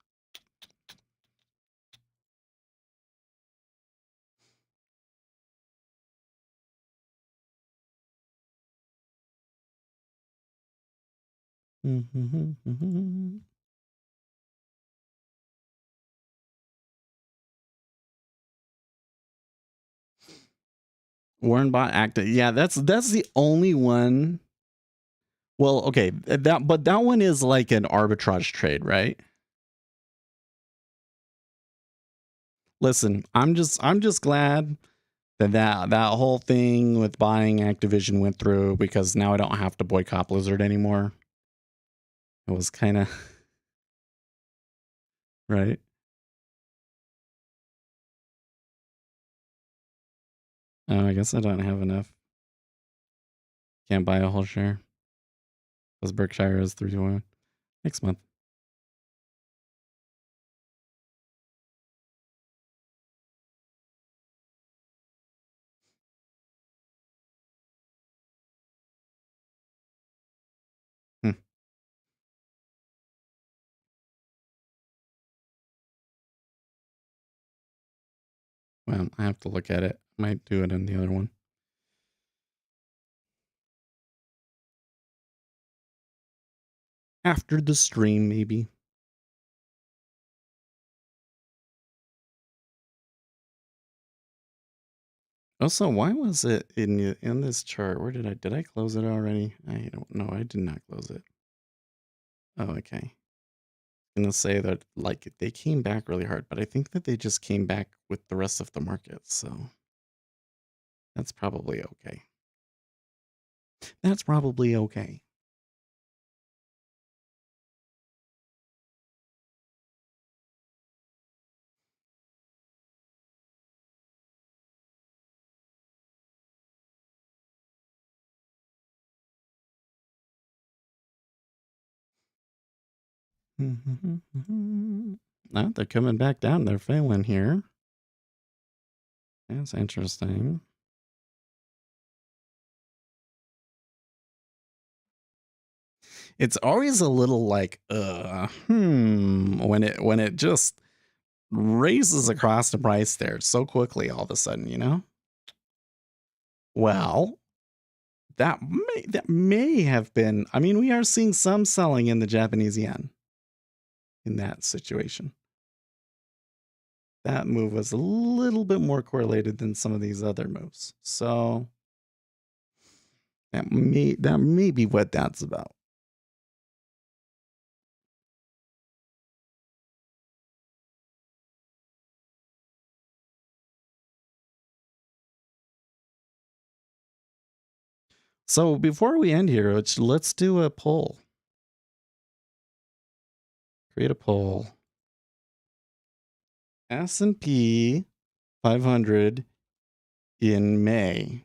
Warren bought active. Yeah, that's the only one. Well, okay, but that one is like an arbitrage trade, right? Listen, I'm just glad that whole thing with buying Activision went through because now I don't have to boycott Blizzard anymore. It was kind of right. Oh, I guess I don't have enough. Can't buy a whole share because Berkshire is 3 to 1 next month. Hmm. Well, I have to look at it. Might do it in the other one. After the stream, maybe. Also, why was it in this chart? Where did I close it already? I don't know. I did not close it. Oh, okay. I'm gonna say that like they came back really hard, but I think that they just came back with the rest of the market, so that's probably okay. That's probably okay. No, they're coming back down. They're failing here. That's interesting. It's always a little like, when it just raises across the price there so quickly all of a sudden, you know? Well, that may have been. I mean, we are seeing some selling in the Japanese yen in that situation. That move was a little bit more correlated than some of these other moves. So that may be what that's about. So before we end here, let's do a poll. Create a poll. S&P 500 in May.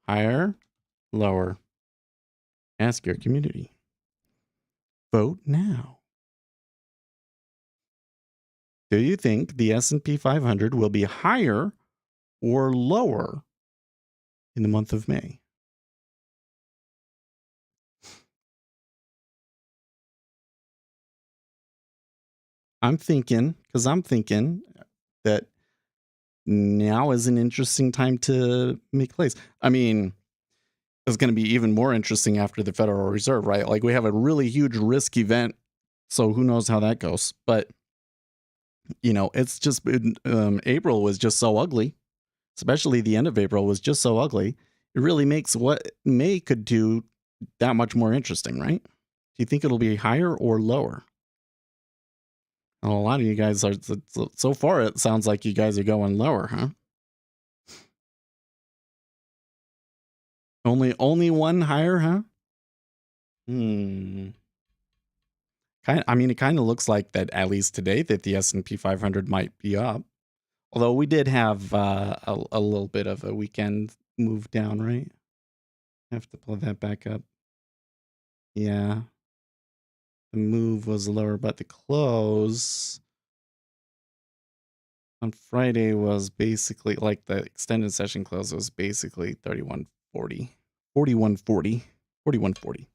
Higher, lower? Ask your community. Vote now. Do you think the S&P 500 will be higher or lower in the month of May? I'm thinking that now is an interesting time to make plays. I mean, it's going to be even more interesting after the Federal Reserve, right? Like we have a really huge risk event, so who knows how that goes. But it's just April was just so ugly, especially the end of April was just so ugly. It really makes what May could do that much more interesting, right? Do you think it'll be higher or lower? Well, a lot of you guys are, so far it sounds like you guys are going lower, huh? Only one higher, huh? It kind of looks like that at least today that the S&P 500 might be up. Although we did have a little bit of a weekend move down, right? Have to pull that back up. Yeah. The move was lower, but the close on Friday was basically like the extended session close was basically 3140. 4140. 4140.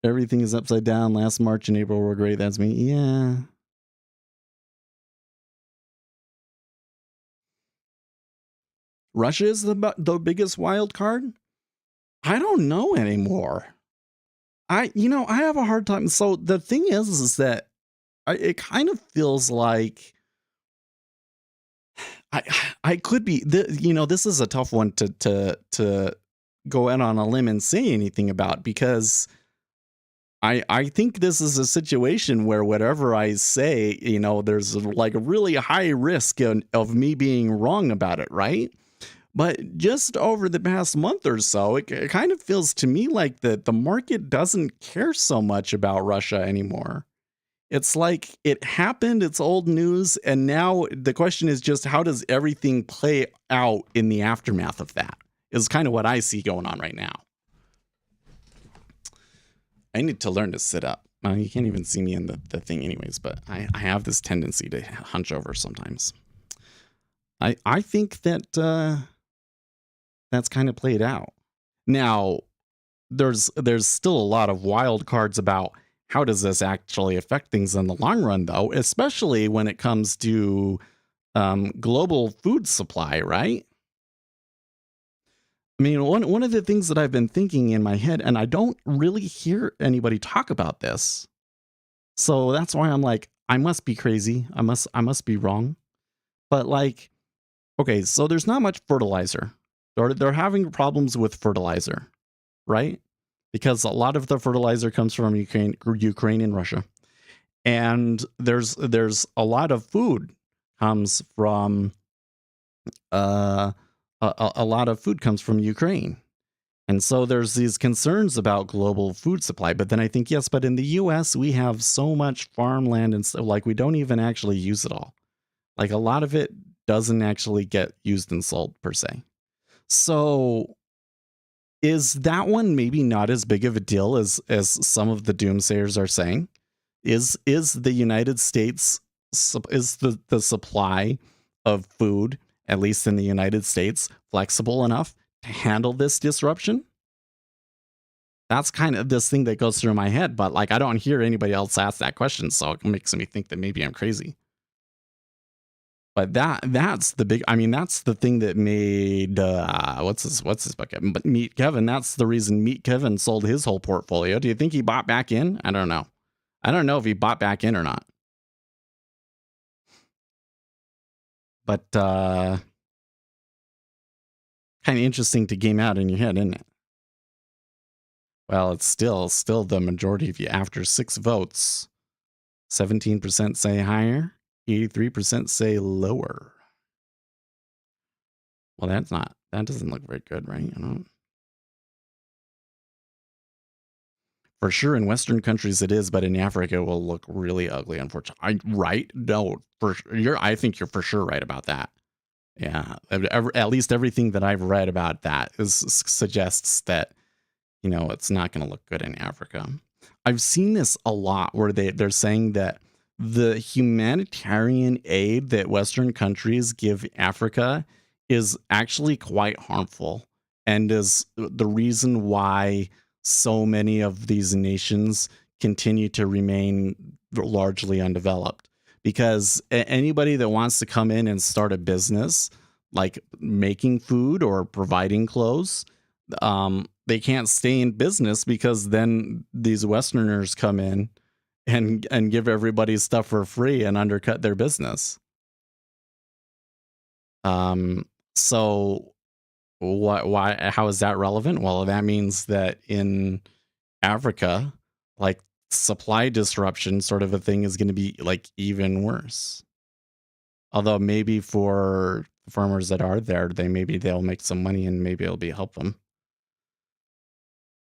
Everything is upside down. Last March and April were great. That's me. Yeah. Russia is the biggest wild card? I don't know anymore. I have a hard time. So the thing is that it kind of feels like I could be, this is a tough one to go out on a limb and say anything about because I think this is a situation where whatever I say, there's like a really high risk of me being wrong about it, right? But just over the past month or so, it kind of feels to me like that the market doesn't care so much about Russia anymore. It's like it happened, it's old news, and now the question is just how does everything play out in the aftermath of that? Is kind of what I see going on right now. I need to learn to sit up. You can't even see me in the thing anyways, but I have this tendency to hunch over sometimes. I think that that's kind of played out. Now, there's still a lot of wild cards about how does this actually affect things in the long run, though, especially when it comes to global food supply, right? I mean, one of the things that I've been thinking in my head, and I don't really hear anybody talk about this, so that's why I'm like, I must be crazy. I must be wrong. But like, okay, so there's not much fertilizer. They're having problems with fertilizer, right? Because a lot of the fertilizer comes from Ukraine and Russia, and there's a lot of food comes from a lot of food comes from Ukraine. And so there's these concerns about global food supply. But then I think, yes, but in the US, we have so much farmland and stuff, like we don't even actually use it all. Like a lot of it doesn't actually get used and sold per se. So is that one maybe not as big of a deal as some of the doomsayers are saying? Is the United States, is the supply of food, at least in the United States, flexible enough to handle this disruption? That's kind of this thing that goes through my head, but like I don't hear anybody else ask that question, so it makes me think that maybe I'm crazy. But that's the big, I mean, that's the thing that made what's his bucket? But Meet Kevin, that's the reason Meet Kevin sold his whole portfolio. Do you think he bought back in? I don't know. I don't know if he bought back in or not. But kind of interesting to game out in your head, isn't it? Well, it's still the majority of you. After 6 votes, 17% say higher, 83% say lower. Well, that doesn't look very good, right? For sure, in Western countries it is, but in Africa it will look really ugly, unfortunately. Right? No, I think you're for sure right about that. Yeah, at least everything that I've read about that suggests that, it's not going to look good in Africa. I've seen this a lot where they're saying that the humanitarian aid that Western countries give Africa is actually quite harmful and is the reason why so many of these nations continue to remain largely undeveloped. Because anybody that wants to come in and start a business like making food or providing clothes, they can't stay in business because then these Westerners come in and give everybody stuff for free and undercut their business. So how is that relevant? Well, that means that in Africa, like supply disruption sort of a thing is going to be like even worse. Although maybe for farmers that are there, they'll make some money and maybe it'll help them.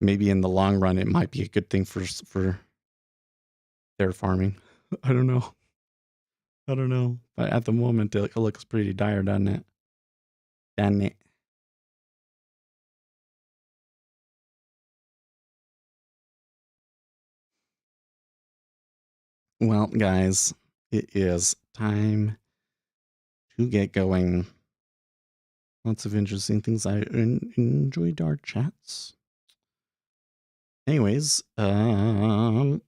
Maybe in the long run, it might be a good thing for their farming. I don't know. But at the moment, it looks pretty dire, doesn't it? Doesn't it? Well, guys, it is time to get going. Lots of interesting things. I enjoyed our chats. Anyways, hey,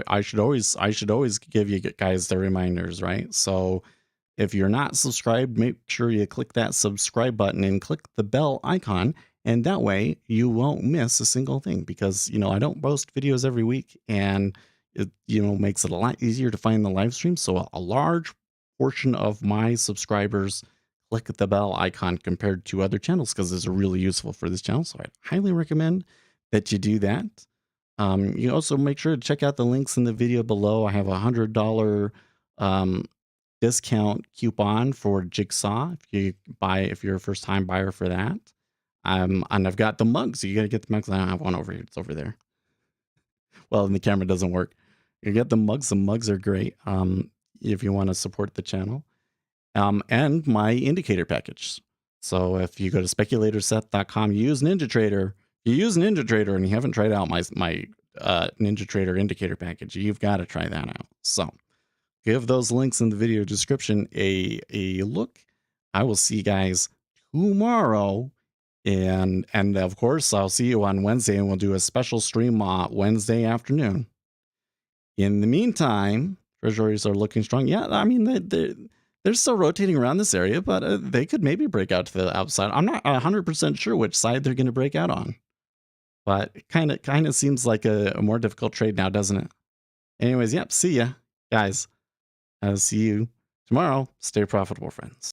I should always give you guys the reminders, right? So if you're not subscribed, make sure you click that subscribe button and click the bell icon, and that way you won't miss a single thing, because I don't post videos every week, and it makes it a lot easier to find the live stream. So a large portion of my subscribers click the bell icon compared to other channels because it's really useful for this channel. So I highly recommend that you do that. You also make sure to check out the links in the video below. I have a $100 discount coupon for Jigsaw if you're a first time buyer for that. And I've got the mugs. You got to get the mugs. I don't have one over here. It's over there. Well, and the camera doesn't work. You get the mugs. The mugs are great. If you want to support the channel. And my indicator package. So if you go to speculatorseth.com, you use NinjaTrader. You use NinjaTrader and you haven't tried out my NinjaTrader indicator package, you've got to try that out. So give those links in the video description a look. I will see you guys tomorrow. And of course, I'll see you on Wednesday, and we'll do a special stream Wednesday afternoon. In the meantime, treasuries are looking strong. Yeah, I mean, they're still rotating around this area, but they could maybe break out to the outside. I'm not 100% sure which side they're going to break out on. But it kind of seems like a more difficult trade now, doesn't it? Anyways, yep, see ya, guys. I'll see you tomorrow. Stay profitable, friends.